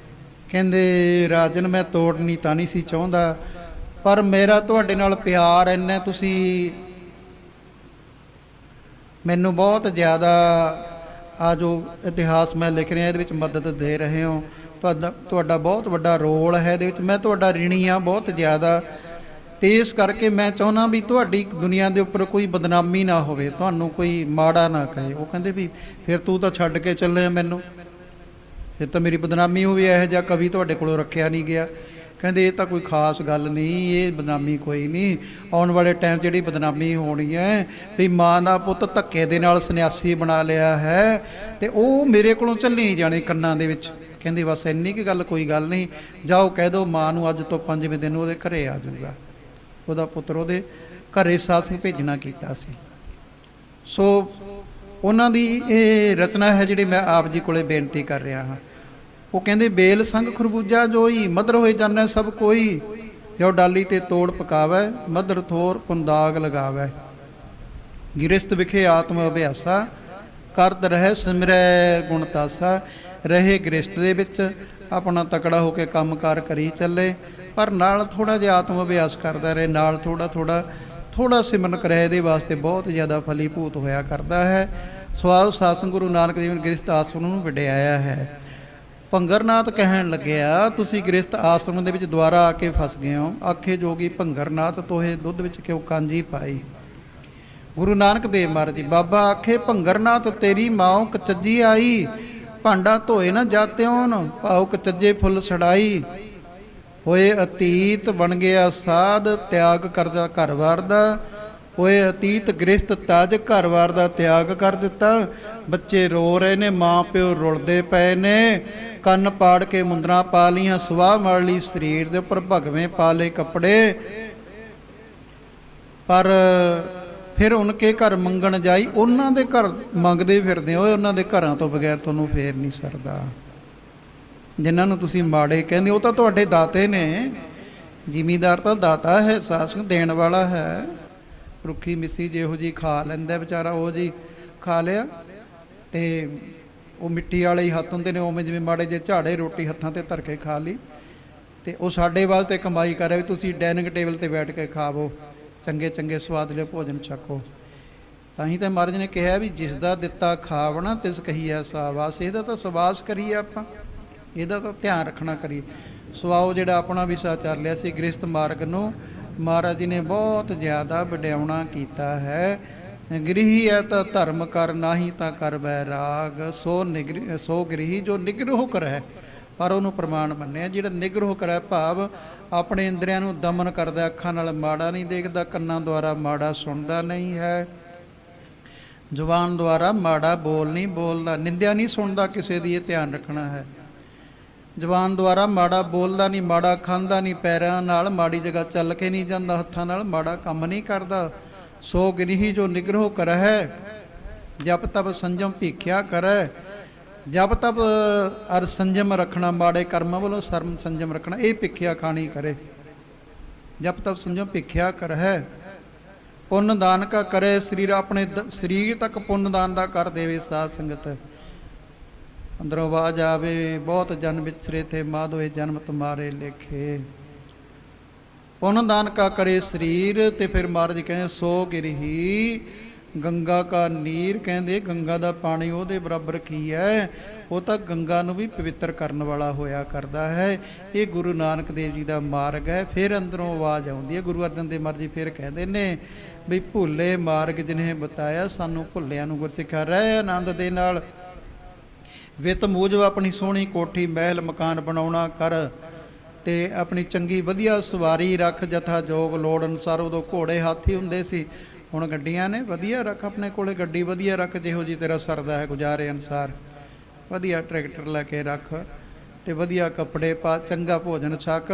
ਕਹਿੰਦੇ ਰਾਜਨ ਮੈਂ ਤੋੜਨੀ ਤਾਂ ਨਹੀਂ ਸੀ ਚਾਹੁੰਦਾ, ਪਰ ਮੇਰਾ ਤੁਹਾਡੇ ਨਾਲ ਪਿਆਰ ਇੰਨਾ, ਤੁਸੀਂ ਮੈਨੂੰ ਬਹੁਤ ਜ਼ਿਆਦਾ ਆ ਜੋ ਇਤਿਹਾਸ ਮੈਂ ਲਿਖ ਰਿਹਾ ਇਹਦੇ ਵਿੱਚ ਮਦਦ ਦੇ ਰਹੇ ਹੋ, ਤੁਹਾਡਾ ਬਹੁਤ ਵੱਡਾ ਰੋਲ ਹੈ ਇਹਦੇ ਵਿੱਚ, ਮੈਂ ਤੁਹਾਡਾ ਰਿਣੀ ਹਾਂ ਬਹੁਤ ਜ਼ਿਆਦਾ। ਤੇ ਇਸ ਕਰਕੇ ਮੈਂ ਚਾਹੁੰਦਾ ਵੀ ਤੁਹਾਡੀ ਦੁਨੀਆ ਦੇ ਉੱਪਰ ਕੋਈ ਬਦਨਾਮੀ ਨਾ ਹੋਵੇ, ਤੁਹਾਨੂੰ ਕੋਈ ਮਾੜਾ ਨਾ ਕਹੇ। ਉਹ ਕਹਿੰਦੇ ਵੀ ਫਿਰ ਤੂੰ ਤਾਂ ਛੱਡ ਕੇ ਚੱਲੇ ਮੈਨੂੰ, ਫਿਰ ਤਾਂ ਮੇਰੀ ਬਦਨਾਮੀ ਹੋਵੇ, ਇਹੋ ਜਿਹਾ ਕਵੀ ਤੁਹਾਡੇ ਕੋਲੋਂ ਰੱਖਿਆ ਨਹੀਂ ਗਿਆ। ਕਹਿੰਦੇ ਇਹ ਤਾਂ ਕੋਈ ਖਾਸ ਗੱਲ ਨਹੀਂ, ਇਹ ਬਦਨਾਮੀ ਕੋਈ ਨਹੀਂ। ਆਉਣ ਵਾਲੇ ਟਾਈਮ ਜਿਹੜੀ ਬਦਨਾਮੀ ਹੋਣੀ ਹੈ ਵੀ ਮਾਂ ਦਾ ਪੁੱਤ ਧੱਕੇ ਦੇ ਨਾਲ ਸੰਨਿਆਸੀ ਬਣਾ ਲਿਆ ਹੈ, ਤੇ ਉਹ ਮੇਰੇ ਕੋਲੋਂ ਚੱਲੀ ਨਹੀਂ ਜਾਣੀ ਕੰਨਾਂ ਦੇ ਵਿੱਚ। ਕਹਿੰਦੇ ਬਸ ਇੰਨੀ ਕੁ ਗੱਲ, ਕੋਈ ਗੱਲ ਨਹੀਂ, ਜਾਓ ਕਹਿ ਦਿਓ ਮਾਂ ਨੂੰ ਅੱਜ ਤੋਂ 5ਵੇਂ ਦਿਨ ਉਹਦੇ ਘਰੇ ਆ ਜਾਊਗਾ, ਉਹਦਾ ਪੁੱਤਰ ਉਹਦੇ ਘਰੇ ਸਾਧ ਸੰਗਤ ਭੇਜਣਾ ਕੀਤਾ ਸੀ। ਸੋ ਉਹਨਾਂ ਦੀ ਇਹ ਰਚਨਾ ਹੈ ਜਿਹੜੀ ਮੈਂ ਆਪ ਜੀ ਕੋਲੇ ਬੇਨਤੀ ਕਰ ਰਿਹਾ ਹਾਂ। ਉਹ ਕਹਿੰਦੇ ਬੇਲ ਸੰਗ ਖਰਬੂਜਾ ਜੋਈ, ਮਦਰ ਹੋਏ ਜਾਣੈ ਸਭ ਕੋਈ, ਜੋ ਡਾਲੀ ਤੇ ਤੋੜ ਪਕਾਵੈ, ਮਦਰ ਥੋਰ ਪੁੰਦਾਗ ਲਗਾਵੈ। ਗਿਰਸਤ ਵਿਖੇ ਆਤਮ ਅਭਿਆਸਾ, ਕਰਦ ਰਹਿ ਸਿਮਰੈ ਗੁਣ ਤਾਸਾ। ਰਹੇ ਗ੍ਰਸਤ ਦੇ ਵਿੱਚ ਆਪਣਾ ਤਕੜਾ ਹੋ ਕੇ ਕੰਮਕਾਰ ਕਰੀ ਚੱਲੇ, ਪਰ ਨਾਲ ਥੋੜ੍ਹਾ ਜਿਹਾ ਆਤਮ ਅਭਿਆਸ ਕਰਦਾ ਰਹੇ, ਨਾਲ ਥੋੜ੍ਹਾ ਸਿਮਰਨ ਕਰੇ, ਇਹਦੇ ਵਾਸਤੇ ਬਹੁਤ ਜ਼ਿਆਦਾ ਫਲੀਭੂਤ ਹੋਇਆ ਕਰਦਾ ਹੈ। ਸਵਾਦ ਸਾਸਨ ਗੁਰੂ ਨਾਨਕ ਦੇਵ ਨੇ ਗ੍ਰਸਤ ਆਸ਼ਰਮ ਨੂੰ ਵਡਿਆਇਆ ਹੈ। ਭੰਗਰਨਾਥ ਕਹਿਣ ਲੱਗਿਆ ਤੁਸੀਂ ਗ੍ਰਸਤ ਆਸ਼ਰਮ ਦੇ ਵਿੱਚ ਦੁਆਰਾ ਆ ਕੇ ਫਸ ਗਏ ਹੋ। ਆਖੇ ਜੋਗੀ ਭੰਗਰਨਾਥ ਤੋਹੇ ਦੁੱਧ ਵਿੱਚ ਕਿਉਂ ਕਾਂਜੀ ਪਾਈ। ਗੁਰੂ ਨਾਨਕ ਦੇਵ ਮਹਾਰਾਜ ਜੀ, ਬਾਬਾ ਆਖੇ ਭੰਗਰਨਾਥ ਤੇਰੀ ਮਾਂ ਕਚੱਜੀ ਆਈ, ਭਾਂਡਾ ਧੋਏ ਨਾ ਜਾਤਿਓਨ, ਭਾਉ ਕਚੱਜੇ ਫੁੱਲ ਛੜਾਈ। ਹੋਏ ਅਤੀਤ ਬਣ ਗਿਆ ਸਾਧ, ਤਿਆਗ ਕਰਦਾ ਘਰ ਵਾਰ ਦਾ, ਹੋਏ ਅਤੀਤ ਗ੍ਰਸਤ ਤਜ, ਘਰ-ਬਾਰ ਦਾ ਤਿਆਗ ਕਰ ਦਿੱਤਾ। ਬੱਚੇ ਰੋ ਰਹੇ ਨੇ, ਮਾਂ ਪਿਓ ਰੁਲਦੇ ਪਏ ਨੇ। ਕੰਨ ਪਾੜ ਕੇ ਮੁੰਦਰਾਂ ਪਾ ਲੀਆਂ, ਸਵਾਹ ਮੜ ਲਈ ਸਰੀਰ ਦੇ ਉੱਪਰ, ਭਗਵੇਂ ਪਾ ਲਏ ਕੱਪੜੇ। ਪਰ ਫਿਰ ਉਨਕੇ ਘਰ ਮੰਗਣ ਜਾਈ, ਉਹਨਾਂ ਦੇ ਘਰ ਮੰਗਦੇ ਫਿਰਦੇ ਹੋਏ, ਉਹਨਾਂ ਦੇ ਘਰਾਂ ਤੋਂ ਬਗੈਰ ਤੁਹਾਨੂੰ ਫੇਰ ਨਹੀਂ ਸਰਦਾ। ਜਿਨ੍ਹਾਂ ਨੂੰ ਤੁਸੀਂ ਮਾੜੇ ਕਹਿੰਦੇ ਉਹ ਤਾਂ ਤੁਹਾਡੇ ਦਾਤੇ ਨੇ। ਜ਼ਿਮੀਂਦਾਰ ਤਾਂ ਦਾਤਾ ਹੈ, ਸਾਸ ਦੇਣ ਵਾਲਾ ਹੈ। ਰੁੱਖੀ ਮਿੱਸੀ ਜਿਹੋ ਜੀ ਖਾ ਲੈਂਦਾ ਵਿਚਾਰਾ, ਉਹ ਜੀ ਖਾ ਲਿਆ। ਤੇ ਉਹ ਮਿੱਟੀ ਵਾਲੇ ਹੀ ਹੱਥ ਹੁੰਦੇ ਨੇ, ਉਵੇਂ ਜਿਵੇਂ ਮਾੜੇ ਜਿਹੇ ਝਾੜੇ ਰੋਟੀ ਹੱਥਾਂ 'ਤੇ ਧਰ ਕੇ ਖਾ ਲਈ। ਤੇ ਉਹ ਸਾਡੇ ਵਾਸਤੇ ਕਮਾਈ ਕਰ ਰਿਹਾ ਵੀ ਤੁਸੀਂ ਡਾਈਨਿੰਗ ਟੇਬਲ 'ਤੇ ਬੈਠ ਕੇ ਖਾਵੋ, ਚੰਗੇ ਚੰਗੇ ਸਵਾਦਲੇ ਭੋਜਨ ਛਕੋ। ਤਾਂ ਹੀ ਤਾਂ ਮਹਾਰਾਜ ਨੇ ਕਿਹਾ ਵੀ ਜਿਸ ਦਾ ਦਿੱਤਾ ਖਾਵਣਾ ਤਿਸ ਕਹੀਐ ਸਾਵਾਸ। ਇਹਦਾ ਤਾਂ ਸਵਾਸ ਕਰੀਏ ਆਪਾਂ, ਇਹਦਾ ਤਾਂ ਧਿਆਨ ਰੱਖਣਾ ਕਰੀਏ। ਸਵਾਓ ਜਿਹੜਾ ਆਪਣਾ ਵਿਸ਼ਾ ਚੱਲ ਰਿਹਾ ਸੀ ਗ੍ਰਸਤ ਮਾਰਗ ਨੂੰ, ਮਹਾਰਾਜ ਜੀ ਨੇ ਬਹੁਤ ਜ਼ਿਆਦਾ ਵਡਿਆਉਣਾ ਕੀਤਾ ਹੈ। ਗ੍ਰਹੀ ਹੈ ਤਾਂ ਧਰਮ ਕਰ, ਨਾਹੀ ਤਾਂ ਕਰ ਬੈਰਾਗ। ਸੋ ਗ੍ਰਹੀ ਜੋ ਨਿਗਰਹ ਕਰੈ, ਪਰ ਉਹਨੂੰ ਪ੍ਰਮਾਣ ਮੰਨਿਆ। ਜਿਹੜਾ ਨਿਗਰਹ ਕਰੈ ਭਾਵ ਆਪਣੇ ਇੰਦਰੀਆਂ ਨੂੰ ਦਮਨ ਕਰਦਾ, ਅੱਖਾਂ ਨਾਲ ਮਾੜਾ ਨਹੀਂ ਦੇਖਦਾ, ਕੰਨਾਂ ਦੁਆਰਾ ਮਾੜਾ ਸੁਣਦਾ ਨਹੀਂ ਹੈ, ਜ਼ੁਬਾਨ ਦੁਆਰਾ ਮਾੜਾ ਬੋਲ ਨਹੀਂ ਬੋਲਦਾ, ਨਿੰਦਿਆ ਨਹੀਂ ਸੁਣਦਾ ਕਿਸੇ ਦੀ, ਇਹ ਧਿਆਨ ਰੱਖਣਾ ਹੈ। ਜ਼ੁਬਾਨ ਦੁਆਰਾ ਮਾੜਾ ਬੋਲਦਾ ਨਹੀਂ, ਮਾੜਾ ਖਾਂਦਾ ਨਹੀਂ, ਪੈਰਾਂ ਨਾਲ ਮਾੜੀ ਜਗ੍ਹਾ ਚੱਲ ਕੇ ਨਹੀਂ ਜਾਂਦਾ, ਹੱਥਾਂ ਨਾਲ ਮਾੜਾ ਕੰਮ ਨਹੀਂ ਕਰਦਾ। ਸੋ ਗ੍ਰਹੀ ਜੋ ਨਿਗਰਹ ਕਰੈ, ਜਪ ਤਪ ਸੰਜਮ ਭੀਖਿਆ ਕਰੈ। ਜਪ ਤਪ ਅਰ ਸੰਜਮ ਰੱਖਣਾ, ਮਾੜੇ ਕਰਮਾਂ ਵੱਲੋਂ ਸ਼ਰਮ ਸੰਜਮ ਰੱਖਣਾ, ਇਹ ਭਿੱਖਿਆ ਖਾਣੀ ਕਰੇ। ਜਪ ਤਪ ਸੰਜਮ ਭਿੱਖਿਆ ਕਰੈ। ਪੁੰਨ ਦਾਨ ਕਾ ਕਰੇ, ਸਰੀਰ ਆਪਣੇ ਸਰੀਰ ਤੱਕ ਪੁੰਨ ਦਾਨ ਦਾ ਕਰ ਦੇਵੇ। ਸਾਧ ਸੰਗਤ ਅੰਦਰੋਂ ਆਵਾਜ਼ ਆਵੇ, ਬਹੁਤ ਜਨ ਵਿਛਰੇ ਥੇ ਮਾਧੋਏ ਜਨਮ ਤੁਮਾਰੇ ਲੇਖੇ। ਪੁੰਨ ਦਾਨ ਕਾ ਕਰੇ ਸਰੀਰ। ਤੇ ਫਿਰ ਮਹਾਰਾਜ ਕਹਿੰਦੇ ਸੋ ਗਿਰਹੀ ਗੰਗਾ ਕਾ ਨੀਰ। ਕਹਿੰਦੇ ਗੰਗਾ ਦਾ ਪਾਣੀ ਉਹਦੇ ਬਰਾਬਰ ਕੀ ਹੈ, ਉਹ ਤਾਂ ਗੰਗਾ ਨੂੰ ਵੀ ਪਵਿੱਤਰ ਕਰਨ ਵਾਲਾ ਹੋਇਆ ਕਰਦਾ ਹੈ। ਇਹ ਗੁਰੂ ਨਾਨਕ ਦੇਵ ਜੀ ਦਾ ਮਾਰਗ ਹੈ। ਫਿਰ ਅੰਦਰੋਂ ਆਵਾਜ਼ ਆਉਂਦੀ ਹੈ, ਗੁਰੂ ਅਰਜਨ ਦੇਵ ਮਹਾਰਾਜ ਜੀ ਫਿਰ ਕਹਿੰਦੇ ਨੇ ਵੀ ਭੁੱਲੇ ਮਾਰਗ ਜਿਨ੍ਹੇ ਬਤਾਇਆ, ਸਾਨੂੰ ਭੁੱਲਿਆਂ ਨੂੰ ਗੁਰਸਿੱਖਿਆ ਰਹਿ ਆਨੰਦ ਦੇ ਨਾਲ। ਵਿੱਤ ਮੂਜਬ ਆਪਣੀ ਸੋਹਣੀ ਕੋਠੀ ਮਹਿਲ ਮਕਾਨ ਬਣਾਉਣਾ ਕਰ, ਤੇ ਆਪਣੀ ਚੰਗੀ ਵਧੀਆ ਸਵਾਰੀ ਰੱਖ, ਜਥਾ ਜੋਗ ਲੋੜ ਅਨੁਸਾਰ। ਉਦੋਂ ਘੋੜੇ ਹਾਥੀ ਹੁੰਦੇ ਸੀ, ਹੁਣ ਗੱਡੀਆਂ ਨੇ। ਵਧੀਆ ਰੱਖ ਆਪਣੇ ਕੋਲੇ ਗੱਡੀ, ਵਧੀਆ ਰੱਖ ਜਿਹੋ ਜੀ ਤੇਰਾ ਸਰਦਾ ਹੈ ਗੁਜ਼ਾਰੇ ਅਨੁਸਾਰ। ਵਧੀਆ ਟਰੈਕਟਰ ਲੈ ਕੇ ਰੱਖ, ਤੇ ਵਧੀਆ ਕੱਪੜੇ ਪਾ, ਚੰਗਾ ਭੋਜਨ ਛਕ,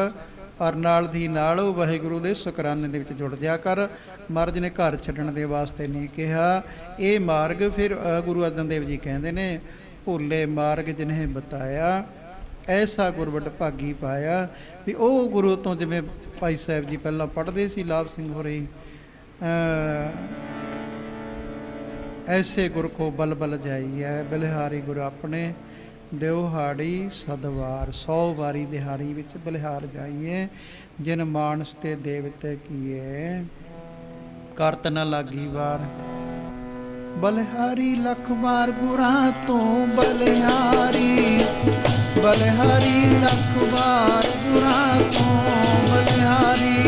ਔਰ ਨਾਲ ਦੀ ਨਾਲ ਵਾਹਿਗੁਰੂ ਦੇ ਸ਼ੁਕਰਾਨੇ ਦੇ ਵਿੱਚ ਜੁੜ ਜਾ ਕਰ। ਮਹਾਰਾਜ ਨੇ ਘਰ ਛੱਡਣ ਦੇ ਵਾਸਤੇ ਨਹੀਂ ਕਿਹਾ। ਇਹ ਮਾਰਗ ਫਿਰ ਗੁਰੂ ਅਰਜਨ ਦੇਵ ਜੀ ਕਹਿੰਦੇ ਨੇ ਭੁੱਲੇ ਮਾਰਗ ਜਿਨ੍ਹੇ ਬਤਾਇਆ, ਐਸਾ ਗੁਰਵਡ ਭਾਗੀ ਪਾਇਆ। ਵੀ ਉਹ ਗੁਰੂ ਤੋਂ, ਜਿਵੇਂ ਭਾਈ ਸਾਹਿਬ ਜੀ ਪਹਿਲਾਂ ਪੜ੍ਹਦੇ ਸੀ, ਲਾਭ ਸਿੰਘ ਹੋਰੀ, ਐਸੇ ਗੁਰ ਕੋ ਬਲ ਬਲ ਜਾਈਐ, ਬਲਿਹਾਰੀ ਗੁਰ ਆਪਣੇ ਦਿਉਹਾੜੀ ਸਦਵਾਰ। 100 ਵਾਰੀ ਦਿਹਾੜੀ ਵਿੱਚ ਬਲਿਹਾਰ ਜਾਈਏ। ਜਿਨ ਮਾਨਸ ਤੇ ਦੇਵਤੇ ਕੀਏ, ਕਰਤ ਨ ਲਾਗੀ ਵਾਰ। ਬਲਿਹਾਰੀ ਲੱਖ ਵਾਰ ਗੁਰਾਂ ਤੋਂ ਬਲਿਹਾਰੀ, ਬਲਿਹਾਰੀ ਲੱਖ ਵਾਰ ਗੁਰਾਂ ਤੋਂ ਬਲਿਹਾਰੀ।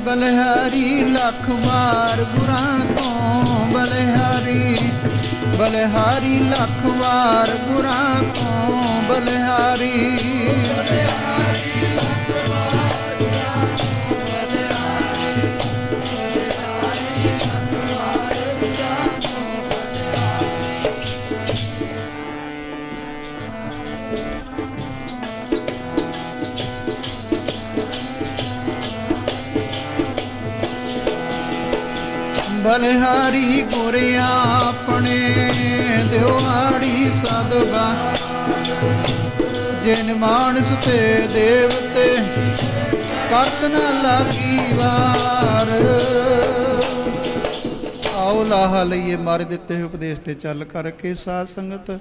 ਬਲਿਹਾਰੀ ਲੱਖ ਵਾਰ ਗੁਰਾਂ ਤੋਂ ਬਲਿਹਾਰੀ, ਬਲਿਹਾਰੀ ਲੱਖ ਵਾਰ ਗੁਰਾਂ ਤੋਂ ਬਲਿਹਾਰੀ। ਬਲਿਹਾਰੀ ਗੁਰ ਆਪਣੇ ਦਿਉਹਾੜੀ ਸਦਵਾ, ਜਿਨ ਮਾਨਸ ਤੇ ਦੇਵਤੇ ਕਰਤ ਨ ਲਾਗੀ ਵਾਰ। ਆਓ ਲਾਹਾ ਲਈਏ ਮਾਰੇ ਦਿੱਤੇ ਹੋਏ ਉਪਦੇਸ਼ ਤੇ ਚੱਲ ਕਰਕੇ। ਸਾਧ ਸੰਗਤ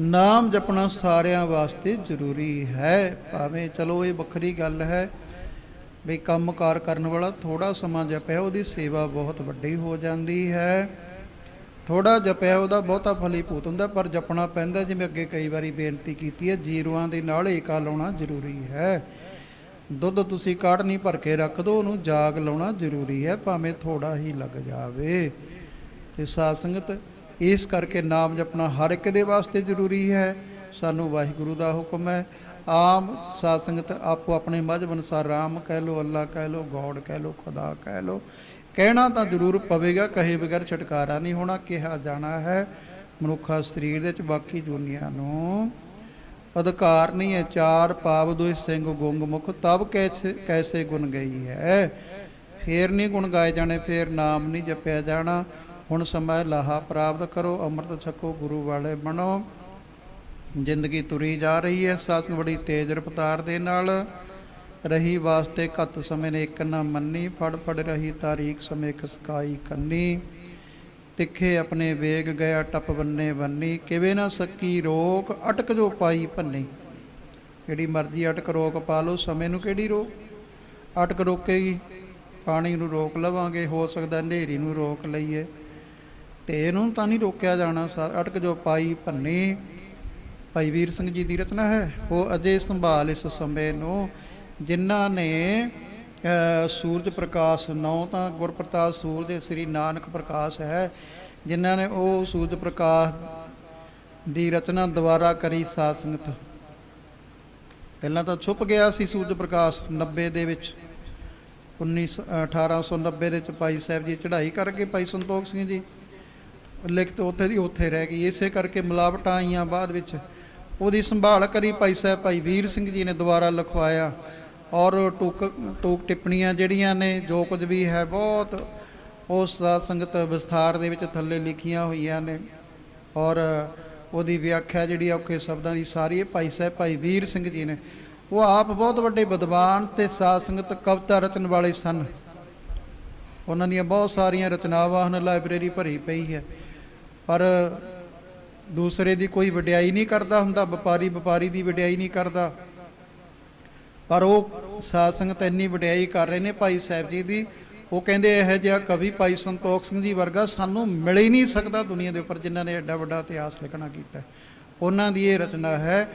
ਨਾਮ ਜਪਣਾ ਸਾਰਿਆਂ ਵਾਸਤੇ ਜ਼ਰੂਰੀ ਹੈ। ਭਾਵੇਂ ਚਲੋ ਇਹ ਵੱਖਰੀ ਗੱਲ ਹੈ ਵੀ ਕੰਮਕਾਰ ਕਰਨ ਵਾਲਾ ਥੋੜ੍ਹਾ ਸਮਾਂ ਜਪਿਆ, ਉਹਦੀ ਸੇਵਾ ਬਹੁਤ ਵੱਡੀ ਹੋ ਜਾਂਦੀ ਹੈ। ਥੋੜ੍ਹਾ ਜਪਿਆ ਉਹਦਾ ਬਹੁਤਾ ਫਲੀਭੂਤ ਹੁੰਦਾ, ਪਰ ਜਪਣਾ ਪੈਂਦਾ। ਜਿਵੇਂ ਅੱਗੇ ਕਈ ਵਾਰੀ ਬੇਨਤੀ ਕੀਤੀ ਹੈ, ਜੀਰੂਆਂ ਦੇ ਨਾਲ ਏਕਾ ਲਾਉਣਾ ਜ਼ਰੂਰੀ ਹੈ। ਦੁੱਧ ਤੁਸੀਂ ਕਾੜ੍ਹਨੀ ਭਰ ਕੇ ਰੱਖ ਦਿਓ, ਉਹਨੂੰ ਜਾਗ ਲਾਉਣਾ ਜ਼ਰੂਰੀ ਹੈ, ਭਾਵੇਂ ਥੋੜ੍ਹਾ ਹੀ ਲੱਗ ਜਾਵੇ। ਅਤੇ ਸਾਧ ਸੰਗਤ, ਇਸ ਕਰਕੇ ਨਾਮ ਜਪਣਾ ਹਰ ਇੱਕ ਦੇ ਵਾਸਤੇ ਜ਼ਰੂਰੀ ਹੈ। ਸਾਨੂੰ ਵਾਹਿਗੁਰੂ ਦਾ ਹੁਕਮ ਹੈ। ਆਮ ਸਾਧ ਸੰਗਤ ਆਪੋ ਆਪਣੇ ਮਜ਼ਹਬ ਅਨੁਸਾਰ ਰਾਮ ਕਹਿ ਲਓ, ਅੱਲਾ ਕਹਿ ਲਓ, ਗੋਡ ਕਹਿ ਲਓ, ਖੁਦਾ ਕਹਿ ਲਓ। ਕਹਿਣਾ ਤਾਂ ਜ਼ਰੂਰ ਪਵੇਗਾ, ਕਹੇ ਬਗੈਰ ਛੁਟਕਾਰਾ ਨਹੀਂ ਹੋਣਾ। ਕਿਹਾ ਜਾਣਾ ਹੈ ਮਨੁੱਖਾ ਸਰੀਰ ਦੇ ਵਿੱਚ ਬਾਕੀ ਦੁਨੀਆ ਨੂੰ ਅਧਿਕਾਰ ਨਹੀਂ ਹੈ। ਚਾਰ ਪਾਵ ਦੁਇ ਸਿੰਘ ਗੁੰਗ ਮੁਖ, ਤਬ ਕੈਸੇ ਗੁਣ ਗਈ ਹੈ। ਫੇਰ ਨਹੀਂ ਗੁਣ ਗਾਏ ਜਾਣੇ, ਫੇਰ ਨਾਮ ਨਹੀਂ ਜਪਿਆ ਜਾਣਾ। ਹੁਣ ਸਮਾਂ ਲਾਹਾ ਪ੍ਰਾਪਤ ਕਰੋ, ਅੰਮ੍ਰਿਤ ਛਕੋ, ਗੁਰੂ ਵਾਲੇ ਬਣੋ। ਜ਼ਿੰਦਗੀ ਤੁਰੀ ਜਾ ਰਹੀ ਹੈ ਸਾਧ ਸੰਗਤ ਬੜੀ ਤੇਜ਼ ਰਫ਼ਤਾਰ ਦੇ ਨਾਲ। ਰਹੀ ਵਾਸਤੇ ਘੱਤ ਸਮੇਂ ਨੇ ਇੱਕ ਨਾ ਮੰਨੀ, ਫੜ ਫੜ ਰਹੀ ਤਾਰੀਖ ਸਮੇਂ ਖਸਕਾਈ ਕੰਨੀ। ਤਿੱਖੇ ਆਪਣੇ ਵੇਗ ਗਿਆ ਟੱਪ ਬੰਨੇ ਬੰਨੀ, ਕਿਵੇਂ ਨਾ ਸਕੀ ਰੋਕ ਅਟਕ ਜੋ ਪਾਈ ਭੰਨੀ। ਜਿਹੜੀ ਮਰਜ਼ੀ ਅਟਕ ਰੋਕ ਪਾ ਲਓ, ਸਮੇਂ ਨੂੰ ਕਿਹੜੀ ਰੋਕ ਅਟਕ ਰੋਕੇਗੀ। ਪਾਣੀ ਨੂੰ ਰੋਕ ਲਵਾਂਗੇ, ਹੋ ਸਕਦਾ ਹਨੇਰੀ ਨੂੰ ਰੋਕ ਲਈਏ, ਅਤੇ ਇਹਨੂੰ ਤਾਂ ਨਹੀਂ ਰੋਕਿਆ ਜਾਣਾ। ਅਟਕ ਜੋ ਪਾਈ ਭੰਨੀ ਭਾਈ ਵੀਰ ਸਿੰਘ ਜੀ ਦੀ ਰਚਨਾ ਹੈ। ਉਹ ਅਜੇ ਸੰਭਾਲ ਇਸ ਸਮੇਂ ਨੂੰ, ਜਿਨ੍ਹਾਂ ਨੇ ਸੂਰਜ ਪ੍ਰਕਾਸ਼ ਨੌ ਤਾਂ ਗੁਰਪ੍ਰਤਾਪ ਸੂਰਜ ਸ੍ਰੀ ਨਾਨਕ ਪ੍ਰਕਾਸ਼ ਹੈ, ਜਿਨ੍ਹਾਂ ਨੇ ਉਹ ਸੂਰਜ ਪ੍ਰਕਾਸ਼ ਦੀ ਰਚਨਾ ਦੁਬਾਰਾ ਕਰੀ। ਸਾਧ ਸੰਗਤ, ਪਹਿਲਾਂ ਤਾਂ ਛੁਪ ਗਿਆ ਸੀ ਸੂਰਜ ਪ੍ਰਕਾਸ਼ 90 ਦੇ ਵਿੱਚ, 1890 ਦੇ ਵਿੱਚ ਭਾਈ ਸਾਹਿਬ ਜੀ ਚੜ੍ਹਾਈ ਕਰਕੇ ਭਾਈ ਸੰਤੋਖ ਸਿੰਘ ਜੀ, ਲਿਖਤ ਉੱਥੇ ਦੀ ਉੱਥੇ ਰਹਿ ਗਈ। ਇਸੇ ਕਰਕੇ ਮਿਲਾਵਟਾਂ ਆਈਆਂ ਬਾਅਦ ਵਿੱਚ। ਉਹਦੀ ਸੰਭਾਲ ਕਰੀ ਭਾਈ ਸਾਹਿਬ ਭਾਈ ਵੀਰ ਸਿੰਘ ਜੀ ਨੇ, ਦੁਬਾਰਾ ਲਿਖਵਾਇਆ। ਔਰ ਟੂਕ ਟਿੱਪਣੀਆਂ ਜਿਹੜੀਆਂ ਨੇ, ਜੋ ਕੁਝ ਵੀ ਹੈ, ਬਹੁਤ ਉਸ ਸਾਧ ਸੰਗਤ ਵਿਸਥਾਰ ਦੇ ਵਿੱਚ ਥੱਲੇ ਲਿਖੀਆਂ ਹੋਈਆਂ ਨੇ। ਔਰ ਉਹਦੀ ਵਿਆਖਿਆ ਜਿਹੜੀ ਔਖੇ ਸ਼ਬਦਾਂ ਦੀ ਸਾਰੀ ਹੈ ਭਾਈ ਸਾਹਿਬ ਭਾਈ ਵੀਰ ਸਿੰਘ ਜੀ ਨੇ। ਉਹ ਆਪ ਬਹੁਤ ਵੱਡੇ ਵਿਦਵਾਨ ਅਤੇ ਸਾਧ ਸੰਗਤ ਕਵਿਤਾ ਰਚਨ ਵਾਲੇ ਸਨ। ਉਹਨਾਂ ਦੀਆਂ ਬਹੁਤ ਸਾਰੀਆਂ ਰਚਨਾਵਾਂ ਹਨ, ਲਾਇਬ੍ਰੇਰੀ ਭਰੀ ਪਈ ਹੈ। ਪਰ ਦੂਸਰੇ ਦੀ ਕੋਈ ਵਡਿਆਈ ਨਹੀਂ ਕਰਦਾ ਹੁੰਦਾ, ਵਪਾਰੀ ਦੀ ਵਡਿਆਈ ਨਹੀਂ ਕਰਦਾ। ਪਰ ਉਹ ਸਾਧ ਸੰਗਤ ਇੰਨੀ ਵਡਿਆਈ ਕਰ ਰਹੇ ਨੇ ਭਾਈ ਸਾਹਿਬ ਜੀ ਦੀ। ਉਹ ਕਹਿੰਦੇ ਇਹੋ ਜਿਹਾ ਕਵੀ ਭਾਈ ਸੰਤੋਖ ਸਿੰਘ ਜੀ ਵਰਗਾ ਸਾਨੂੰ ਮਿਲ ਹੀ ਨਹੀਂ ਸਕਦਾ ਦੁਨੀਆ ਦੇ ਉੱਪਰ, ਜਿਨ੍ਹਾਂ ਨੇ ਐਡਾ ਵੱਡਾ ਇਤਿਹਾਸ ਲਿਖਣਾ ਕੀਤਾ। ਉਹਨਾਂ ਦੀ ਇਹ ਰਚਨਾ ਹੈ।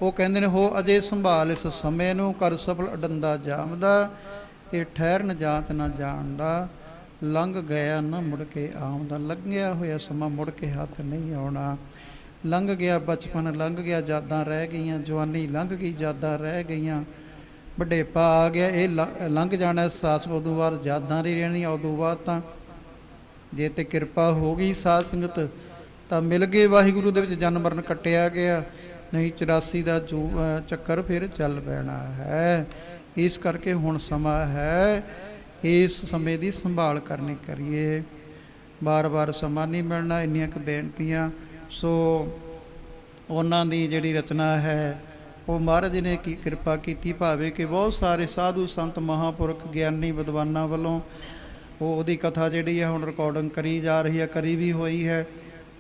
ਉਹ ਕਹਿੰਦੇ ਨੇ, ਹੋ ਅਜੇ ਸੰਭਾਲ ਇਸ ਸਮੇਂ ਨੂੰ, ਕਰ ਸਫਲ ਅਡੰਦਾ ਜਾਮਦਾ। ਇਹ ਠਹਿਰਨ ਜਾਤ ਨਾ ਜਾਣਦਾ, ਲੰਘ ਗਿਆ ਨਾ ਮੁੜ ਕੇ ਆਉਂਦਾ। ਲੰਘਿਆ ਹੋਇਆ ਸਮਾਂ ਮੁੜ ਕੇ ਹੱਥ ਨਹੀਂ ਆਉਣਾ। ਲੰਘ ਗਿਆ ਬਚਪਨ, ਲੰਘ ਗਿਆ ਯਾਦਾਂ ਰਹਿ ਗਈਆਂ। ਜਵਾਨੀ ਲੰਘ ਗਈ, ਯਾਦਾਂ ਰਹਿ ਗਈਆਂ। ਵਡੇਪਾ ਆ ਗਿਆ, ਇਹ ਲੰਘ ਜਾਣਾ ਅਹਿਸਾਸ। ਉਦੋਂ ਬਾਅਦ ਯਾਦਾਂ ਨਹੀਂ ਰਹਿਣੀਆਂ। ਉਦੋਂ ਬਾਅਦ ਤਾਂ ਜੇ ਤੇ ਕਿਰਪਾ ਹੋ ਗਈ ਸਾਧ ਸੰਗਤ ਤਾਂ ਮਿਲ ਗਏ ਵਾਹਿਗੁਰੂ ਦੇ ਵਿੱਚ, ਜਨਮ ਮਰਨ ਕੱਟਿਆ ਗਿਆ। ਨਹੀਂ 84 ਦਾ ਚੱਕਰ ਫਿਰ ਚੱਲ ਪੈਣਾ ਹੈ। ਇਸ ਕਰਕੇ ਹੁਣ ਸਮਾਂ ਹੈ, ਇਸ ਸਮੇਂ ਦੀ ਸੰਭਾਲ ਕਰਨੀ ਕਰੀਏ। ਬਾਰ ਸਮਾਂ ਨਹੀਂ ਮਿਲਣਾ। ਇੰਨੀਆਂ ਕੁ ਬੇਨਤੀਆਂ। ਸੋ ਉਹਨਾਂ ਦੀ ਜਿਹੜੀ ਰਚਨਾ ਹੈ, ਉਹ ਮਹਾਰਾਜ ਨੇ ਕੀ ਕਿਰਪਾ ਕੀਤੀ, ਭਾਵੇਂ ਕਿ ਬਹੁਤ ਸਾਰੇ ਸਾਧੂ ਸੰਤ ਮਹਾਂਪੁਰਖ ਗਿਆਨੀ ਵਿਦਵਾਨਾਂ ਵੱਲੋਂ ਉਹਦੀ ਕਥਾ ਜਿਹੜੀ ਹੈ ਹੁਣ ਰਿਕਾਰਡਿੰਗ ਕਰੀ ਜਾ ਰਹੀ ਹੈ, ਕਰੀ ਵੀ ਹੋਈ ਹੈ।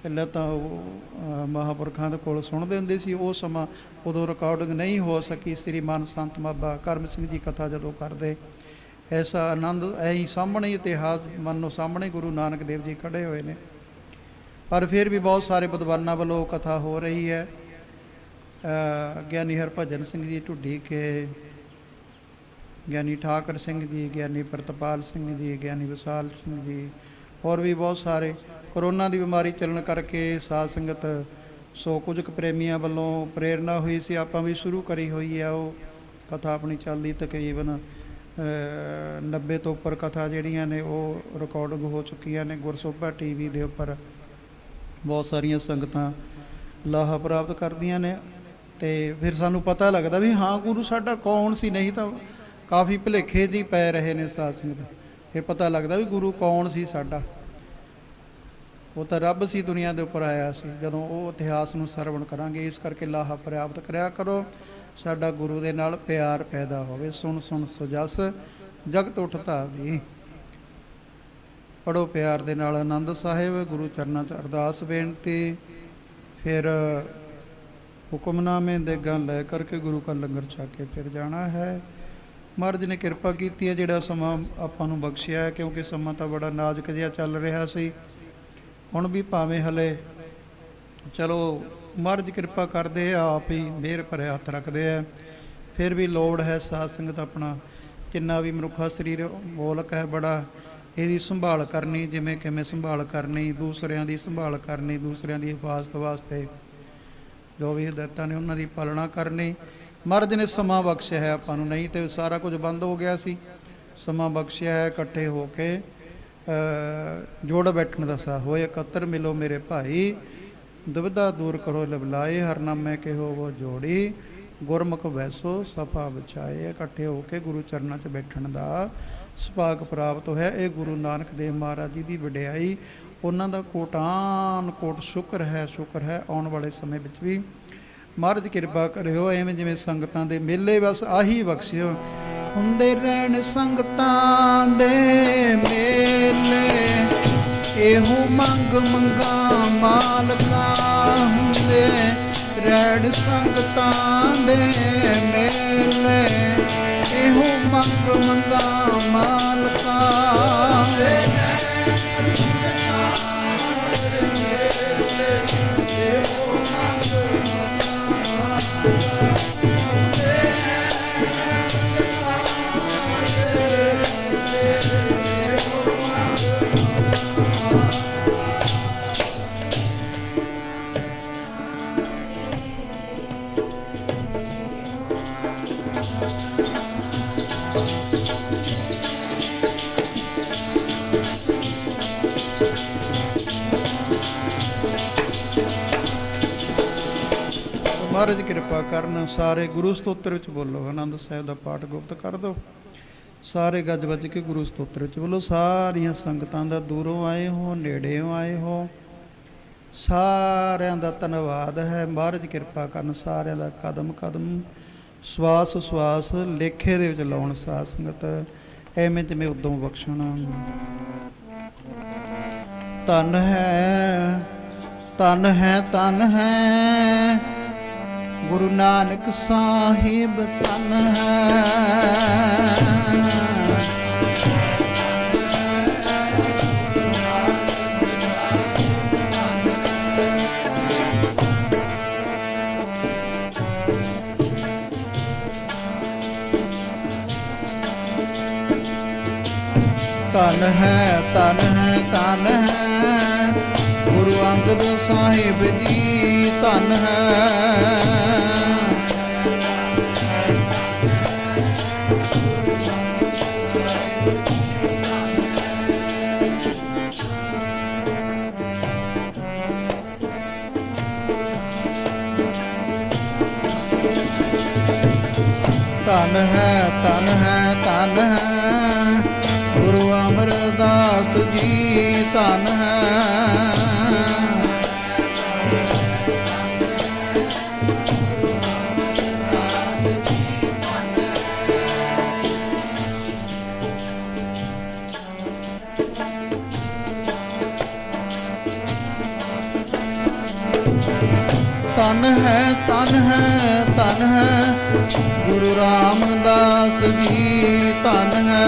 ਪਹਿਲਾਂ ਤਾਂ ਉਹ ਮਹਾਂਪੁਰਖਾਂ ਦੇ ਕੋਲ ਸੁਣਦੇ ਹੁੰਦੇ ਸੀ, ਉਹ ਸਮਾਂ ਉਦੋਂ ਰਿਕਾਰਡਿੰਗ ਨਹੀਂ ਹੋ ਸਕੀ। ਸ੍ਰੀਮਾਨ ਸੰਤ ਬਾਬਾ ਕਰਮ ਸਿੰਘ ਜੀ ਕਥਾ ਜਦੋਂ ਕਰਦੇ, ਐਸਾ ਆਨੰਦ ਐਂ ਸਾਹਮਣੇ ਇਤਿਹਾਸ ਮੰਨੋ, ਸਾਹਮਣੇ ਗੁਰੂ ਨਾਨਕ ਦੇਵ ਜੀ ਖੜ੍ਹੇ ਹੋਏ ਨੇ। ਪਰ ਫਿਰ ਵੀ ਬਹੁਤ ਸਾਰੇ ਵਿਦਵਾਨਾਂ ਵੱਲੋਂ ਕਥਾ ਹੋ ਰਹੀ ਹੈ। ਗਿਆਨੀ ਹਰਭਜਨ ਸਿੰਘ ਜੀ ਢੁੱਡੀ ਕੇ, ਗਿਆਨੀ ਠਾਕਰ ਸਿੰਘ ਜੀ, ਗਿਆਨੀ ਪ੍ਰਿਤਪਾਲ ਸਿੰਘ ਜੀ, ਗਿਆਨੀ ਵਿਸ਼ਾਲ ਸਿੰਘ ਜੀ, ਹੋਰ ਵੀ ਬਹੁਤ ਸਾਰੇ। ਕਰੋਨਾ ਦੀ ਬਿਮਾਰੀ ਚੱਲਣ ਕਰਕੇ ਸਾਧ ਸੰਗਤ ਸੋ ਕੁਝ ਕੁ ਪ੍ਰੇਮੀਆਂ ਵੱਲੋਂ ਪ੍ਰੇਰਨਾ ਹੋਈ ਸੀ, ਆਪਾਂ ਵੀ ਸ਼ੁਰੂ ਕਰੀ ਹੋਈ ਹੈ। ਉਹ ਕਥਾ ਆਪਣੀ ਚੱਲਦੀ ਤਕਰੀਬਨ 90 ਤੋਂ ਉੱਪਰ ਕਥਾ ਜਿਹੜੀਆਂ ਨੇ ਉਹ ਰਿਕਾਰਡਿੰਗ ਹੋ ਚੁੱਕੀਆਂ ਨੇ ਗੁਰਸੋਭਾ TV ਦੇ ਉੱਪਰ। ਬਹੁਤ ਸਾਰੀਆਂ ਸੰਗਤਾਂ ਲਾਹਾ ਪ੍ਰਾਪਤ ਕਰਦੀਆਂ ਨੇ। ਅਤੇ ਫਿਰ ਸਾਨੂੰ ਪਤਾ ਲੱਗਦਾ ਵੀ ਹਾਂ ਗੁਰੂ ਸਾਡਾ ਕੌਣ ਸੀ। ਨਹੀਂ ਤਾਂ ਕਾਫੀ ਭੁਲੇਖੇ ਜਿਹੀ ਪੈ ਰਹੇ ਨੇ ਸਾਧ ਸੰਗਤ। ਫਿਰ ਪਤਾ ਲੱਗਦਾ ਵੀ ਗੁਰੂ ਕੌਣ ਸੀ ਸਾਡਾ। ਉਹ ਤਾਂ ਰੱਬ ਸੀ, ਦੁਨੀਆ ਦੇ ਉੱਪਰ ਆਇਆ ਸੀ। ਜਦੋਂ ਉਹ ਇਤਿਹਾਸ ਨੂੰ ਸਰਵਣ ਕਰਾਂਗੇ, ਇਸ ਕਰਕੇ ਲਾਹਾ ਪ੍ਰਾਪਤ ਕਰਿਆ ਕਰੋ। ਸਾਡਾ ਗੁਰੂ ਦੇ ਨਾਲ ਪਿਆਰ ਪੈਦਾ ਹੋਵੇ। ਸੁਣ ਸੁਣ ਸੁਜਸ ਜਗਤ ਉੱਠਦਾ ਵੀ। ਪੜ੍ਹੋ ਪਿਆਰ ਦੇ ਨਾਲ ਆਨੰਦ ਸਾਹਿਬ। ਗੁਰੂ ਚਰਨਾਂ 'ਚ ਅਰਦਾਸ ਬੇਨਤੀ। ਫਿਰ ਹੁਕਮਨਾਮੇ ਦੇਗਾਂ ਲੈ ਕਰਕੇ ਗੁਰੂ ਕਾ ਲੰਗਰ ਛਕ ਕੇ ਫਿਰ ਜਾਣਾ ਹੈ। ਮਹਾਰਾਜ ਨੇ ਕਿਰਪਾ ਕੀਤੀ ਹੈ, ਜਿਹੜਾ ਸਮਾਂ ਆਪਾਂ ਨੂੰ ਬਖਸ਼ਿਆ ਹੈ, ਕਿਉਂਕਿ ਸਮਾਂ ਤਾਂ ਬੜਾ ਨਾਜ਼ੁਕ ਜਿਹਾ ਚੱਲ ਰਿਹਾ ਸੀ। ਹੁਣ ਵੀ ਭਾਵੇਂ ਹਲੇ ਚਲੋ ਮਹਾਰਾਜ ਕਿਰਪਾ ਕਰਦੇ ਆ, ਆਪ ਹੀ ਮਿਹਰ ਭਰੇ ਹੱਥ ਰੱਖਦੇ ਆ, ਫਿਰ ਵੀ ਲੋੜ ਹੈ ਸਾਧ ਸੰਗਤ ਆਪਣਾ ਜਿੰਨਾ ਵੀ ਮਨੁੱਖਾ ਸਰੀਰ ਮੋਲਕ ਹੈ ਬੜਾ, ਇਹਦੀ ਸੰਭਾਲ ਕਰਨੀ, ਜਿਵੇਂ ਕਿਵੇਂ ਸੰਭਾਲ ਕਰਨੀ, ਦੂਸਰਿਆਂ ਦੀ ਸੰਭਾਲ ਕਰਨੀ, ਦੂਸਰਿਆਂ ਦੀ ਹਿਫਾਜ਼ਤ ਵਾਸਤੇ ਜੋ ਵੀ ਹਦਾਇਤਾਂ ਨੇ ਉਹਨਾਂ ਦੀ ਪਾਲਣਾ ਕਰਨੀ। ਮਹਾਰਾਜ ਨੇ ਸਮਾਂ ਬਖਸ਼ਿਆ ਹੈ ਆਪਾਂ ਨੂੰ, ਨਹੀਂ ਤੇ ਸਾਰਾ ਕੁਝ ਬੰਦ ਹੋ ਗਿਆ ਸੀ। ਸਮਾਂ ਬਖਸ਼ਿਆ ਹੈ, ਇਕੱਠੇ ਹੋ ਕੇ ਜੋੜ ਬੈਠਣ ਦਾ ਸਾ ਹੋਏ ਇਕੱਤਰ ਮਿਲੋ ਮੇਰੇ ਭਾਈ, ਦੁਵਿਧਾ ਦੂਰ ਕਰੋ ਲਵਲਾਏ, ਹਰਨਾਮੇ ਕਿਹੋ ਵੋ ਜੋੜੀ, ਗੁਰਮੁਖ ਵੈਸੋ ਸਫਾ ਵਿਛਾਏ। ਇਕੱਠੇ ਹੋ ਕੇ ਗੁਰੂ ਚਰਨਾਂ 'ਚ ਬੈਠਣ ਦਾ ਸੁਭਾਗ ਪ੍ਰਾਪਤ ਹੋਇਆ। ਇਹ ਗੁਰੂ ਨਾਨਕ ਦੇਵ ਮਹਾਰਾਜ ਜੀ ਦੀ ਵਡਿਆਈ, ਉਹਨਾਂ ਦਾ ਕੋਟਾਨ ਕੋਟ ਸ਼ੁਕਰ ਹੈ, ਸ਼ੁਕਰ ਹੈ। ਆਉਣ ਵਾਲੇ ਸਮੇਂ ਵਿੱਚ ਵੀ ਮਹਾਰਾਜ ਕਿਰਪਾ ਕਰਿਓ, ਐਵੇਂ ਜਿਵੇਂ ਸੰਗਤਾਂ ਦੇ ਮੇਲੇ ਬਸ ਆਹੀ ਬਖਸ਼ਿਓ। ਹੁੰਦੇ ਰਹਿਣ ਸੰਗਤਾਂ ਦੇ ਮੇਲੇ, ਇਹੋ ਮੰਗ ਮੰਗਾ ਮਾਲਕਾ, ਹੁੰਦੇ ਰਹਿਣ ਸੰਗਤਾਂ ਦੇ ਮੇਲੇ, ਇਹੋ ਮੰਗ ਮੰਗਾ ਮਾਲਕਾ। ਮਹਾਰਾਜ ਕਿਰਪਾ ਕਰਨ। ਸਾਰੇ ਗੁਰੂ ਸਤੋਤਰ ਵਿੱਚ ਬੋਲੋ, ਆਨੰਦ ਸਾਹਿਬ ਦਾ ਪਾਠ ਗੁਪਤ ਕਰ ਦਿਓ। ਸਾਰੇ ਗੱਜ ਵੱਜ ਕੇ ਗੁਰੂ ਸਤੋਤਰ ਵਿੱਚ ਬੋਲੋ। ਸਾਰੀਆਂ ਸੰਗਤਾਂ ਦਾ ਦੂਰੋਂ ਆਏ ਹੋ, ਨੇੜਿਓਂ ਆਏ ਹੋ, ਸਾਰਿਆਂ ਦਾ ਧੰਨਵਾਦ ਹੈ। ਮਹਾਰਾਜ ਕਿਰਪਾ ਕਰਨ, ਸਾਰਿਆਂ ਦਾ ਕਦਮ ਕਦਮ ਸਵਾਸ ਸਵਾਸ ਲੇਖੇ ਦੇ ਵਿੱਚ ਲਾਉਣ। ਸਾਧ ਸੰਗਤ ਐਵੇਂ ਜਿਵੇਂ ਉਦੋਂ ਬਖਸ਼ਣਾ। ਧਨ ਹੈ ਧਨ ਹੈ ਧਨ ਹੈ ਗੁਰੂ ਨਾਨਕ ਸਾਹਿਬ, ਧਨ ਹੈ ਧਨ ਹੈ ਧਨ ਹੈ ਧਨ ਹੈ ਗੁਰੂ ਅੰਗਦ ਸਾਹਿਬ ਜੀ, ਧਨ ਹੈ ਧਨ ਹੈ ਧਨ ਹੈ ਧਨ ਹੈ ਗੁਰੂ ਅਮਰਦਾਸ ਜੀ, ਧਨ ਹੈ ਧਨ ਹੈ ਧਨ ਹੈ ਧਨ ਹੈ ਗੁਰੂ ਰਾਮਦਾਸ ਜੀ, ਧਨ ਹੈ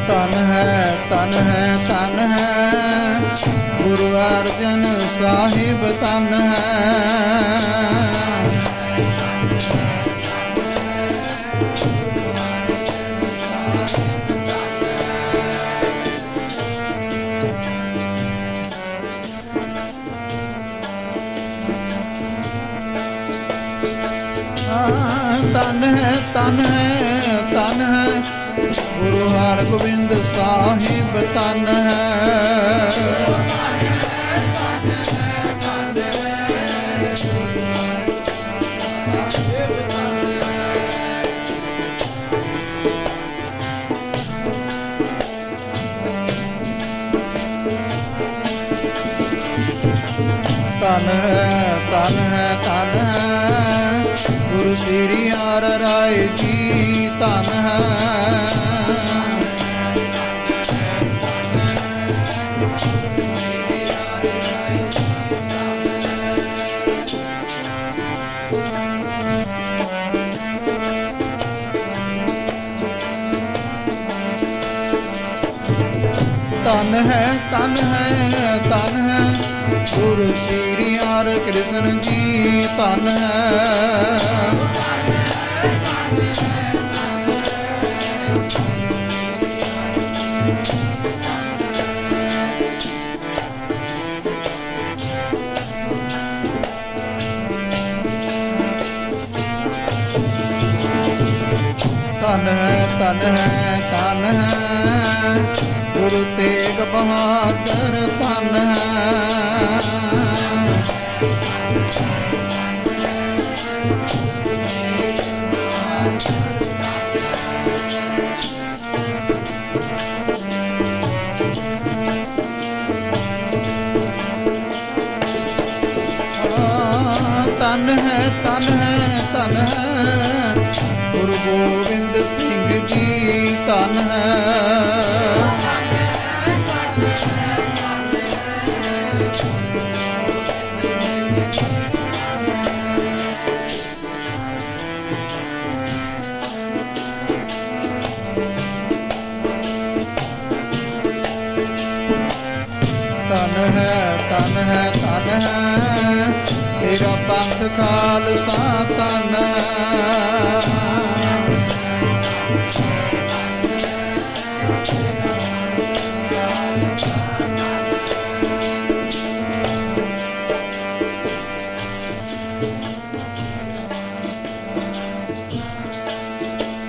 ਧਨ ਹੈ ਧਨ ਹੈ ਧਨ ਹੈ ਗੁਰੂ ਅਰਜਨ ਸਾਹਿਬ, ਧਨ ਹੈ ਧਨ ਹੈ ਧਨ ਹੈ ਧਨ ਹੈ ਗੁਰੂ ਹਰਗੋਬਿੰਦ ਸਾਹਿਬ, ਧਨ ਹੈ ਧਨ ਹੈ ਧਨ ਹੈ ਧਨ ਹੈ ਗੁਰੂ ਸ੍ਰੀ ਹਰਿ ਰਾਏ ਜੀ, ਧਨ ਹੈ ਧਨ ਹੈ ਧਨ ਹੈ ਧਨ ਹੈ ਗੁਰੂ ਸ੍ਰੀ ਹਰਿ ਕ੍ਰਿਸ਼ਨ ਜੀ ਧਨ ਹੈ। ਧਨ ਹੈ ਧਨ ਹੈ ਧਨ ਹੈ ਗੁਰੂ ਤੇਗ ਬਹਾਦਰ ਧਨ ਹੈ। ਧਨ ਹੈ ਧਨ ਹੈ ਧਨ ਹੈ ਗੁਰੂ ਗੋਬਿੰਦ ਸਿੰਘ ਜੀ ਧਨ ਹੈ। ਧਨ ਹੈ ਧਨ ਹੈ ਧਨ ਹੈ ਤੇਰਾ ਪੰਥ ਖਾਲਸਾ ਧਨ ਹੈ।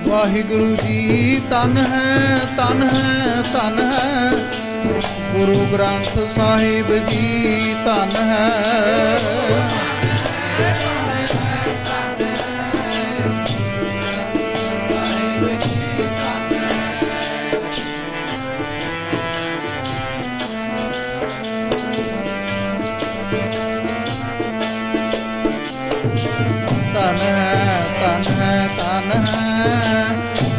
ਵਾਹਿਗੁਰੂ ਜੀ ਧਨ ਹੈ ਧਨ ਹੈ ਧਨ ਹੈ ਗੁਰੂ ਗ੍ਰੰਥ ਸਾਹਿਬ ਜੀ ਧਨ ਹੈ। ਧਨ ਹੈ ਧਨ ਹੈ ਧਨ ਹੈ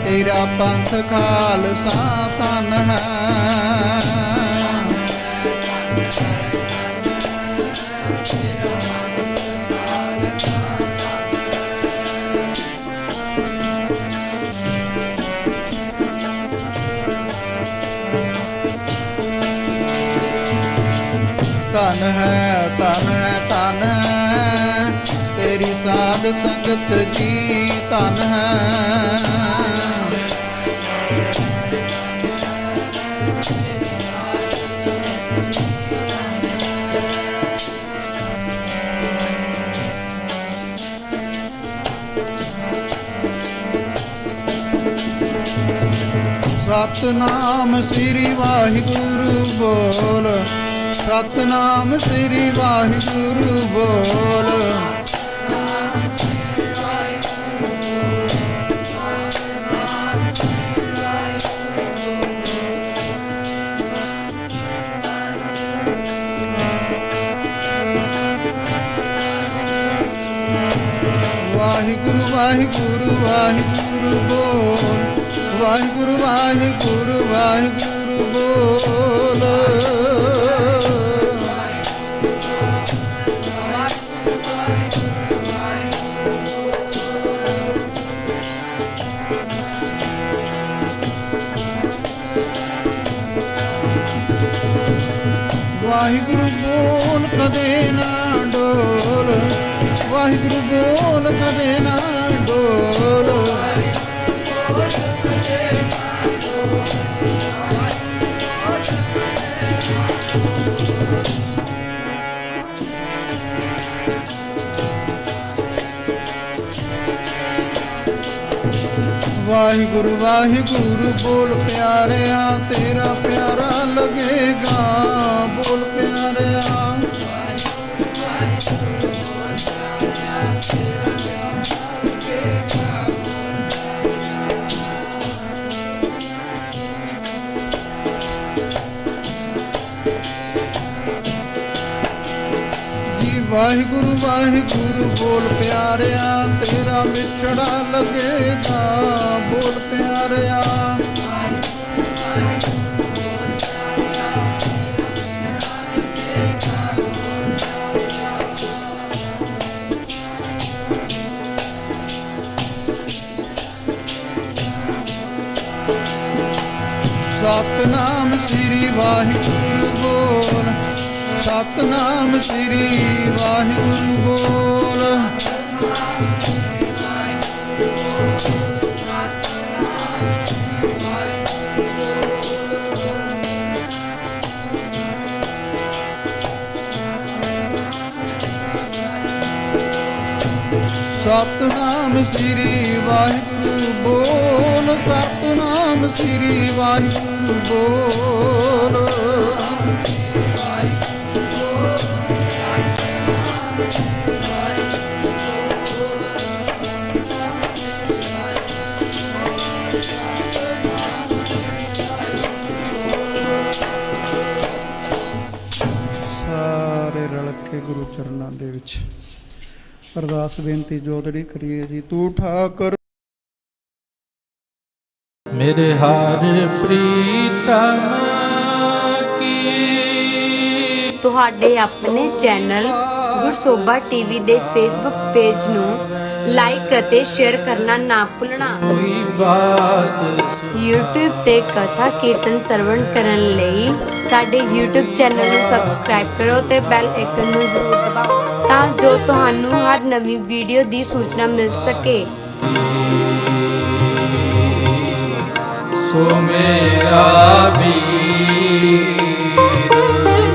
ਤੇਰਾ ਪੰਥ ਖਾਲਸਾ ਧਨ ਹੈ। ਧਨ ਹੈ ਧਨ ਹੈ ਧਨ ਹੈ ਤੇਰੀ ਸਾਧ ਸੰਗਤ ਜੀ ਧਨ ਹੈ। ਸਤਨਾਮ ਸ੍ਰੀ ਵਾਹਿਗੁਰੂ ਬੋਲ ਸਤਨਾਮ ਸ੍ਰੀ ਵਾਹਿਗੁਰੂ ਬੋਲ। ਵਾਹਿਗੁਰੂ ਵਾਹਿਗੁਰੂ ਵਾਹਿਗੁਰੂ ਬੋਲ ਵਾਹਿਗੁਰੂ ਵਾਹਿਗੁਰੂ ਵਾਹਿਗੁਰੂ ਬੋਲ। ਵਾਹਿਗੁਰੂ ਬੋਲ ਕਦੇ ਨਾ ਡੋਲ ਵਾਹਿਗੁਰੂ ਬੋਲ ਕਦੇ ਨਾ ਡੋਲ। ਵਾਹਿਗੁਰੂ ਵਾਹਿਗੁਰੂ ਬੋਲ ਪਿਆਰਿਆ ਤੇਰਾ ਪਿਆਰਾ ਲੱਗੇਗਾ ਬੋਲ ਪਿਆਰਿਆ। ਵਾਹਿਗੁਰੂ ਵਾਹਿਗੁਰੂ ਬੋਲ ਪਿਆਰਿਆ ਤੇਰਾ ਵਿਛੜਾ ਲੱਗੇਗਾ ਬੋਲ ਪਿਆਰਿਆ। ਸਤਨਾਮ ਸ੍ਰੀ ਵਾਹਿਗੁਰੂ ਬੋਲ, ਸਤਨਾਮ ਸ੍ਰੀ ਵਾਹਿਗੁਰੂ ਬੋਲ। ਸਤਨਾਮ ਸ੍ਰੀ ਵਾਹਿਗੁਰੂ ਬੋਲ, ਸਤਨਾਮ ਸ੍ਰੀ ਵਾਹਿਗੁਰੂ ਬੋਲ। ਸਾਰੇ ਰਲ ਕੇ ਗੁਰੂ ਚਰਨਾਂ ਦੇ ਵਿੱਚ ਅਰਦਾਸ ਬੇਨਤੀ ਜੋਦੜੀ ਕਰੀਏ ਜੀ। ਤੂੰ ਠਾਕੁਰ ਮੇਰੇ ਹਰ ਪ੍ਰੀਤਮ ਕੀ। ਤੁਹਾਡੇ ਆਪਣੇ ਚੈਨਲ ਗੁਰਸੋਭਾ ਟੀਵੀ ਦੇ ਫੇਸਬੁੱਕ ਪੇਜ ਨੂੰ ਲਾਈਕ ਅਤੇ ਸ਼ੇਅਰ ਕਰਨਾ ਨਾ ਭੁੱਲਣਾ। ਕੋਈ ਬਾਤ YouTube ਤੇ ਕਥਾ ਕੀਰਤਨ ਸਰਵਣ ਕਰਨ ਲਈ ਸਾਡੇ YouTube ਚੈਨਲ ਨੂੰ ਸਬਸਕ੍ਰਾਈਬ ਕਰੋ ਤੇ ਬੈਲ ਆਈਕਨ ਨੂੰ ਜ਼ਰੂਰ ਦਬਾਓ ਤਾਂ ਜੋ ਤੁਹਾਨੂੰ ਹਰ ਨਵੀਂ ਵੀਡੀਓ ਦੀ ਸੂਚਨਾ ਮਿਲ ਸਕੇ। ਸੋ ਮੇਰਾ ਵੀ